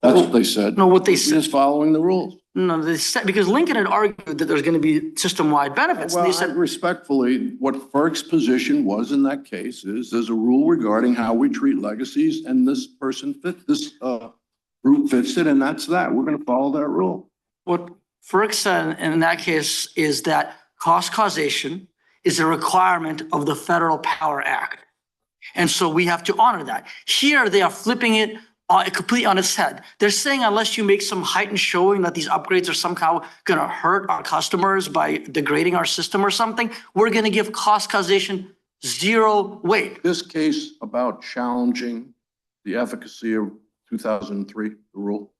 That's what they said. No, what they said. Just following the rules. No, they said, because Lincoln had argued that there's going to be system-wide benefits. Well, and they said, respectfully, what FERC's position was in that case is there's a rule regarding how we treat legacies, and this group fits it, and that's that. We're going to follow that rule. what FERC said in that case is that cost causation is a requirement of the Federal Power Act. And so we have to honor that. Here, they are flipping it completely on its head. They're saying unless you make some heightened showing that these upgrades are somehow going to hurt our customers by degrading our system or something, we're going to give cost causation zero weight. This case about challenging the efficacy of 2003, the rule.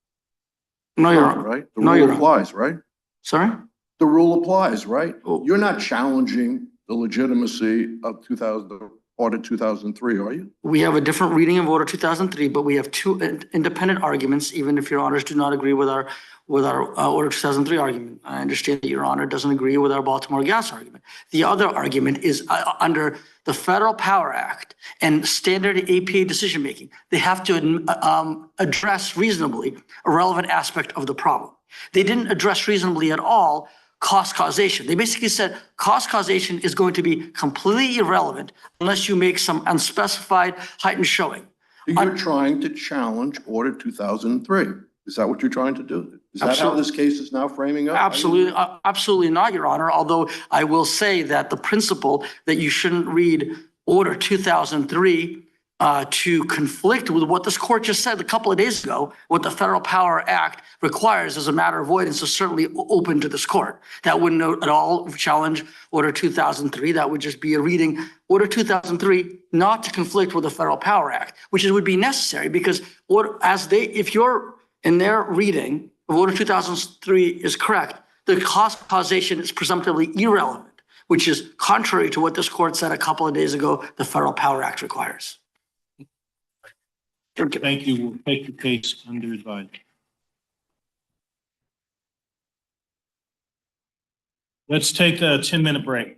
No, Your Honor. Right? The No, rule Your Honor. applies, right? Sorry? The rule applies, right? Oh. You're not challenging the legitimacy of Order 2003, are you? We have a different reading of Order 2003, but we have two independent arguments, even if Your Honors do not agree with our Order 2003 argument. I understand that Your Honor doesn't agree with our Baltimore Gas argument. The other argument is under the Federal Power Act and standard APA decision-making, they have to address reasonably a relevant aspect of the problem. They didn't address reasonably at all cost causation. They basically said cost causation is going to be completely irrelevant unless you make some unspecified heightened showing. You're trying to challenge Order 2003. Is that what you're trying to do? Is that how this case is now framing up? Absolutely, absolutely not, Your Honor. Although I will say that the principle that you shouldn't read Order 2003 to conflict with what this court just said a couple of days ago, what the Federal Power Act requires as a matter of avoidance is certainly open to this court. That wouldn't at all challenge Order 2003. That would just be a reading Order 2003 not to conflict with the Federal Power Act, which would be necessary because if you're in their reading of Order 2003 is correct, the cost causation is presumptively irrelevant, which is contrary to what this court said a couple of days ago the Federal Power Act requires. Thank you. We'll take your case under advisement. Let's take a 10-minute break.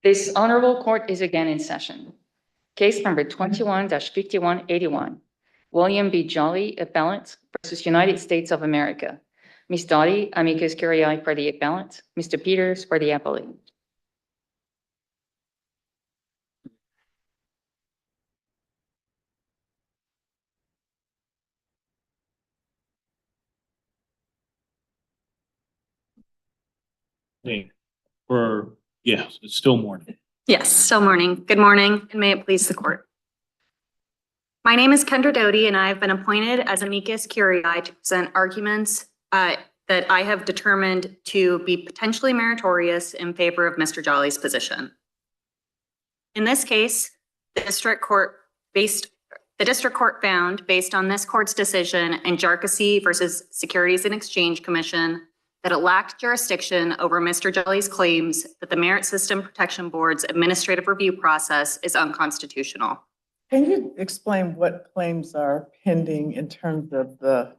This honorable court is again in session. Case number 21-5181, William B. Jolley, appellant versus United States of America. Ms. Dottie, amicus curiae for the appellant. Mr. Peters for the appellate. Hey, yes, it's still morning. Yes, still morning. Good morning, and may it please the court. My name is Kendra Doty, and I have been appointed as amicus curiae to present arguments that I have determined to be potentially meritorious in favor of Mr. Jolley's position. In this case, the district court found, based on this court's decision in Jarkissi versus Securities and Exchange Commission, that it lacked jurisdiction over Mr. Jolley's claims that the Merit System Protection Board's administrative review process is unconstitutional. Can you explain what claims are pending in terms of the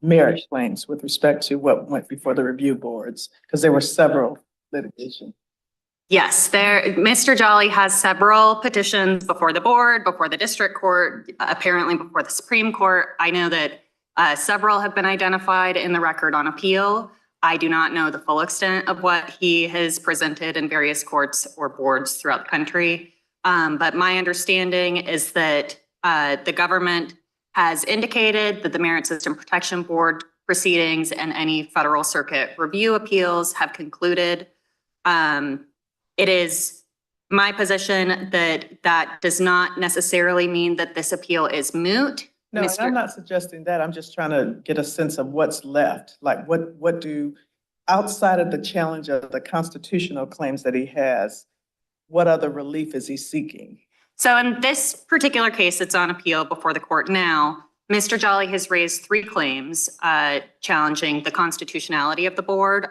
merit claims with respect to what went before the review boards? Because there were several litigation. Yes, Mr. Jolley has several petitions before the board, before the district court, apparently before the Supreme Court. I know that several have been identified in the record on appeal. I do not know the full extent of what he has presented in various courts or boards throughout the country. But my understanding is that the government has indicated that the Merit System Protection Board proceedings and any federal circuit review appeals have concluded. It is my position that that does not necessarily mean that this appeal is moot. No, and I'm not suggesting that. I'm just trying to get a sense of what's left. Like what do, outside of the challenge of the constitutional claims that he has, what other relief is he seeking? So in this particular case, it's on appeal before the court now. Mr. Jolley has raised 3 claims challenging the constitutionality of the board.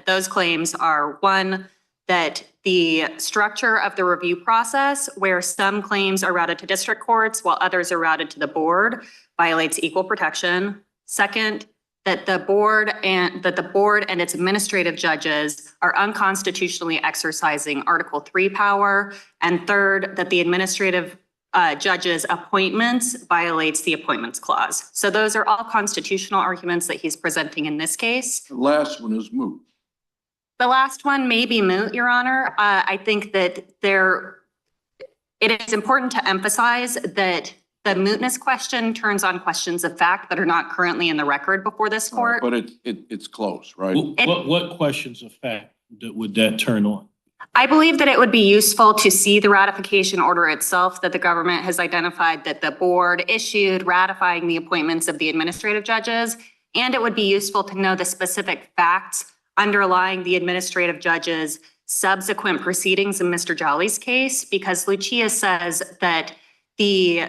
Those claims are, 1, that the structure of the review process, where some claims are routed to district courts while others are routed to the board, violates equal protection. 2nd, that the board and its administrative judges are unconstitutionally exercising Article 3 power. And 3rd, that the administrative judges' appointments violates the Appointments Clause. So those are all constitutional arguments that he's presenting in this case. The last one is moot. The last one may be moot, Your Honor. I think that it is important to emphasize that the mootness question turns on questions of fact that are not currently in the record before this court. But it's close, right? What questions of fact would that turn on? I believe that it would be useful to see the ratification order itself that the government has identified that the board issued ratifying the appointments of the administrative judges. And it would be useful to know the specific facts underlying the administrative judges' subsequent proceedings in Mr. Jolley's case, because Lucia says that the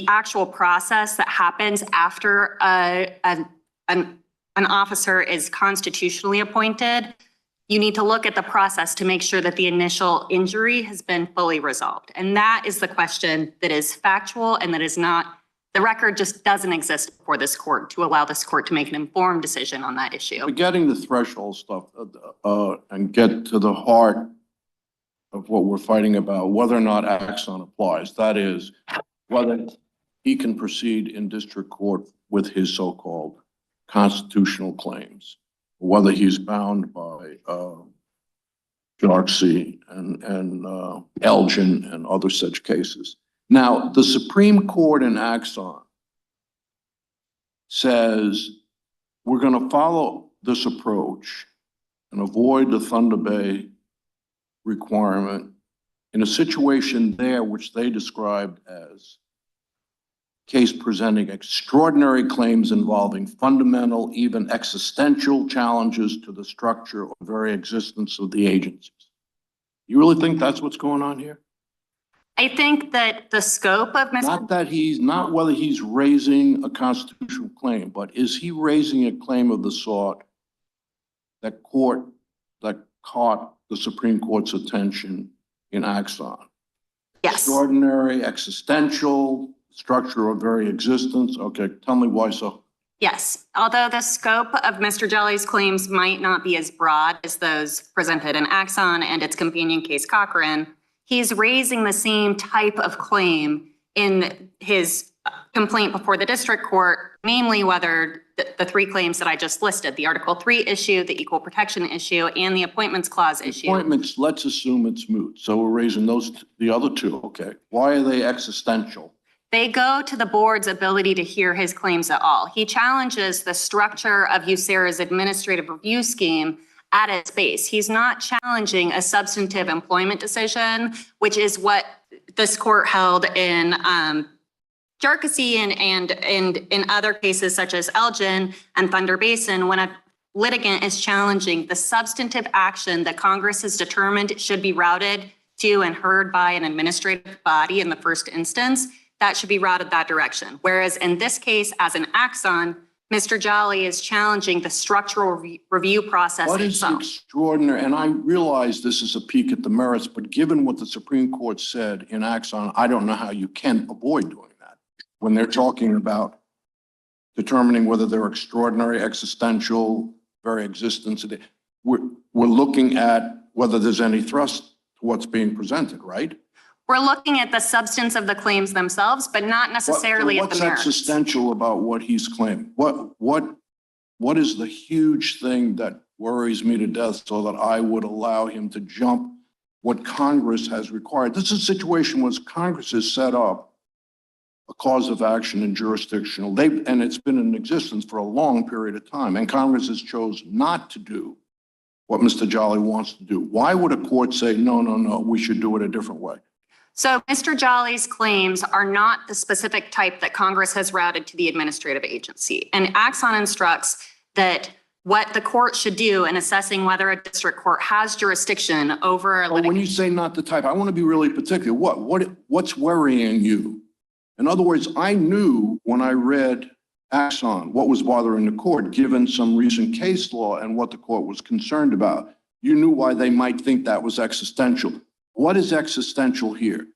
actual process that happens after an officer is constitutionally appointed, you need to look at the process to make sure that the initial injury has been fully resolved. And that is the question that is factual and that is not, the record just doesn't exist before this court to allow this court to make an informed decision on that issue. Forgetting the threshold stuff and get to the heart of what we're fighting about, whether or not Axon applies. That is, whether he can proceed in district court with his so-called constitutional claims, whether he's bound by Jarkissi and Elgin and other such cases. Now, the Supreme Court in Axon says we're going to follow this approach and avoid the Thunder Bay requirement in a situation there which they described as case presenting extraordinary claims involving fundamental, even existential challenges to the structure or very existence of the agencies. You really think that's what's going on here? I think that the scope of Not whether he's raising a constitutional claim, but is he raising a claim of the sort that caught the Supreme Court's attention in Axon? Yes. Extraordinary, existential, structure of very existence. Okay, tell me why so. Yes, although the scope of Mr. Jolley's claims might not be as broad as those presented in Axon and its companion case Cochran, he's raising the same type of claim in his complaint before the district court, namely whether the three claims that I just listed, the Article 3 issue, the equal protection issue, and the appointments clause issue. Appointments, let's assume it's moot. So we're raising those, the other two, okay. Why are they existential? They go to the board's ability to hear his claims at all. He challenges the structure of USCA's administrative review scheme at its base. He's not challenging a substantive employment decision, which is what this court held in Jarkissi and in other cases such as Elgin and Thunder Basin, when a litigant is challenging the substantive action that Congress has determined should be routed to and heard by an administrative body in the first instance, that should be routed that direction. Whereas in this case, as an Axon, Mr. Jolley is challenging the structural review process What is itself. extraordinary, and I realize this is a peek at the merits, but given what the Supreme Court said in Axon, I don't know how you can avoid doing that. When they're talking about determining whether they're extraordinary, existential, very existence, we're looking at whether there's any thrust to what's being presented, right? We're looking at the substance of the claims themselves, but not necessarily at the merits. What's existential about what he's claiming? What is the huge thing that worries me to death so that I would allow him to jump what Congress has required? This is a situation where Congress has set up a cause of action in jurisdictional, and it's been in existence for a long period of time, and Congress has chosen not to do what Mr. Jolley wants to do. Why would a court say, no, we should do it a different way? So Mr. Jolley's claims are not the specific type that Congress has routed to the administrative agency. And Axon instructs that what the court should do in assessing whether a district court has jurisdiction over a When you litigation. say not the type, I want to be really particular. What's worrying you? In other words, I knew when I read Axon what was bothering the court, given some recent case law and what the court was concerned about. You knew why they might think that was existential. What is existential here?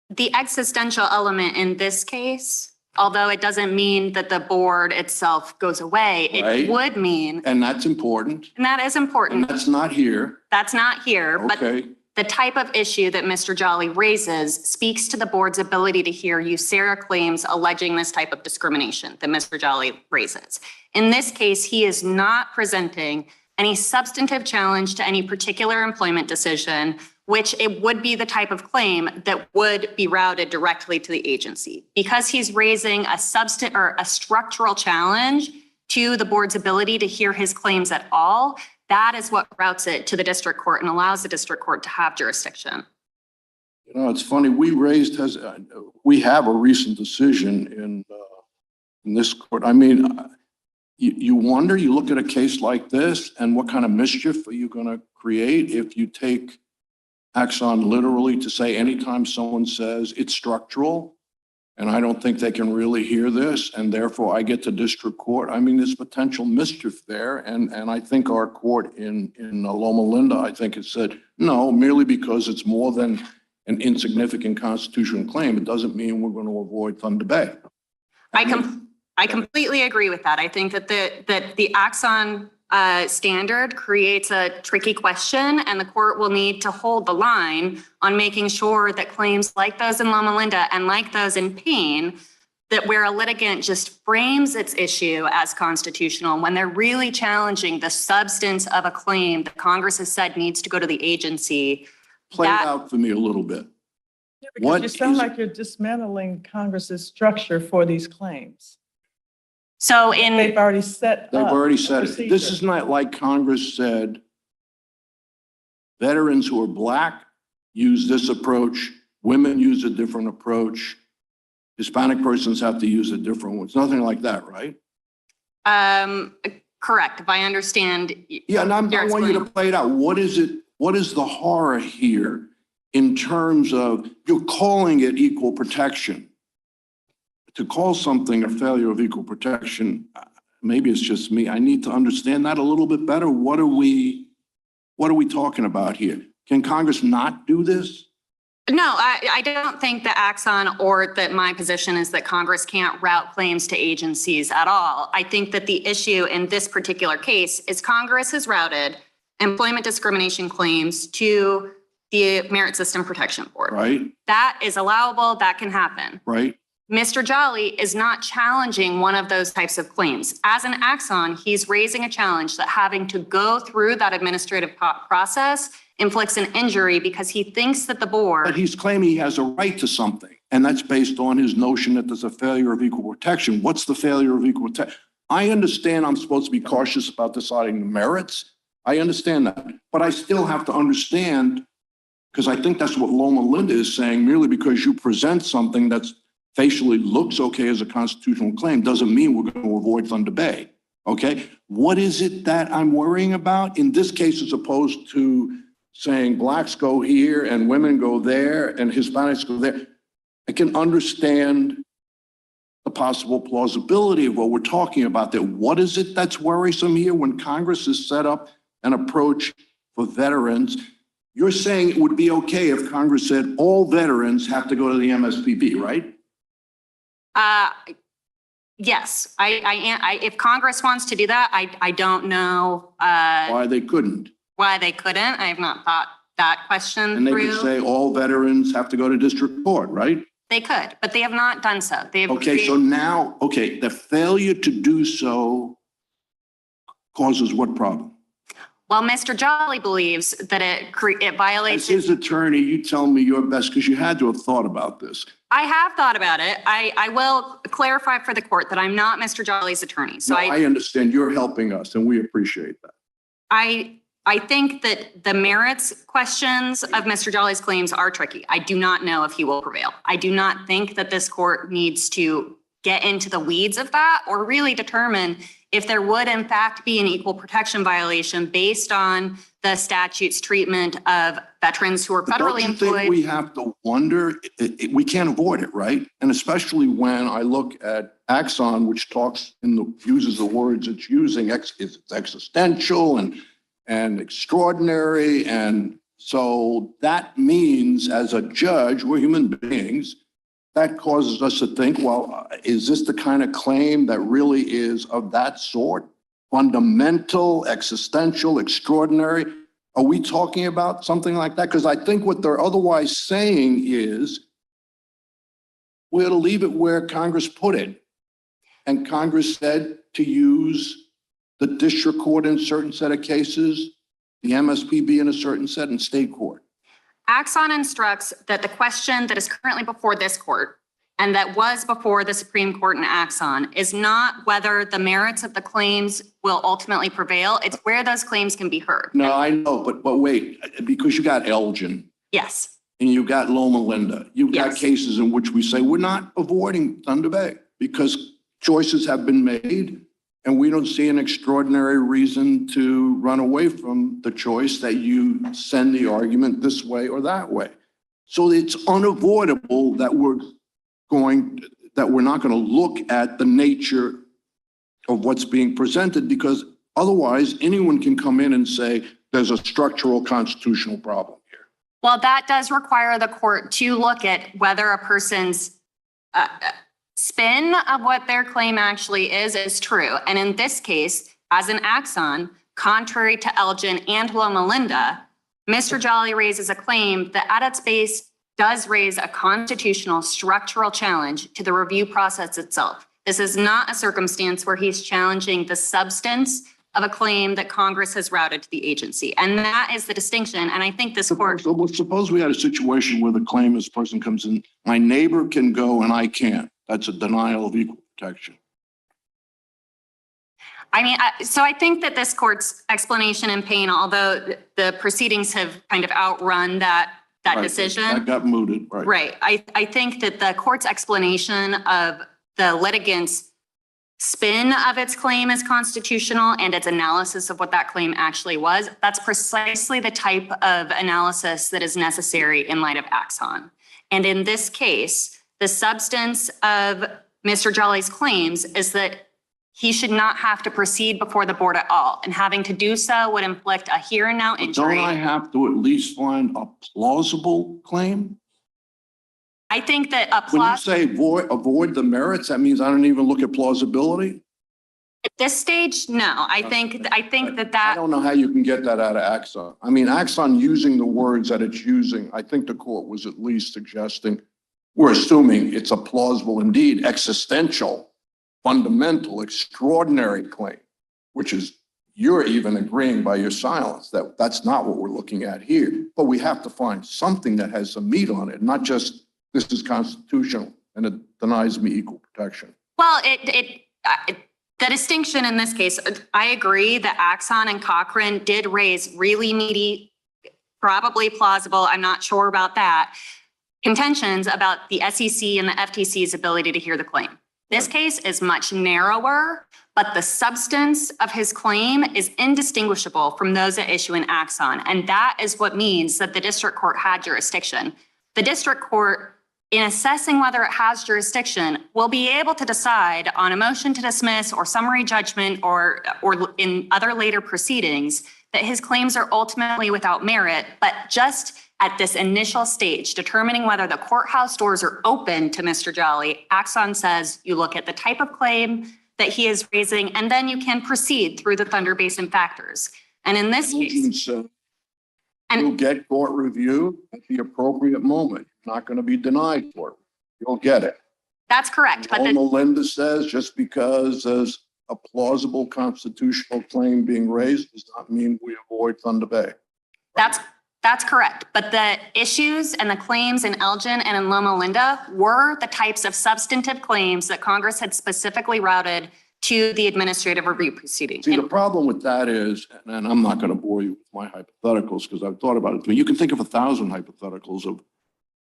The existential element in this case, although it doesn't mean that the board itself goes away, it Right. would mean, And that's important. and that is And important. that's not here. That's not here, but Okay. the type of issue that Mr. Jolley raises speaks to the board's ability to hear USCA claims alleging this type of discrimination that Mr. Jolley raises. In this case, he is not presenting any substantive challenge to any particular employment decision, which it would be the type of claim that would be routed directly to the agency. Because he's raising a structural challenge to the board's ability to hear his claims at all, that is what routes it to the district court and allows the district court to have jurisdiction. You know, it's funny, we have a recent decision in this court. I mean, you wonder, you look at a case like this and what kind of mischief are you going to create if you take Axon literally to say anytime someone says it's structural and I don't think they can really hear this and therefore I get to district court. I mean, there's potential mischief there. And I think our court in Loma Linda, I think it said, no, merely because it's more than an insignificant constitutional claim, it doesn't mean we're going to avoid Thunder Bay. I completely agree with that. I think that the Axon standard creates a tricky question, and the court will need to hold the line on making sure that claims like those in Loma Linda and like those in Payne, that where a litigant just frames its issue as constitutional when they're really challenging the substance of a claim that Congress has said needs to go to the agency. Play it out for me a little bit. Yeah, because What you sound is- like you're dismantling Congress's structure for these claims. So They've already set They've up already a said it. This procedure. is not like Congress said, veterans who are Black use this approach, women use a different approach, Hispanic persons have to use a different one. It's nothing like that, right? correct, if I understand. Yeah, and I your want you to explanation. play it out. What is it? What is the horror here in terms of, you're calling it equal protection? To call something a failure of equal protection, maybe it's just me. I need to understand that a little bit better. What are we talking about here? Can Congress not do this? No, I don't think that Axon or that my position is that Congress can't route claims to agencies at all. I think that the issue in this particular case is Congress has routed employment discrimination claims to the Merit System Protection Board. Right, That is allowable, that can happen. right. Mr. Jolley is not challenging one of those types of claims. As an Axon, he's raising a challenge that having to go through that administrative process inflicts an injury because he thinks that the board. But he's claiming he has a right to something, and that's based on his notion that there's a failure of equal protection. What's the failure of equal protection? I understand I'm supposed to be cautious about deciding the merits. I understand that, but I still have to understand, because I think that's what Loma Linda is saying, merely because you present something that's facially looks okay as a constitutional claim doesn't mean we're going to avoid Thunder Bay. Okay, what is it that I'm worrying about in this case, as opposed to saying blacks go here and women go there and Hispanics go there? I can understand the possible plausibility of what we're talking about there. What is it that's worrisome here when Congress has set up an approach for veterans? You're saying it would be okay if Congress said all veterans have to go to the MSPB, right? Yes, if Congress wants to do that, I don't know Why they couldn't? why they couldn't. I have not thought that question And they through. could say all veterans have to go to district court, right? They could, but they have not done so. They have. Okay, so now, okay, the failure to do so causes what problem? Well, Mr. Jolley believes that it violates. As his attorney, you tell me your best, because you had to have thought about this. I have thought about it. I will clarify for the court that I'm not Mr. Jolley's attorney. So No, I understand you're helping us and we appreciate that. I think that the merits questions of Mr. Jolley's claims are tricky. I do not know if he will prevail. I do not think that this court needs to get into the weeds of that or really determine if there would in fact be an equal protection violation based on the statute's treatment of veterans who are federally Don't you think employed. we have to wonder, we can't avoid it, right? And especially when I look at Axon, which uses the words it's using, it's existential and extraordinary. And so that means as a judge, we're human beings. That causes us to think, well, is this the kind of claim that really is of that sort? Fundamental, existential, extraordinary? Are we talking about something like that? Because I think what they're otherwise saying is we're to leave it where Congress put it. And Congress said to use the district court in a certain set of cases, the MSPB in a certain set, and state court. Axon instructs that the question that is currently before this court and that was before the Supreme Court in Axon is not whether the merits of the claims will ultimately prevail. It's where those claims can be heard. No, I know, but wait, because you got Elgin Yes. and you got Loma Linda, you've got Yes. cases in which we say we're not avoiding Thunder Bay because choices have been made. And we don't see an extraordinary reason to run away from the choice that you send the argument this way or that way. So it's unavoidable that we're not going to look at the nature of what's being presented, because otherwise anyone can come in and say there's a structural constitutional problem here. Well, that does require the court to look at whether a person's spin of what their claim actually is true. And in this case, as an Axon, contrary to Elgin and Loma Linda, Mr. Jolley raises a claim that at its base does raise a constitutional structural challenge to the review process itself. This is not a circumstance where he's challenging the substance of a claim that Congress has routed to the agency. And that is the distinction. And I think this court. So suppose we had a situation where the claimant's person comes in, my neighbor can go and I can't. That's a denial of equal protection. I mean, so I think that this court's explanation in Payne, although the proceedings have kind of outrun that Right, decision. that got mooted, right? Right. I think that the court's explanation of the litigant's spin of its claim as constitutional and its analysis of what that claim actually was, that's precisely the type of analysis that is necessary in light of Axon. And in this case, the substance of Mr. Jolley's claims is that he should not have to proceed before the board at all. And having to do so would inflict a here and now injury. Don't I have to at least find a plausible claim? I think that When you say avoid the merits, that means I don't even look at plausibility? at this stage, no. I think I that don't know how you can get that out of Axon. I mean, Axon using the words that it's using, I think the court was at least suggesting, we're assuming it's a plausible, indeed existential, fundamental, extraordinary claim, which is, you're even agreeing by your silence that that's not what we're looking at here. But we have to find something that has some meat on it, not just this is constitutional and it denies me equal protection. well, the distinction in this case, I agree that Axon and Cochran did raise really meaty, probably plausible, I'm not sure about that, contentions about the SEC and the FTC's ability to hear the claim. This case is much narrower, but the substance of his claim is indistinguishable from those at issue in Axon. And that is what means that the district court had jurisdiction. The district court, in assessing whether it has jurisdiction, will be able to decide on a motion to dismiss or summary judgment or in other later proceedings that his claims are ultimately without merit, but just at this initial stage, determining whether the courthouse doors are open to Mr. Jolley, Axon says you look at the type of claim that he is raising, and then you can proceed through the Thunder Basin factors. And in this case, You'll get court review at the appropriate moment. You're not going to be denied court. You'll get it. that's correct. But Melinda says just because there's a plausible constitutional claim being raised does not mean we avoid Thunder Bay. That's correct. But the issues and the claims in Elgin and in Loma Linda were the types of substantive claims that Congress had specifically routed to the administrative review proceeding. See, the problem with that is, and I'm not going to bore you with my hypotheticals because I've thought about it, but you can think of 1,000 hypotheticals of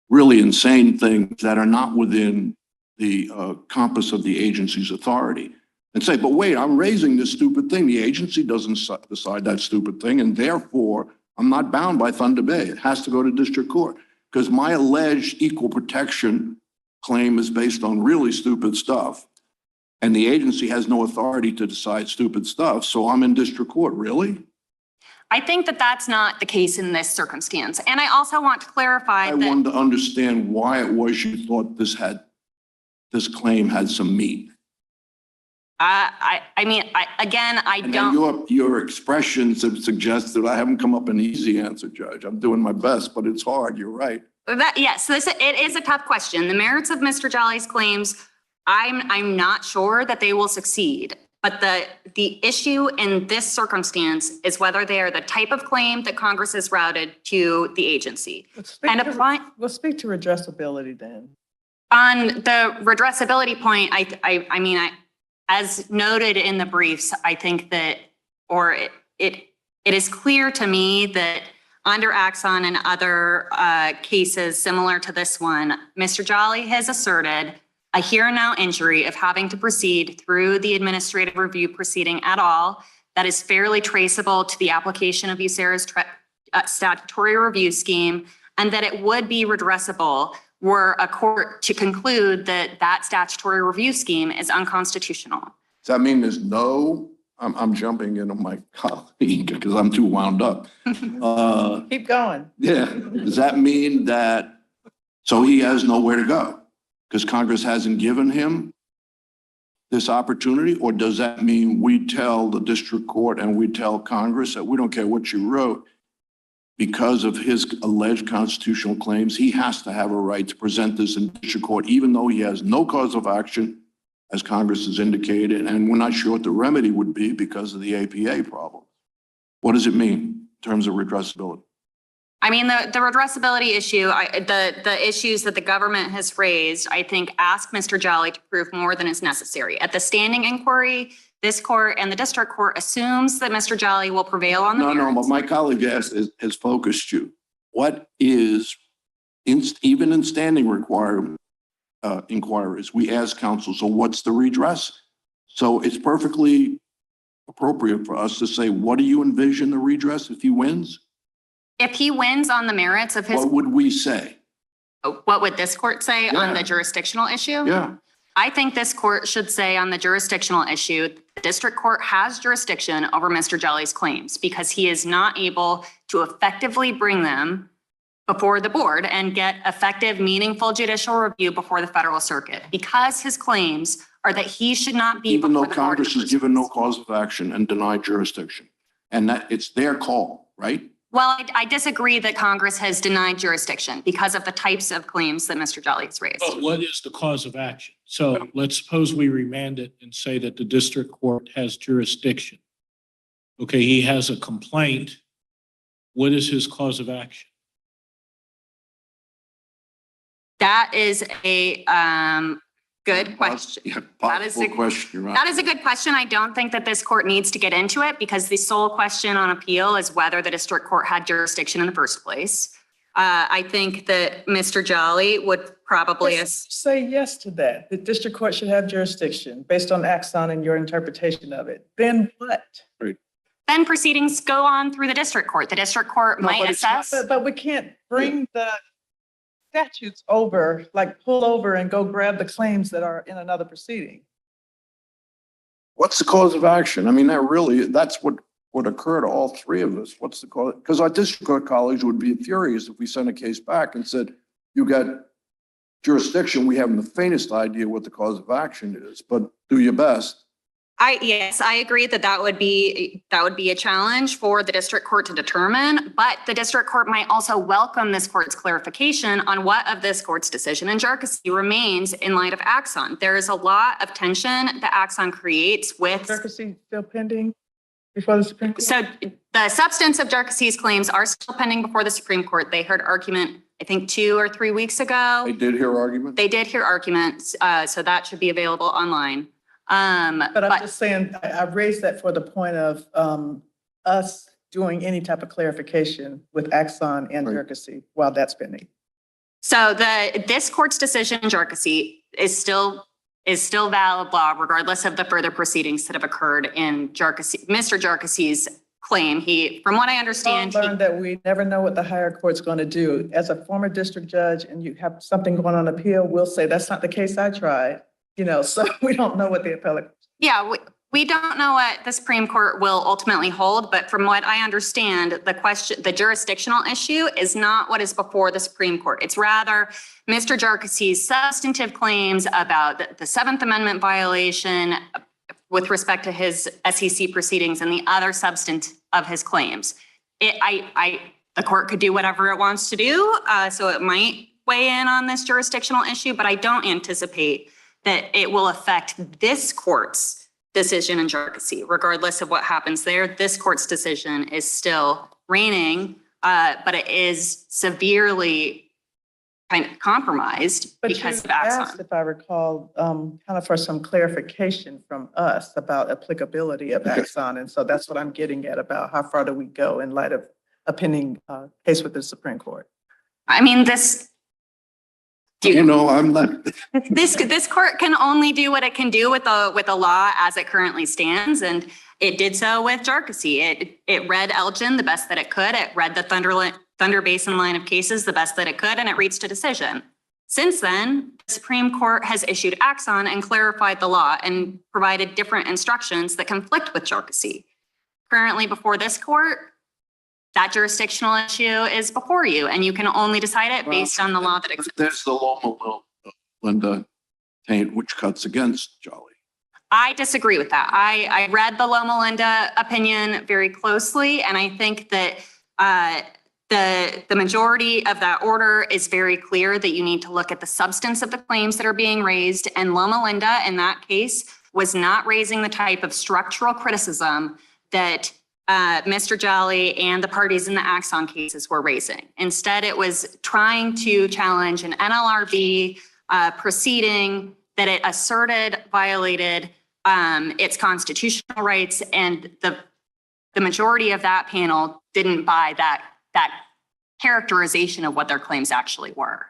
really insane things that are not within the compass of the agency's authority and say, but wait, I'm raising this stupid thing. The agency doesn't decide that stupid thing, and therefore I'm not bound by Thunder Bay. It has to go to district court because my alleged equal protection claim is based on really stupid stuff. And the agency has no authority to decide stupid stuff. So I'm in district court. Really? I think that that's not the case in this circumstance. And I also want to clarify I that wanted to understand why it was you thought this claim had some meat. I And then don't. your expressions have suggested I haven't come up an easy answer, Judge. I'm doing my best, but it's hard. You're right. Yes, it is a tough question. The merits of Mr. Jolley's claims, I'm not sure that they will succeed. But the issue in this circumstance is whether they are the type of claim that Congress has routed to the agency. We'll speak to redressability then. On the redressability point, I mean, as noted in the briefs, I think that, or it is clear to me that under Axon and other cases similar to this one, Mr. Jolley has asserted a here and now injury of having to proceed through the administrative review proceeding at all that is fairly traceable to the application of USCA's statutory review scheme, and that it would be redressable were a court to conclude that that statutory review scheme is unconstitutional. Does that mean there's no, I'm jumping in on my colleague because I'm too wound up. Keep going. Yeah. Does that mean that, so he has nowhere to go because Congress hasn't given him this opportunity? Or does that mean we tell the district court and we tell Congress that we don't care what you wrote, because of his alleged constitutional claims, he has to have a right to present this in district court, even though he has no cause of action, as Congress has indicated, and we're not sure what the remedy would be because of the APA problem. What does it mean in terms of redressability? I mean, the redressability issue, the issues that the government has raised, I think ask Mr. Jolley to prove more than is necessary. At the standing inquiry, this court and the district court assumes that Mr. Jolley will prevail on the merits. No, but my colleague has focused you. What is, even in standing inquiries, we ask counsel, so what's the redress? So it's perfectly appropriate for us to say, what do you envision the redress if he wins? If he wins on the merits of his, What would we say? what would this court say on the jurisdictional issue? Yeah. I think this court should say on the jurisdictional issue, the district court has jurisdiction over Mr. Jolley's claims because he is not able to effectively bring them before the board and get effective, meaningful judicial review before the federal circuit, because his claims are that he should not be Even though before the board. Congress has given no cause of action and denied jurisdiction. And that it's their call, right? Well, I disagree that Congress has denied jurisdiction because of the types of claims that Mr. Jolley has raised. But what is the cause of action? So let's suppose we remand it and say that the district court has jurisdiction. Okay, he has a complaint. What is his cause of action? That is a good question. Yeah, That is possible question, right? That is a good question. I don't think that this court needs to get into it because the sole question on appeal is whether the district court had jurisdiction in the first place. I think that Mr. Jolley would probably, Say yes to that. The district court should have jurisdiction based on Axon and your interpretation of it. Then what? then proceedings go on through the district court. The district court No, might but it's not- assess. But we can't bring the statutes over, like pull over and go grab the claims that are in another proceeding. What's the cause of action? I mean, that's what would occur to all three of us. What's the cause? Because our district court colleagues would be furious if we sent a case back and said, you got jurisdiction. We haven't the faintest idea what the cause of action is, but do your best. Yes, I agree that would be a challenge for the district court to determine, but the district court might also welcome this court's clarification on what of this court's decision in Jerkesy remains in light of Axon. There is a lot of tension that Axon creates with. Jerkesy still pending before the Supreme Court? So the substance of Jerkesy's claims are still pending before the Supreme Court. They heard argument, I think 2 or 3 weeks ago. They did hear argument? They did hear arguments, so that should be available online. But I'm just saying, I raised that for the point of us doing any type of clarification with Axon and Right. Jerkesy while that's pending. So this court's decision in Jerkesy is still valid law regardless of the further proceedings that have occurred in Jerkesy. Mr. Jerkesy's claim, from what I understand, I learned that we never know what the higher court's going to do. As a former district judge and you have something going on appeal, we'll say, that's not the case I tried. So we don't know what the appellate. yeah, we don't know what the Supreme Court will ultimately hold, but from what I understand, the jurisdictional issue is not what is before the Supreme Court. It's rather Mr. Jerkesy's substantive claims about the Seventh Amendment violation with respect to his SEC proceedings and the other substance of his claims. The court could do whatever it wants to do, so it might weigh in on this jurisdictional issue, but I don't anticipate that it will affect this court's decision in Jerkesy. Regardless of what happens there, this court's decision is still reigning, but it is severely kind of compromised because of Axon. Asked, if I recall, kind of for some clarification from us about applicability of Axon. And so that's what I'm getting at about how far do we go in light of a pending case with the Supreme Court. I mean, I'm not. This court can only do what it can do with the law as it currently stands, and it did so with Jerkesy. It read Elgin the best that it could. It read the Thunder Basin line of cases the best that it could, and it reached a decision. Since then, the Supreme Court has issued Axon and clarified the law and provided different instructions that conflict with Jerkesy. Currently before this court, that jurisdictional issue is before you, and you can only decide it based on the law that exists. There's the Loma Linda taint, which cuts against Jolley. I disagree with that. I read the Loma Linda opinion very closely, and I think that the majority of that order is very clear that you need to look at the substance of the claims that are being raised, and Loma Linda in that case was not raising the type of structural criticism that Mr. Jolley and the parties in the Axon cases were raising. Instead, it was trying to challenge an NLRB proceeding that it asserted violated its constitutional rights, and the majority of that panel didn't buy that characterization of what their claims actually were.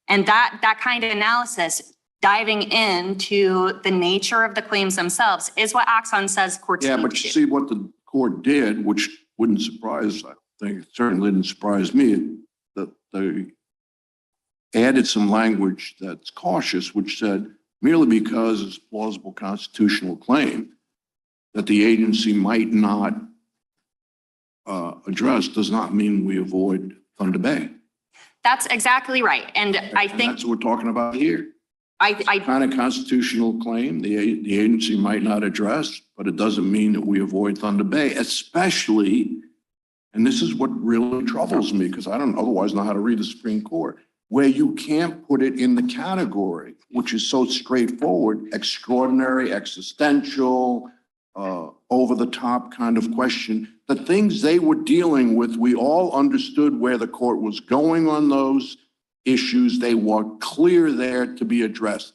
And that kind of analysis, diving into the nature of the claims themselves, is what Axon says courts need to do. Yeah, but you see what the court did, which wouldn't surprise, I think, it certainly didn't surprise me, that they added some language that's cautious, which said merely because it's a plausible constitutional claim that the agency might not address does not mean we avoid Thunder Bay. That's exactly right. And I And think, that's what we're talking about here. I Kind of constitutional claim the agency might not address, but it doesn't mean that we avoid Thunder Bay, especially, and this is what really troubles me, because I don't otherwise know how to read the Supreme Court, where you can't put it in the category, which is so straightforward, extraordinary, existential, over the top kind of question. The things they were dealing with, we all understood where the court was going on those issues. They were clear there to be addressed.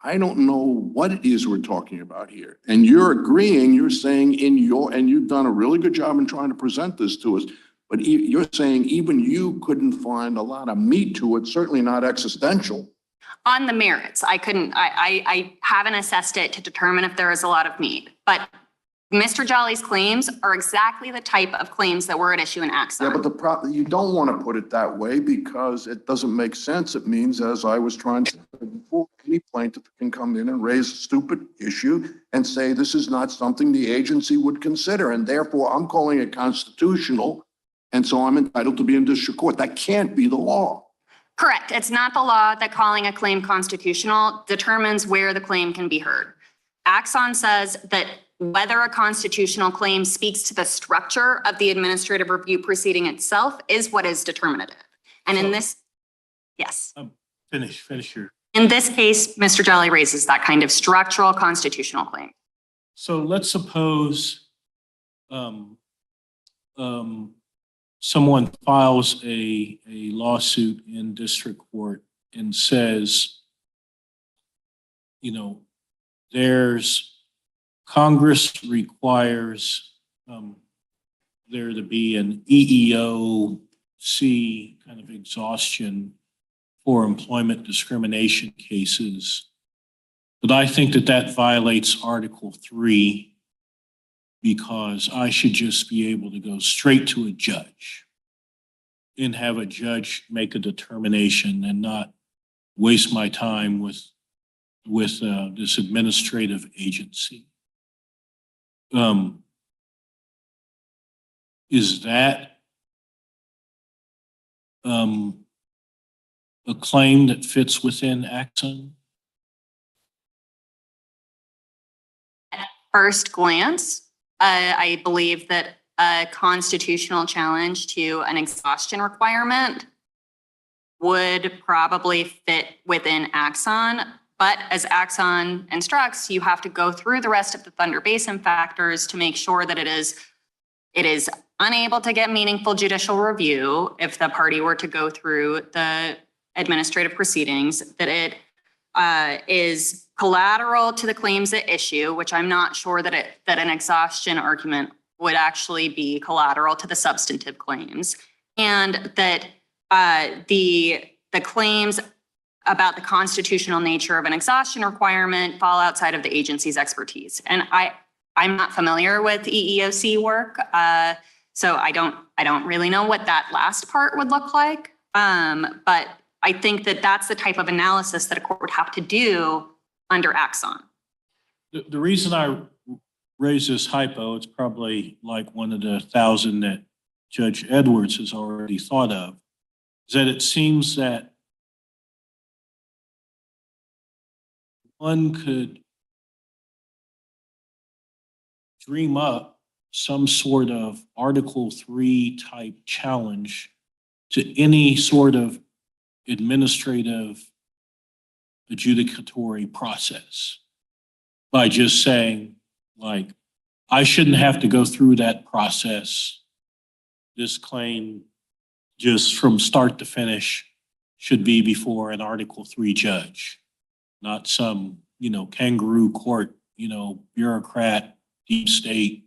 I don't know what it is we're talking about here. And you're agreeing, you're saying and you've done a really good job in trying to present this to us, but you're saying even you couldn't find a lot of meat to it, certainly not existential. on the merits, I haven't assessed it to determine if there is a lot of meat, but Mr. Jolley's claims are exactly the type of claims that were at issue in Yeah, Axon. but you don't want to put it that way because it doesn't make sense. It means, as I was trying to say before, any plaintiff can come in and raise a stupid issue and say this is not something the agency would consider, and therefore I'm calling it constitutional, and so I'm entitled to be in district court. That can't be the law. Correct. It's not the law that calling a claim constitutional determines where the claim can be heard. Axon says that whether a constitutional claim speaks to the structure of the administrative review proceeding itself is what is determinative. And in this, yes. Finish your. In this case, Mr. Jolley raises that kind of structural constitutional claim. So let's suppose someone files a lawsuit in district court and says, you know, Congress requires there to be an EEOC kind of exhaustion for employment discrimination cases. But I think that violates Article 3 because I should just be able to go straight to a judge and have a judge make a determination and not waste my time with this administrative agency. Is that a claim that fits within Axon? At first glance, I believe that a constitutional challenge to an exhaustion requirement would probably fit within Axon. But as Axon instructs, you have to go through the rest of the Thunder Basin factors to make sure that it is unable to get meaningful judicial review if the party were to go through the administrative proceedings, that it is collateral to the claims at issue, which I'm not sure that an exhaustion argument would actually be collateral to the substantive claims, and that the claims about the constitutional nature of an exhaustion requirement fall outside of the agency's expertise. And I'm not familiar with EEOC work, so I don't really know what that last part would look like. But I think that that's the type of analysis that a court would have to do under Axon. The reason I raise this hypo, it's probably like one of the 1,000 that Judge Edwards has already thought of, is that it seems that one could dream up some sort of Article 3 type challenge to any sort of administrative adjudicatory process by just saying, like, I shouldn't have to go through that process. This claim, just from start to finish, should be before an Article 3 judge, not some, kangaroo court, bureaucrat, deep state,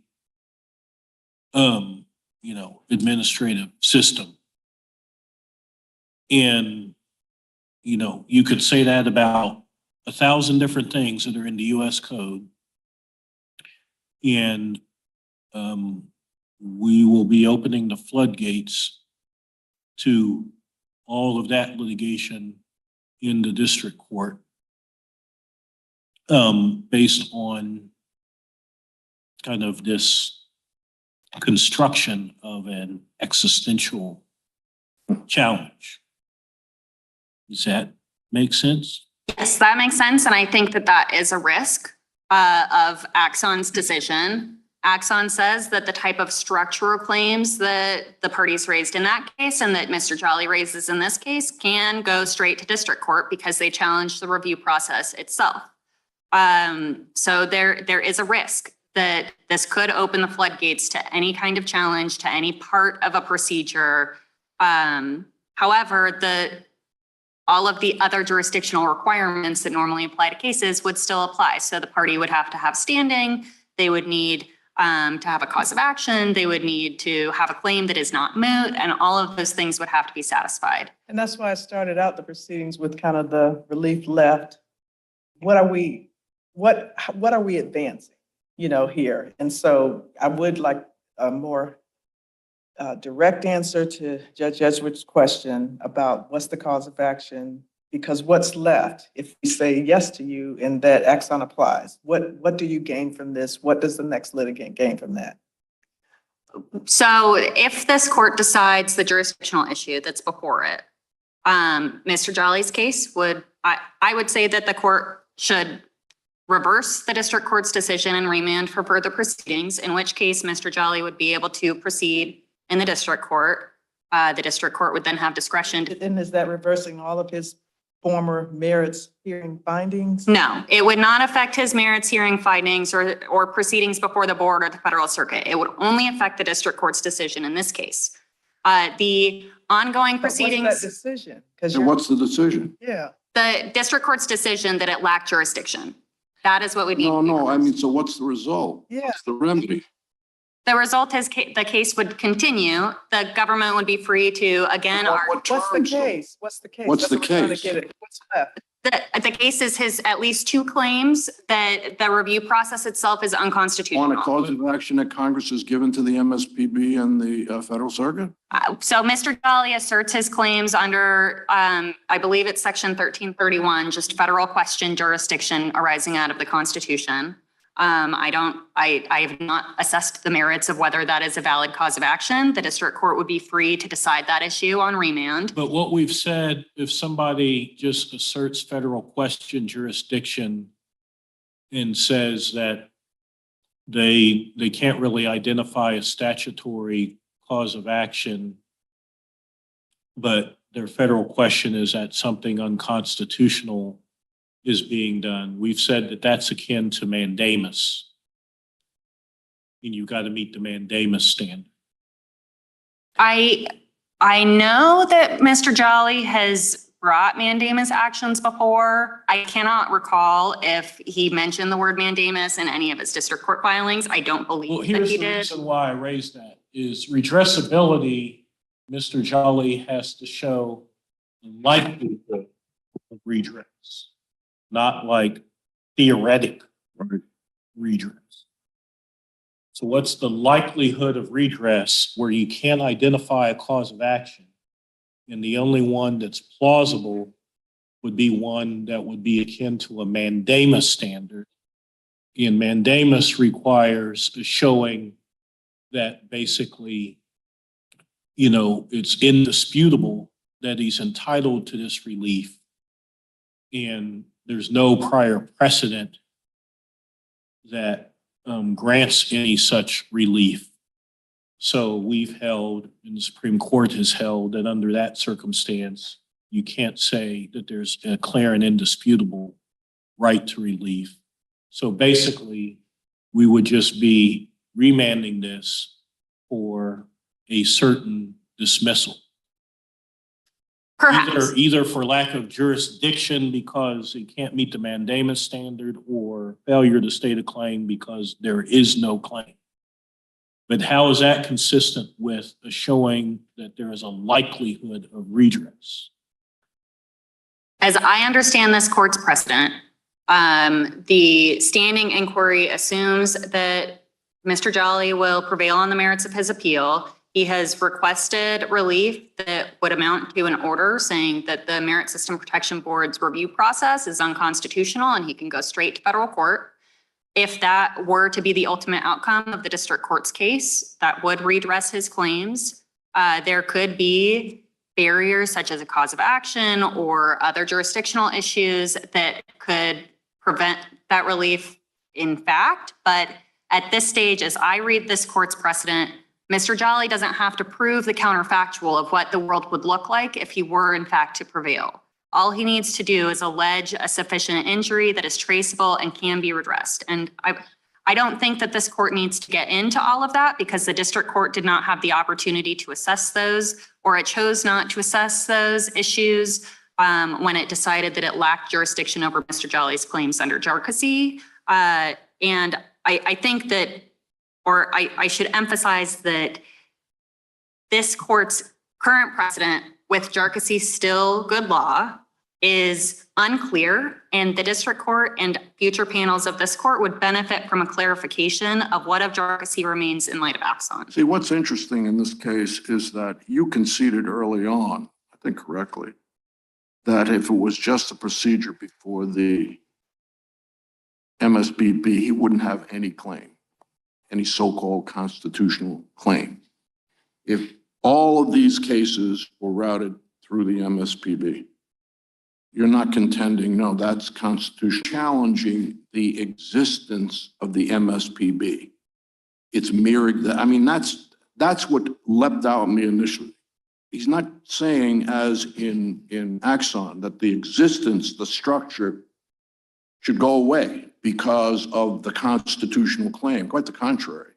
administrative system. And, you could say that about 1,000 different things that are in the US Code. And we will be opening the floodgates to all of that litigation in the district court based on kind of this construction of an existential challenge. Does that make sense? Yes, that makes sense. And I think that that is a risk of Axon's decision. Axon says that the type of structural claims that the parties raised in that case and that Mr. Jolley raises in this case can go straight to district court because they challenge the review process itself. So there is a risk that this could open the floodgates to any kind of challenge to any part of a procedure. However, all of the other jurisdictional requirements that normally apply to cases would still apply. So the party would have to have standing. They would need to have a cause of action. They would need to have a claim that is not moot, and all of those things would have to be satisfied. And that's why I started out the proceedings with kind of the relief left. What are we advancing, here? And so I would like a more direct answer to Judge Edgeworth's question about what's the cause of action, because what's left if we say yes to you and that Axon applies? What do you gain from this? What does the next litigant gain from that? So if this court decides the jurisdictional issue that's before it, Mr. Jolley's case I would say that the court should reverse the district court's decision and remand for further proceedings, in which case Mr. Jolley would be able to proceed in the district court. The district court would then have discretion. Then is that reversing all of his former merits hearing findings? No, it would not affect his merits hearing findings or proceedings before the board or the federal circuit. It would only affect the district court's decision in this case. The ongoing proceedings. What's that decision? And what's the decision? Yeah. The district court's decision that it lacked jurisdiction. That is what we need. No, I mean, so what's the result? Yeah. What's the remedy? The result is the case would continue. The government would be free to, again, What's the case? What's the case? What's the That's what I'm trying to case? get at. What's left? the case is his at least two claims that the review process itself is unconstitutional. On a cause of action that Congress has given to the MSPB and the Federal Circuit? So Mr. Jolley asserts his claims under, I believe it's section 1331, just federal question jurisdiction arising out of the Constitution. I have not assessed the merits of whether that is a valid cause of action. The district court would be free to decide that issue on remand. But what we've said, if somebody just asserts federal question jurisdiction and says that they can't really identify a statutory cause of action, but their federal question is that something unconstitutional is being done, we've said that that's akin to mandamus. And you've got to meet the mandamus standard. I know that Mr. Jolley has brought mandamus actions before. I cannot recall if he mentioned the word mandamus in any of his district court filings. I don't believe that he did. Here's the reason why I raised that is redressability. Mr. Jolley has to show likelihood of redress, not like theoretic redress. So what's the likelihood of redress where you can't identify a cause of action? And the only one that's plausible would be one that would be akin to a mandamus standard. And mandamus requires a showing that basically, it's indisputable that he's entitled to this relief. And there's no prior precedent that grants any such relief. So we've held, and the Supreme Court has held, that under that circumstance, you can't say that there's a clear and indisputable right to relief. So basically, we would just be remanding this for a certain dismissal. Perhaps. Either for lack of jurisdiction because it can't meet the mandamus standard, or failure to state a claim because there is no claim. But how is that consistent with a showing that there is a likelihood of redress? As I understand this court's precedent, the standing inquiry assumes that Mr. Jolley will prevail on the merits of his appeal. He has requested relief that would amount to an order saying that the Merit System Protection Board's review process is unconstitutional and he can go straight to federal court. If that were to be the ultimate outcome of the district court's case, that would redress his claims. There could be barriers such as a cause of action or other jurisdictional issues that could prevent that relief in fact. But at this stage, as I read this court's precedent, Mr. Jolley doesn't have to prove the counterfactual of what the world would look like if he were in fact to prevail. All he needs to do is allege a sufficient injury that is traceable and can be redressed. And I don't think that this court needs to get into all of that because the district court did not have the opportunity to assess those, or it chose not to assess those issues when it decided that it lacked jurisdiction over Mr. Jolley's claims under jarcossy. And I think that, or I should emphasize that this court's current precedent with jarcossy still good law is unclear, and the district court and future panels of this court would benefit from a clarification of what of jarcossy remains in light of Axon. See, what's interesting in this case is that you conceded early on, I think correctly, that if it was just a procedure before the MSPB, he wouldn't have any claim, any so-called constitutional claim. If all of these cases were routed through the MSPB, you're not contending, no, that's constitutional, challenging the existence of the MSPB. It's mirrored, I mean, that's what leapt out at me initially. He's not saying, as in Axon, that the existence, the structure should go away because of the constitutional claim. Quite the contrary.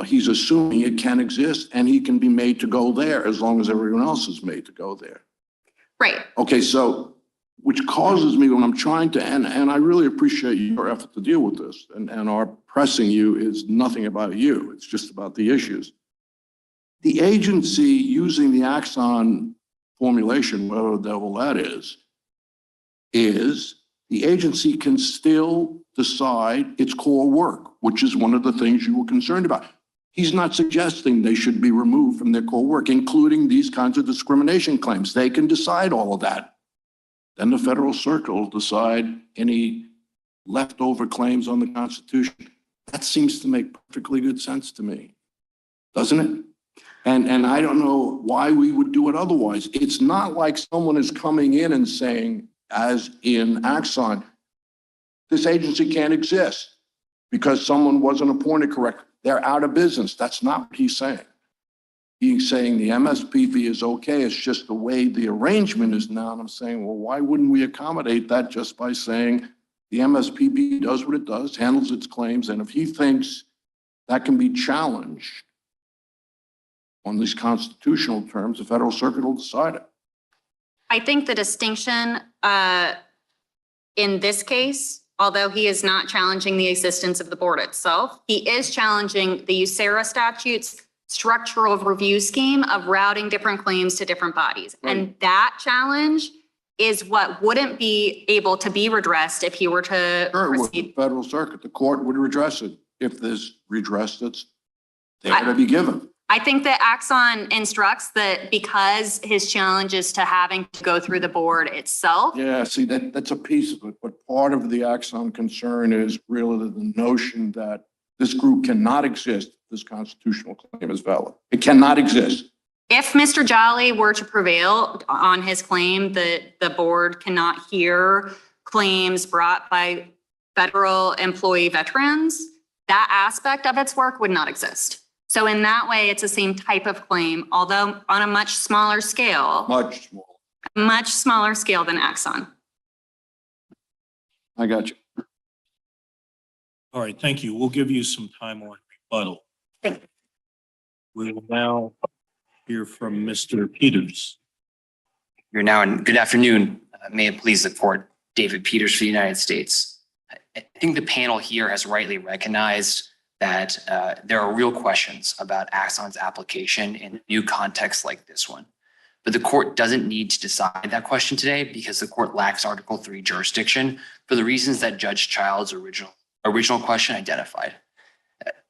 He's assuming it can exist and he can be made to go there as long as everyone else is made to go there. Right. Okay, so, which causes me when I'm trying to, and I really appreciate your effort to deal with this, and our pressing you is nothing about you, it's just about the issues. The agency using the Axon formulation, whatever the devil that is the agency can still decide its core work, which is one of the things you were concerned about. He's not suggesting they should be removed from their core work, including these kinds of discrimination claims. They can decide all of that. Then the federal circuit will decide any leftover claims on the Constitution. That seems to make perfectly good sense to me, doesn't it? And I don't know why we would do it otherwise. It's not like someone is coming in and saying, as in Axon, this agency can't exist because someone wasn't appointed correctly. They're out of business. That's not what he's saying. He's saying the MSPB is okay. It's just the way the arrangement is now. And I'm saying, well, why wouldn't we accommodate that just by saying the MSPB does what it does, handles its claims, and if he thinks that can be challenged on these constitutional terms, the federal circuit will decide it. I think the distinction in this case, although he is not challenging the existence of the board itself, he is challenging the USCA statute's structural review scheme of routing different claims to different bodies. Right. And that challenge is what wouldn't be able to be redressed if he were to proceed. The federal circuit, the court would redress it. If there's redress that's there to be given. I think that Axon instructs that because his challenge is to having to go through the board itself. Yeah, see, that's a piece of it. But part of the Axon concern is really the notion that this group cannot exist if this constitutional claim is valid. It cannot exist. If Mr. Jolley were to prevail on his claim that the board cannot hear claims brought by federal employee veterans, that aspect of its work would not exist. So in that way, it's the same type of claim, although on a much smaller scale. Much smaller scale than Axon. I got you. All right, thank you. We'll give you some time on rebuttal. Thank you. We will now hear from Mr. Peters. You're now in. Good afternoon. May it please the court. David Peters for the United States. I think the panel here has rightly recognized that there are real questions about Axon's application in a new context like this one. But the court doesn't need to decide that question today because the court lacks Article 3 jurisdiction for the reasons that Judge Child's original question identified.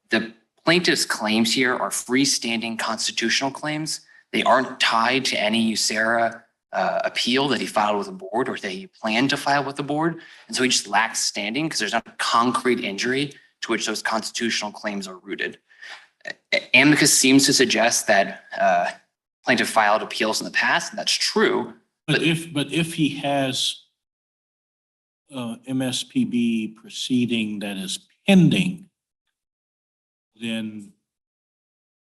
The plaintiff's claims here are freestanding constitutional claims. They aren't tied to any USCA appeal that he filed with the board or that he planned to file with the board. And so he just lacks standing because there's not a concrete injury to which those constitutional claims are rooted. Amicus seems to suggest that plaintiff filed appeals in the past, and that's true. But if he has MSPB proceeding that is pending, then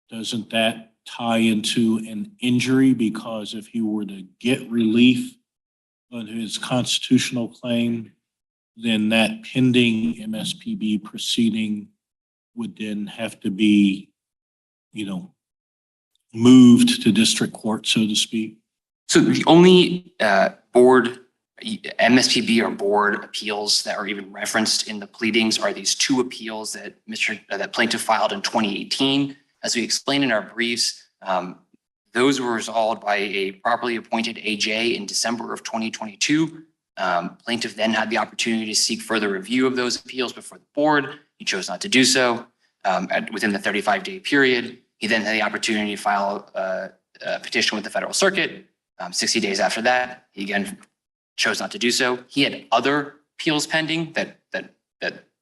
doesn't that tie into an injury? Because if he were to get relief on his constitutional claim, then that pending MSPB proceeding would then have to be, moved to district court, so to speak. So the only MSPB or board appeals that are even referenced in the pleadings are these two appeals that that plaintiff filed in 2018. As we explained in our briefs, those were resolved by a properly appointed AJ in December of 2022. Plaintiff then had the opportunity to seek further review of those appeals before the board. He chose not to do so within the 35-day period. He then had the opportunity to file a petition with the Federal Circuit. 60 days after that, he again chose not to do so. He had other appeals pending that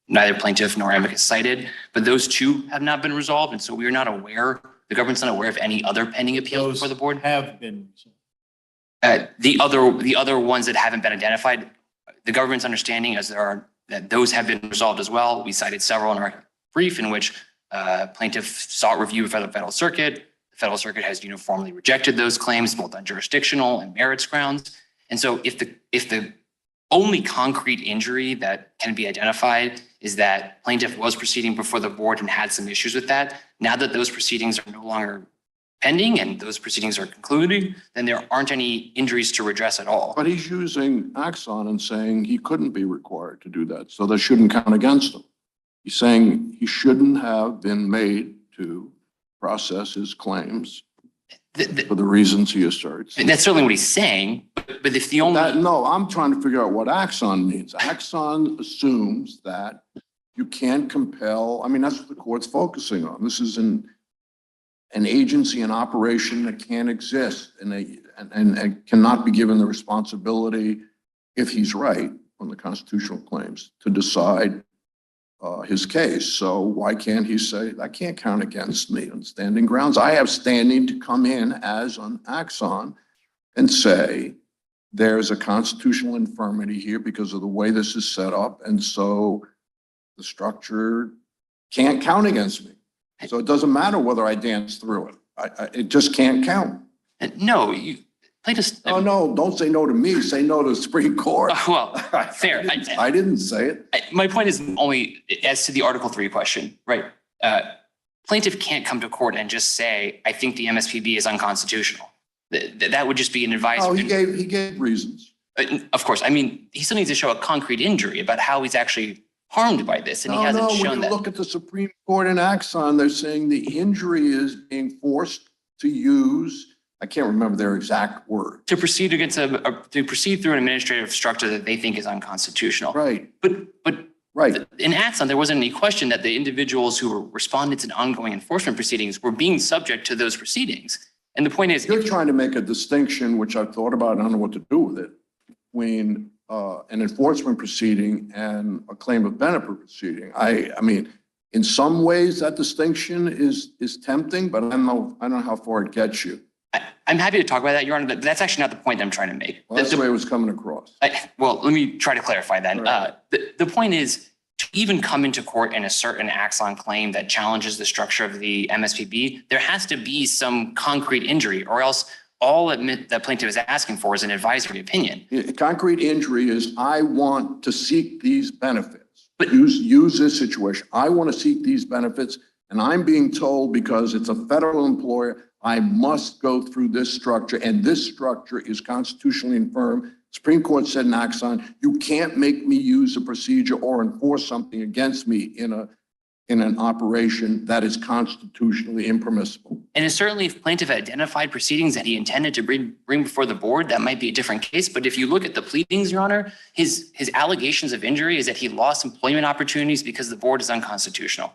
neither plaintiff nor amicus cited, but those two have not been resolved. And so we are not aware, the government's not aware of any other pending appeals before the board. Have been. The other ones that haven't been identified, the government's understanding is that those have been resolved as well. We cited several in our brief in which plaintiff sought review for the Federal Circuit. The Federal Circuit has uniformly rejected those claims, both on jurisdictional and merits grounds. And so if the only concrete injury that can be identified is that plaintiff was proceeding before the board and had some issues with that, now that those proceedings are no longer pending and those proceedings are concluding, then there aren't any injuries to redress at all. But he's using Axon and saying he couldn't be required to do that, so that shouldn't count against him. He's saying he shouldn't have been made to process his claims for the reasons he asserts. And that's certainly what he's saying, but if the only... No, I'm trying to figure out what Axon means. Axon assumes that you can't compel, that's what the court's focusing on. This is an agency, an operation that can't exist and cannot be given the responsibility, if he's right on the constitutional claims, to decide his case. So why can't he say, that can't count against me on standing grounds? I have standing to come in as an Axon and say, there's a constitutional infirmity here because of the way this is set up. And so the structure can't count against me. So it doesn't matter whether I dance through it. It just can't count. No, Oh, no, don't say no to me. Say no to the Supreme Court. Well, fair. I didn't say it. My point is only as to the Article 3 question, right? Plaintiff can't come to court and just say, I think the MSPB is unconstitutional. That would just be an advisory. Oh, he gave reasons. Of course. He still needs to show a concrete injury about how he's actually harmed by this, and he hasn't shown that. When you look at the Supreme Court in Axon, they're saying the injury is being forced to use, I can't remember their exact word. To proceed through an administrative structure that they think is unconstitutional. Right. But right. In Axon, there wasn't any question that the individuals who were respondents in ongoing enforcement proceedings were being subject to those proceedings. And the point is, you're trying to make a distinction, which I've thought about, I don't know what to do with it, between an enforcement proceeding and a claim of benefit proceeding. I mean, in some ways that distinction is tempting, but I don't know how far it gets you. I'm happy to talk about that, Your Honor, but that's actually not the point I'm trying to make. Well, that's the way it was coming across. Well, let me try to clarify that. Right. The point is, to even come into court and assert an Axon claim that challenges the structure of the MSPB, there has to be some concrete injury, or else all that plaintiff is asking for is an advisory opinion. Concrete injury is, I want to seek these benefits. But use this situation. I want to seek these benefits, and I'm being told because it's a federal employer, I must go through this structure, and this structure is constitutionally infirm. Supreme Court said in Axon, you can't make me use a procedure or enforce something against me in an operation that is constitutionally impermissible. And certainly if plaintiff identified proceedings that he intended to bring before the board, that might be a different case. But if you look at the pleadings, Your Honor, his allegations of injury is that he lost employment opportunities because the board is unconstitutional.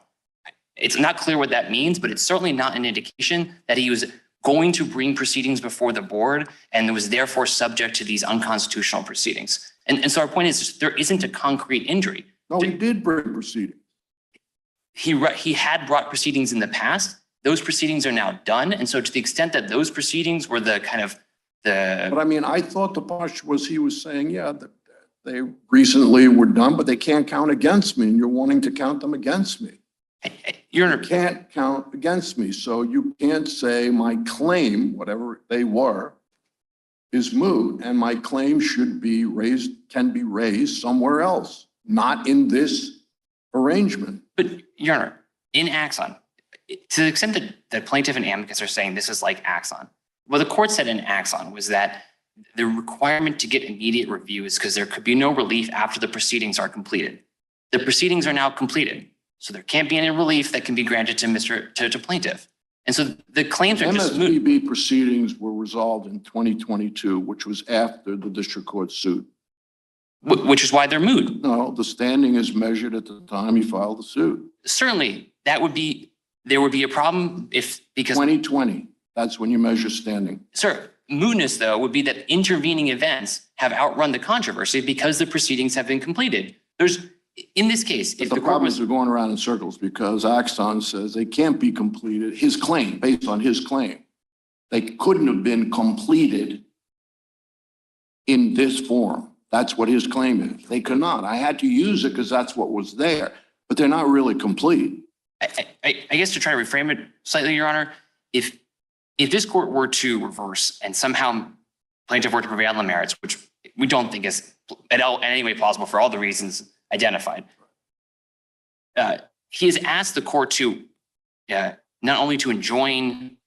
It's not clear what that means, but it's certainly not an indication that he was going to bring proceedings before the board and was therefore subject to these unconstitutional proceedings. And so our point is there isn't a concrete injury. No, he did bring proceedings. He had brought proceedings in the past, those proceedings are now done. And so to the extent that those proceedings were the kind of But I mean, I thought the posture was he was saying, yeah, that they recently were done, but they can't count against me, and you're wanting to count them against me. Your You Honor, can't count against me, so you can't say my claim, whatever they were, is moot, and my claim should be raised, can be raised somewhere else, not in this arrangement. but Your Honor, in Axon, to the extent that the plaintiff and amicus are saying this is like Axon, what the court said in Axon was that the requirement to get immediate review is because there could be no relief after the proceedings are completed. The proceedings are now completed, so there can't be any relief that can be granted to plaintiff. And so the claims are just moot. MSPB proceedings were resolved in 2022, which was after the district court suit. Which is why they're moot. No, the standing is measured at the time you filed the suit. Certainly, there would be a problem because 2020, that's when you measure standing. Sir, mootness though would be that intervening events have outrun the controversy because the proceedings have been completed. In this case, But if the the court problem was, is we're going around in circles because Axon says they can't be completed, his claim, based on his claim. They couldn't have been completed in this form. That's what his claim is. They could not. I had to use it because that's what was there, but they're not really complete. I guess to try to reframe it slightly, Your Honor, if this court were to reverse and somehow plaintiff were to prevail on the merits, which we don't think is in any way possible for all the reasons identified, he has asked the court to not only to enjoin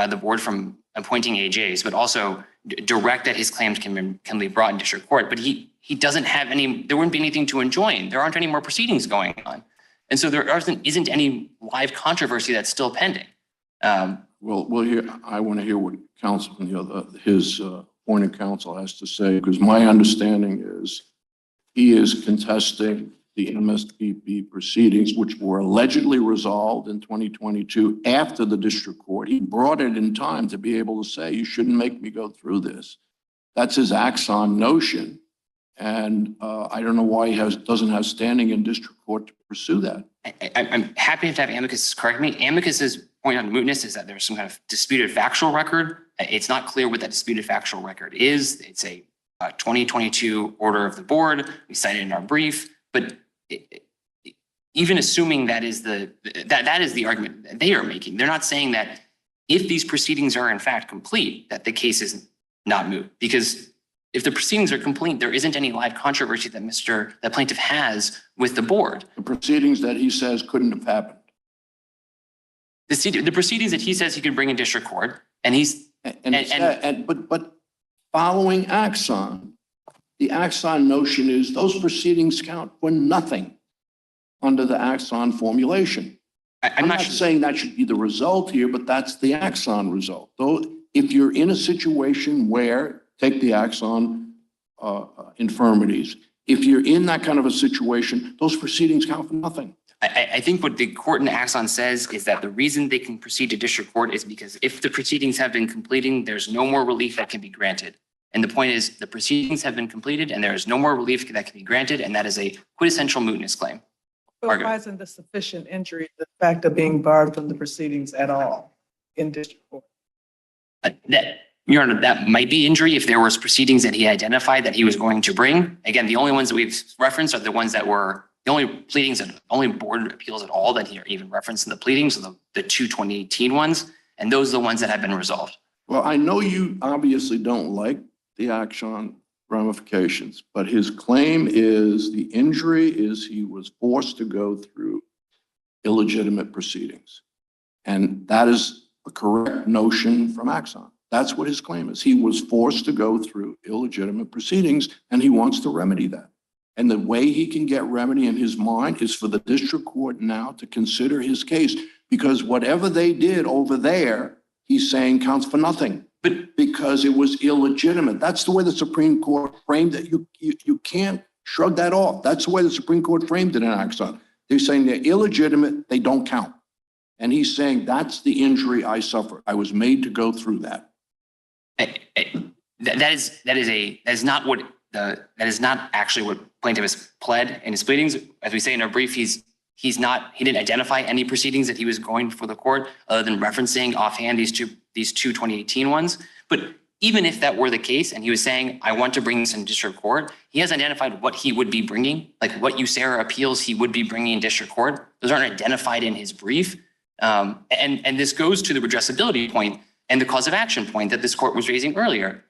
the board from appointing AJs, but also direct that his claims can be brought in district court. But he doesn't have any, there wouldn't be anything to enjoin. There aren't any more proceedings going on. And so there isn't any live controversy that's still pending. Well, I want to hear what counsel, his appointed counsel has to say, because my understanding is he is contesting the MSPB proceedings, which were allegedly resolved in 2022 after the district court. He brought it in time to be able to say, you shouldn't make me go through this. That's his Axon notion. And I don't know why he doesn't have standing in district court to pursue that. I'm happy to have amicus correct me. Amicus's point on mootness is that there's some kind of disputed factual record. It's not clear what that disputed factual record is. It's a 2022 order of the board. We cited in our brief, but even assuming that is the argument that they are making, they're not saying that if these proceedings are in fact complete, that the case is not moot. Because if the proceedings are complete, there isn't any live controversy that plaintiff has with the board. The proceedings that he says couldn't have happened. The proceedings that he says he could bring in district court, But following Axon, the Axon notion is those proceedings count for nothing under the Axon formulation. I'm not saying that should be the result here, but that's the Axon result. Though, if you're in a situation where, take the Axon infirmities, if you're in that kind of a situation, those proceedings count for nothing. I think what the court in Axon says is that the reason they can proceed to district court is because if the proceedings have been completing, there's no more relief that can be granted. And the point is the proceedings have been completed and there is no more relief that can be granted. And that is a quintessential mootness claim. But why isn't the sufficient injury the fact of being barred from the proceedings at all in district court? Your Honor, that might be injury if there was proceedings that he identified that he was going to bring. Again, the only ones that we've referenced are the ones that were the only pleadings and only board appeals at all that he even referenced in the pleadings are the two 2018 ones. And those are the ones that have been resolved. Well, I know you obviously don't like the Axon ramifications, but his claim is the injury is he was forced to go through illegitimate proceedings. And that is a correct notion from Axon. That's what his claim is. He was forced to go through illegitimate proceedings and he wants to remedy that. And the way he can get remedy in his mind is for the district court now to consider his case, because whatever they did over there, he's saying counts for nothing, but because it was illegitimate. That's the way the Supreme Court framed it. You can't shrug that off. That's the way the Supreme Court framed it in Axon. They're saying they're illegitimate, they don't count. And he's saying that's the injury I suffered. I was made to go through that. That is not actually what plaintiff has pled in his pleadings. As we say in our brief, he's he didn't identify any proceedings that he was going for the court other than referencing offhand these two 2018 ones. But even if that were the case and he was saying, I want to bring this in district court, he has identified what he would be bringing, like what USCA appeals he would be bringing in district court. Those aren't identified in his brief. And this goes to the redressability point and the cause of action point that this court was raising earlier.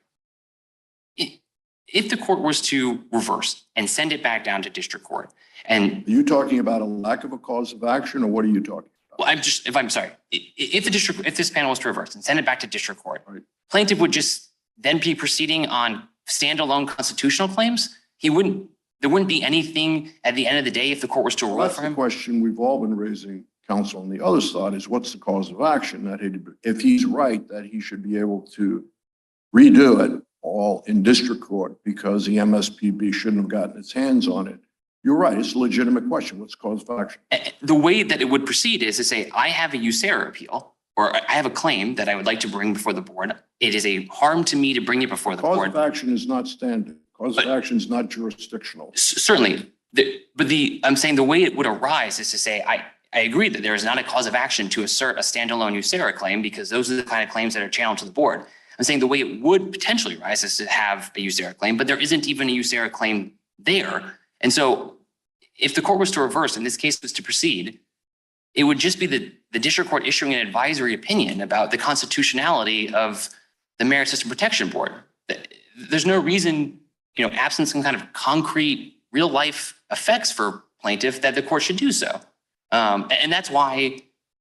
If the court was to reverse and send it back down to district court, and Are you talking about a lack of a cause of action, or what are you talking about? well, if this panel was to reverse and send it back to district court, Right. plaintiff would just then be proceeding on standalone constitutional claims. There wouldn't be anything at the end of the day if the court was to Well, rule that's for the him. question we've all been raising, counsel, on the other side, is what's the cause of action? That if he's right, that he should be able to redo it all in district court because the MSPB shouldn't have gotten its hands on it. You're right, it's a legitimate question. What's the cause of action? The way that it would proceed is to say, I have a USCA appeal, or I have a claim that I would like to bring before the board. It is a harm to me to bring it before the Cause board. of action is not standard. Cause of But- action is not jurisdictional. Certainly, I'm saying the way it would arise is to say, I agree that there is not a cause of action to assert a standalone USCA claim because those are the kind of claims that are challenged to the board. I'm saying the way it would potentially arise is to have a USCA claim, but there isn't even a USCA claim there. And so if the court was to reverse, and this case was to proceed, it would just be the district court issuing an advisory opinion about the constitutionality of the Merit System Protection Board. There's no reason, absent some kind of concrete real life effects for plaintiff that the court should do so. And that's why,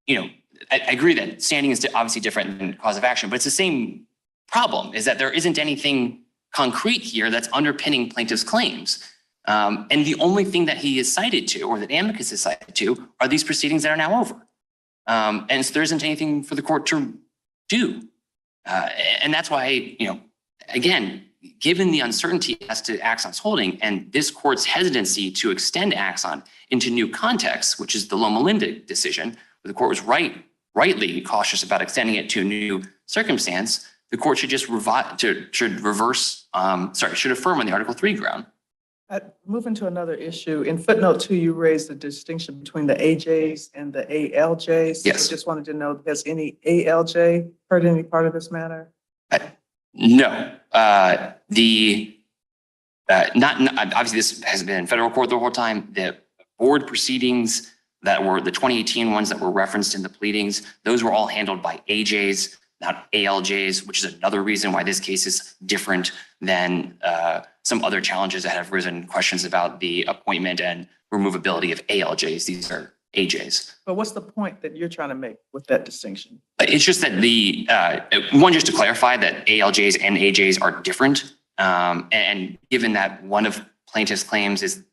I agree that standing is obviously different than cause of action, but it's the same problem, is that there isn't anything concrete here that's underpinning plaintiff's claims. And the only thing that he is cited to, or that amicus is cited to, are these proceedings that are now over. And so there isn't anything for the court to do. And that's why, again, given the uncertainty as to Axon's holding and this court's hesitancy to extend Axon into new contexts, which is the Loma Linda decision, where the court was rightly cautious about extending it to a new circumstance, the court should just should affirm on the Article 3 ground. Moving to another issue, in footnote 2, you raised the distinction between the AJs and the ALJs. Yes. I just wanted to know, has any ALJ heard any part of this matter? No, obviously this has been in federal court the whole time. The board proceedings that were the 2018 ones that were referenced in the pleadings, those were all handled by AJs, not ALJs, which is another reason why this case is different than some other challenges that have risen, questions about the appointment and removability of ALJs. These are AJs. But what's the point that you're trying to make with that distinction? It's just that just to clarify that ALJs and AJs are different. And given that one of plaintiff's claims is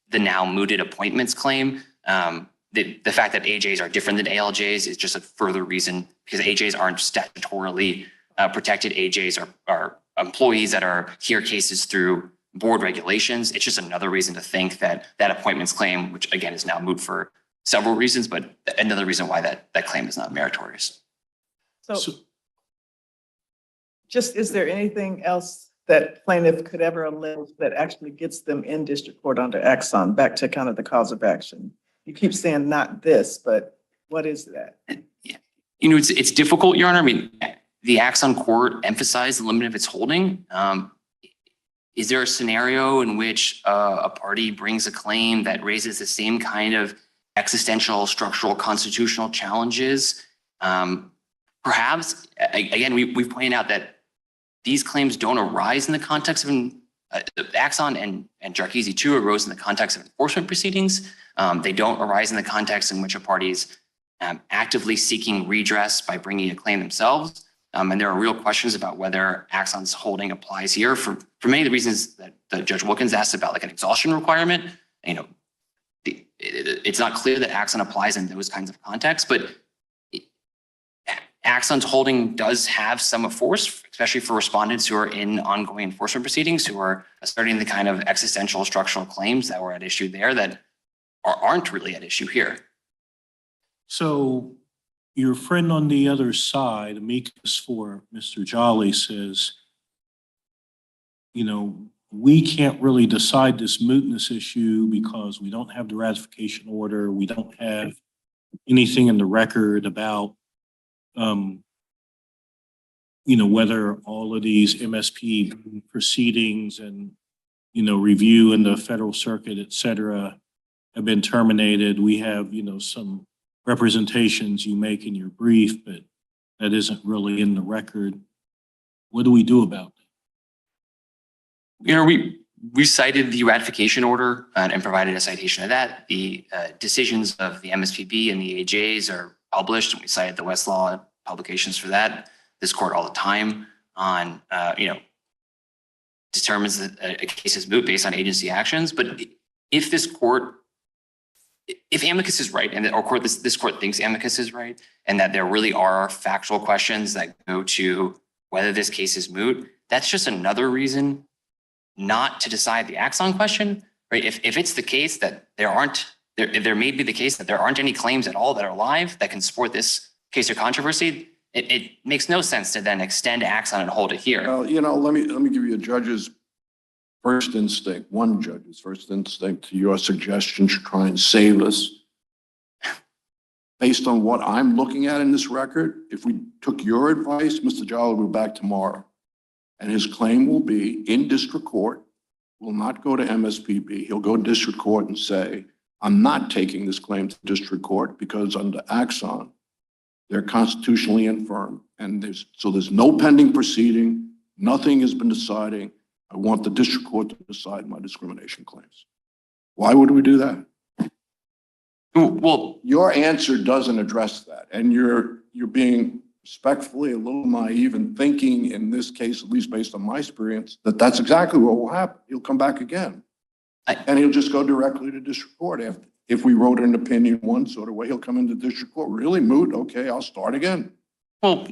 the now mooted appointments claim, the fact that AJs are different than ALJs is just a further reason, because AJs aren't statutorily protected. AJs are employees that hear cases through board regulations. It's just another reason to think that appointments claim, which again is now moot for several reasons, but another reason why that claim is not meritorious. So just, is there anything else that plaintiff could ever allege that actually gets them in district court under Axon, back to kind of the cause of action? You keep saying not this, but what is that? It's difficult, Your Honor. I mean, the Axon court emphasized the limit of its holding. Is there a scenario in which a party brings a claim that raises the same kind of existential, structural, constitutional challenges? Perhaps. Again, we've pointed out that these claims don't arise in the context of Axon and Jarkizi too arose in the context of enforcement proceedings. They don't arise in the context in which a party is actively seeking redress by bringing a claim themselves. And there are real questions about whether Axon's holding applies here for many of the reasons that Judge Wilkins asked about, like an exhaustion requirement. It's not clear that Axon applies in those kinds of contexts, but Axon's holding does have some force, especially for respondents who are in ongoing enforcement proceedings, who are asserting the kind of existential structural claims that were at issue there that aren't really at issue here. So your friend on the other side, amicus for Mr. Jolley, says, we can't really decide this mootness issue because we don't have the ratification order. We don't have anything in the record about, whether all of these MSP proceedings and, review in the federal circuit, et cetera, have been terminated. We have, some representations you make in your brief, but that isn't really in the record. What do we do about that? We cited the ratification order and provided a citation of that. The decisions of the MSPB and the AJs are published, and we cited the Westlaw publications for that. This court all the time on, determines that a case is moot based on agency actions. But if this court, if amicus is right, and this court thinks amicus is right, and that there really are factual questions that go to whether this case is moot, that's just another reason not to decide the Axon question, right? If it's the case that there may be the case that there aren't any claims at all that are live that can support this case or controversy, it makes no sense to then extend Axon and hold it here. Well, let me give you a judge's first instinct, one judge's first instinct to your suggestion to try and save us. Based on what I'm looking at in this record, if we took your advice, Mr. Jolley will be back tomorrow. And his claim will be in district court, will not go to MSPB. He'll go to district court and say, I'm not taking this claim to district court because under Axon, they're constitutionally infirm. And there's no pending proceeding. Nothing has been deciding. I want the district court to decide my discrimination claims. Why would we do that? Well, your answer doesn't address that. And you're being respectfully a little naive in thinking in this case, at least based on my experience, that that's exactly what will happen. He'll come back again. And he'll just go directly to district court. If we wrote an opinion one sort of way, he'll come into district court. Really moot? Okay, I'll start again. Well,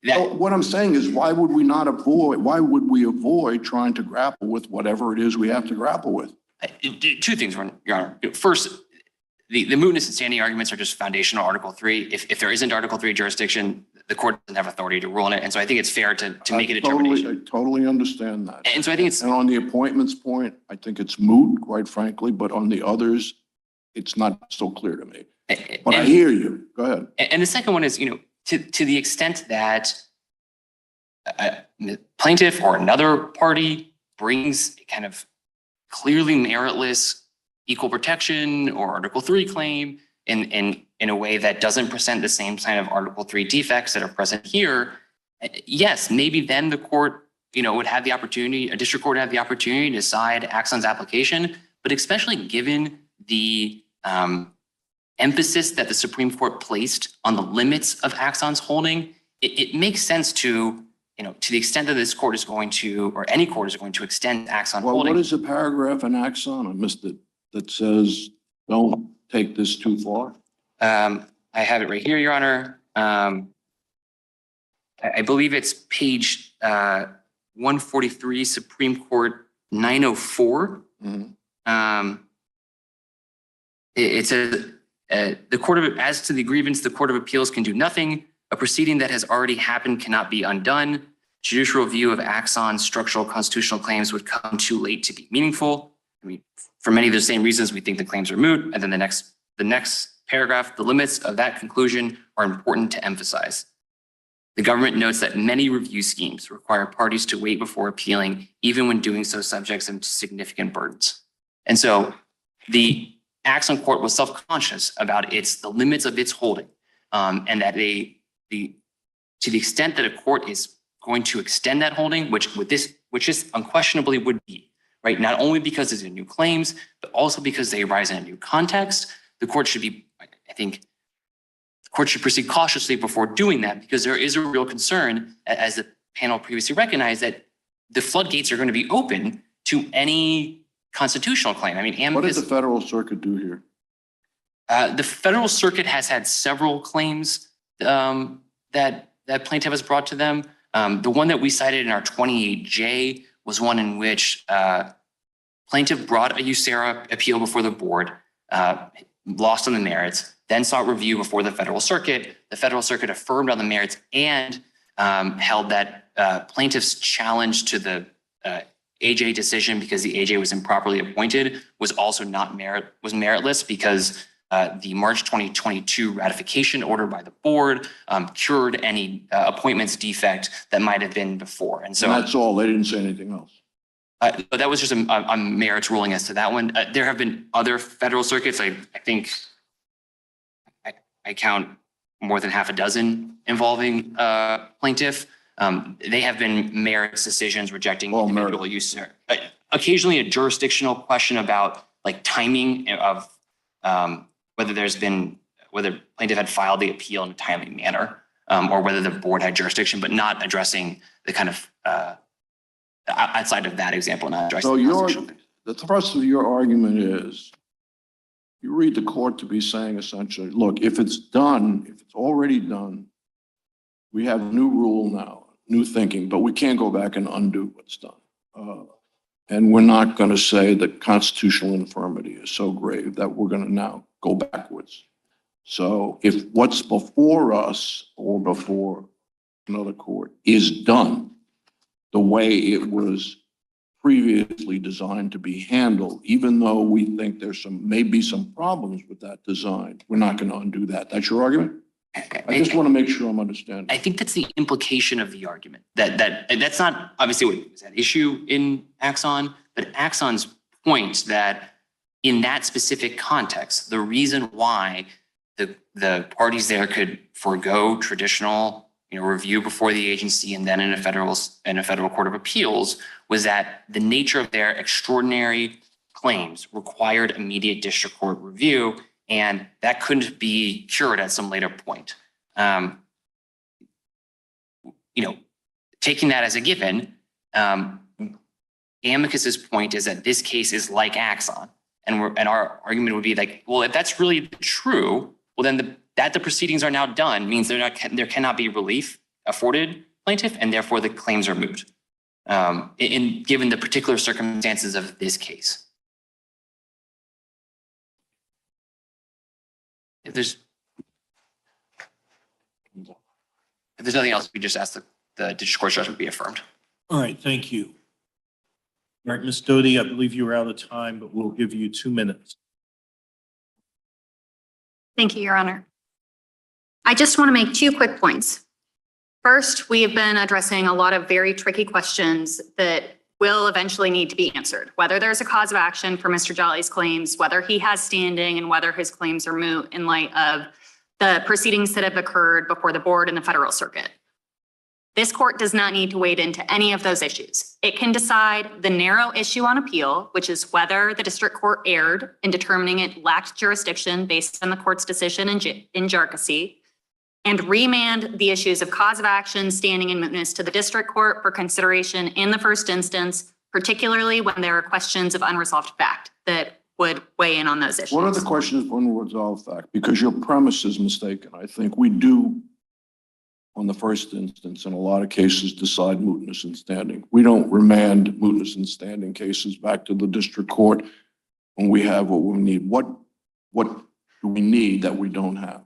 So what I'm saying is, why would we avoid trying to grapple with whatever it is we have to grapple with? Two things, Your Honor. First, the mootness and standing arguments are just foundational Article 3. If there isn't Article 3 jurisdiction, the court doesn't have authority to rule on it. And so I think it's fair to make a determination. I totally understand that. And so I think And on the appointments point, I think it's moot, quite frankly, but on the others, it's not so clear to me. But I hear you. Go ahead. And the second one is, to the extent that a plaintiff or another party brings a kind of clearly meritless equal protection or Article 3 claim in a way that doesn't present the same kind of Article 3 defects that are present here, yes, maybe then the court, would have the opportunity, a district court would have the opportunity to decide Axon's application, but especially given the emphasis that the Supreme Court placed on the limits of Axon's holding, it makes sense to the extent that this court is going to, or any court is going to extend Axon holding. What is the paragraph in Axon? I missed it. That says, don't take this too far. I have it right here, Your Honor. I believe it's page 143, Supreme Court 904. It says, as to the grievance, the Court of Appeals can do nothing. A proceeding that has already happened cannot be undone. Judicial review of Axon's structural constitutional claims would come too late to be meaningful. For many of the same reasons, we think the claims are moot. And then the next paragraph, the limits of that conclusion are important to emphasize. The government notes that many review schemes require parties to wait before appealing, even when doing so subjects them to significant burdens. And so the Axon court was self-conscious about the limits of its holding, and that to the extent that a court is going to extend that holding, which is unquestionably would be, right? Not only because there's new claims, but also because they arise in a new context. The court should proceed cautiously before doing that, because there is a real concern, as the panel previously recognized, that the floodgates are going to be open to any constitutional claim. What did the Federal Circuit do here? The Federal Circuit has had several claims that plaintiff has brought to them. The one that we cited in our 28J was one in which plaintiff brought a USCA appeal before the board, lost on the merits, then sought review before the Federal Circuit. The Federal Circuit affirmed on the merits and held that plaintiff's challenge to the AJ decision because the AJ was improperly appointed was also not meritless because the March 2022 ratification order by the board cured any appointments defect that might have been before. And so that's all. They didn't say anything else. but that was just a merits ruling as to that one. There have been other federal circuits. I think I count more than half a dozen involving plaintiff. They have been merits decisions rejecting individual use. Occasionally a jurisdictional question about like timing of whether plaintiff had filed the appeal in a timely manner or whether the board had jurisdiction, but not addressing the kind of outside of that example, not addressing. So the thrust of your argument is you read the court to be saying essentially, look, if it's done, if it's already done, we have a new rule now, new thinking, but we can't go back and undo what's done. And we're not going to say that constitutional infirmity is so grave that we're going to now go backwards. So if what's before us or before another court is done the way it was previously designed to be handled, even though we think there's maybe some problems with that design, we're not going to undo that. That's your argument? I just want to make sure I'm understanding. I think that's the implication of the argument that's not obviously what was at issue in Axon, but Axon's point that in that specific context, the reason why the parties there could forego traditional review before the agency and then in a federal court of appeals was that the nature of their extraordinary claims required immediate district court review, and that couldn't be cured at some later point. Taking that as a given, Amicus's point is that this case is like Axon, and our argument would be like, well, if that's really true, well then that the proceedings are now done means there cannot be relief afforded plaintiff, and therefore the claims are moot. Given the particular circumstances of this case. If there's nothing else, we just ask the district court judgment be affirmed. All right, thank you. All right, Ms. Doty, I believe you were out of time, but we'll give you 2 minutes. Thank you, Your Honor. I just want to make 2 quick points. First, we have been addressing a lot of very tricky questions that will eventually need to be answered, whether there's a cause of action for Mr. Jolley's claims, whether he has standing, and whether his claims are moot in light of the proceedings that have occurred before the board and the federal circuit. This court does not need to wade into any of those issues. It can decide the narrow issue on appeal, which is whether the district court erred in determining it lacked jurisdiction based on the court's decision in Jarkissi, and remand the issues of cause of action, standing, and mootness to the district court for consideration in the first instance, particularly when there are questions of unresolved fact that would weigh in on those issues. What are the questions of unresolved fact? Because your premise is mistaken. I think we do, on the first instance, in a lot of cases, decide mootness and standing. We don't remand mootness and standing cases back to the district court when we have what we need. What do we need that we don't have?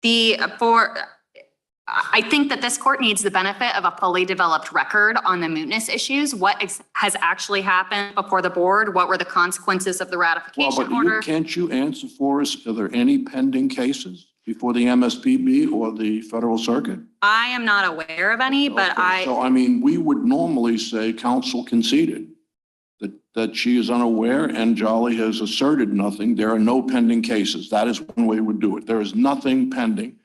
I think that this court needs the benefit of a fully developed record on the mootness issues. What has actually happened before the board? What were the consequences of the ratification order? Can't you answer for us? Are there any pending cases before the MSPB or the Federal Circuit? I am not aware of any, but So, I mean, we would normally say counsel conceded that she is unaware and Jolley has asserted nothing. There are no pending cases. That is one way we would do it. There is nothing pending,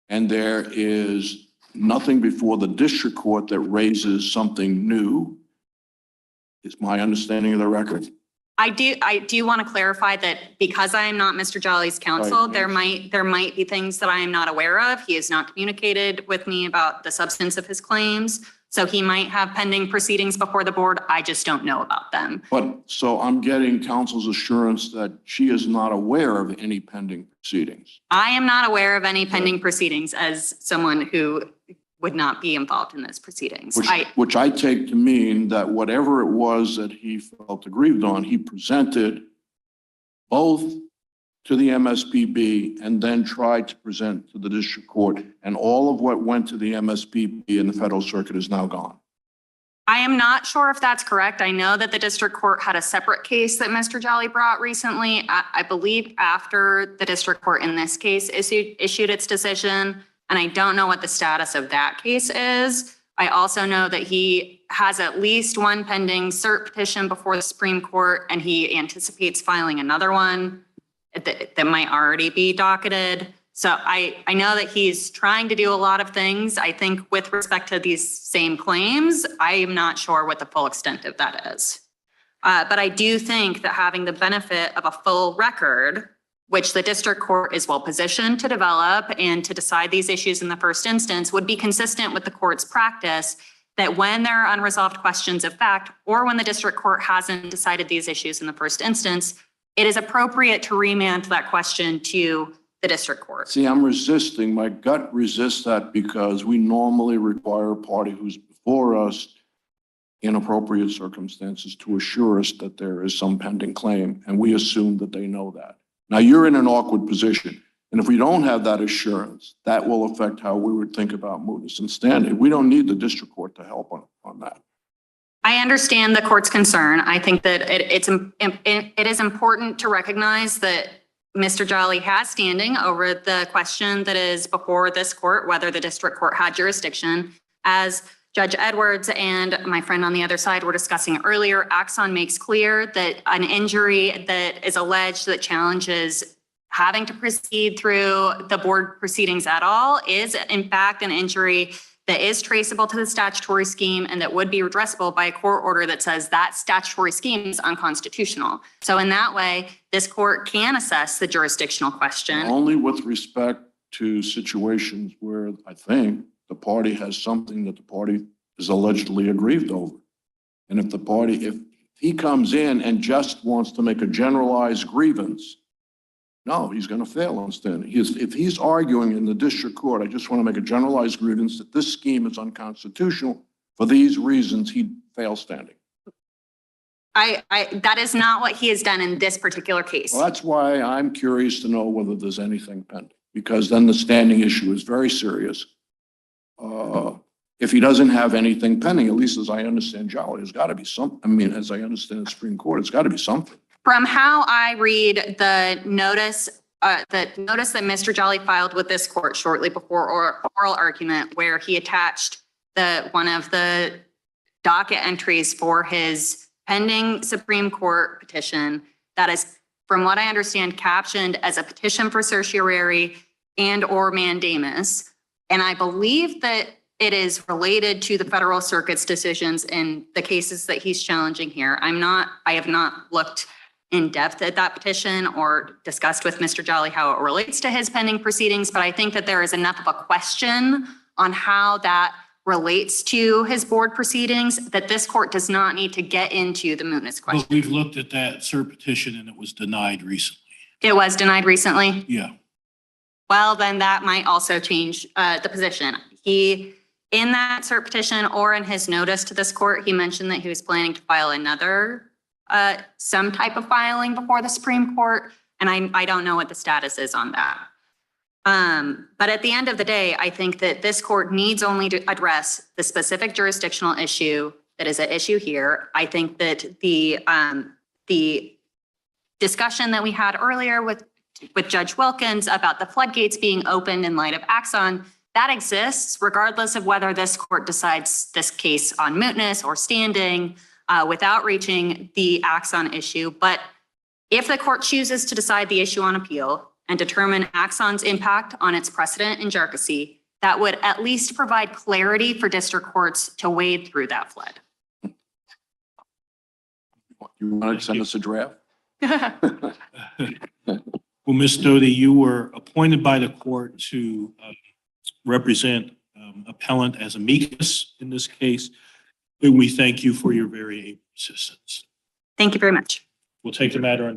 and there is nothing before the district court that raises something new. Is my understanding of the record. I do want to clarify that because I am not Mr. Jolley's counsel, Right. there might be things that I am not aware of. He has not communicated with me about the substance of his claims. So he might have pending proceedings before the board. I just don't know about them. But so I'm getting counsel's assurance that she is not aware of any pending proceedings. I am not aware of any pending proceedings as someone who would not be involved in those proceedings. Which I take to mean that whatever it was that he felt aggrieved on, he presented both to the MSPB and then tried to present to the district court. And all of what went to the MSPB and the Federal Circuit is now gone. I am not sure if that's correct. I know that the district court had a separate case that Mr. Jolley brought recently. I believe after the district court in this case issued its decision, and I don't know what the status of that case is. I also know that he has at least one pending cert petition before the Supreme Court, and he anticipates filing another one that might already be docketed. So I know that he's trying to do a lot of things. I think with respect to these same claims, I am not sure what the full extent of that is. But I do think that having the benefit of a full record, which the district court is well positioned to develop and to decide these issues in the first instance, would be consistent with the court's practice that when there are unresolved questions of fact, or when the district court hasn't decided these issues in the first instance, it is appropriate to remand that question to the district court. See, I'm resisting. My gut resists that because we normally require a party who's before us in appropriate circumstances to assure us that there is some pending claim, and we assume that they know that. Now, you're in an awkward position, and if we don't have that assurance, that will affect how we would think about mootness and standing. We don't need the district court to help on that. I understand the court's concern. I think that it is important to recognize that Mr. Jolley has standing over the question that is before this court, whether the district court had jurisdiction. As Judge Edwards and my friend on the other side were discussing earlier, Axon makes clear that an injury that is alleged that challenges having to proceed through the board proceedings at all is in fact an injury that is traceable to the statutory scheme and that would be redressable by a court order that says that statutory scheme is unconstitutional. So in that way, this court can assess the jurisdictional question. Only with respect to situations where I think the party has something that the party is allegedly aggrieved over. And if he comes in and just wants to make a generalized grievance, no, he's going to fail on standing. If he's arguing in the district court, I just want to make a generalized grievance that this scheme is unconstitutional. For these reasons, he fails standing. That is not what he has done in this particular case. Well, that's why I'm curious to know whether there's anything pending, because then the standing issue is very serious. If he doesn't have anything pending, at least as I understand Jolley, there's got to be some. I mean, as I understand the Supreme Court, it's got to be something. From how I read the notice that Mr. Jolley filed with this court shortly before oral argument, where he attached one of the docket entries for his pending Supreme Court petition, that is, from what I understand, captioned as a petition for certiorari and or mandamus. And I believe that it is related to the Federal Circuit's decisions in the cases that he's challenging here. I have not looked in depth at that petition or discussed with Mr. Jolley how it relates to his pending proceedings, but I think that there is enough of a question on how that relates to his board proceedings that this court does not need to get into the mootness question. But we've looked at that cert petition and it was denied recently. It was denied recently? Yeah. Well, then that might also change the position. He, in that cert petition or in his notice to this court, he mentioned that he was planning to file another some type of filing before the Supreme Court, and I don't know what the status is on that. But at the end of the day, I think that this court needs only to address the specific jurisdictional issue that is at issue here. I think that the discussion that we had earlier with Judge Wilkins about the floodgates being opened in light of Axon, that exists regardless of whether this court decides this case on mootness or standing without reaching the Axon issue. But if the court chooses to decide the issue on appeal and determine Axon's impact on its precedent in Jerkesy, that would at least provide clarity for district courts to wade through that flood. You want to send us a draft? Well, Ms. Doty, you were appointed by the court to represent appellant as amicus in this case. And we thank you for your very able assistance. Thank you very much. We'll take the matter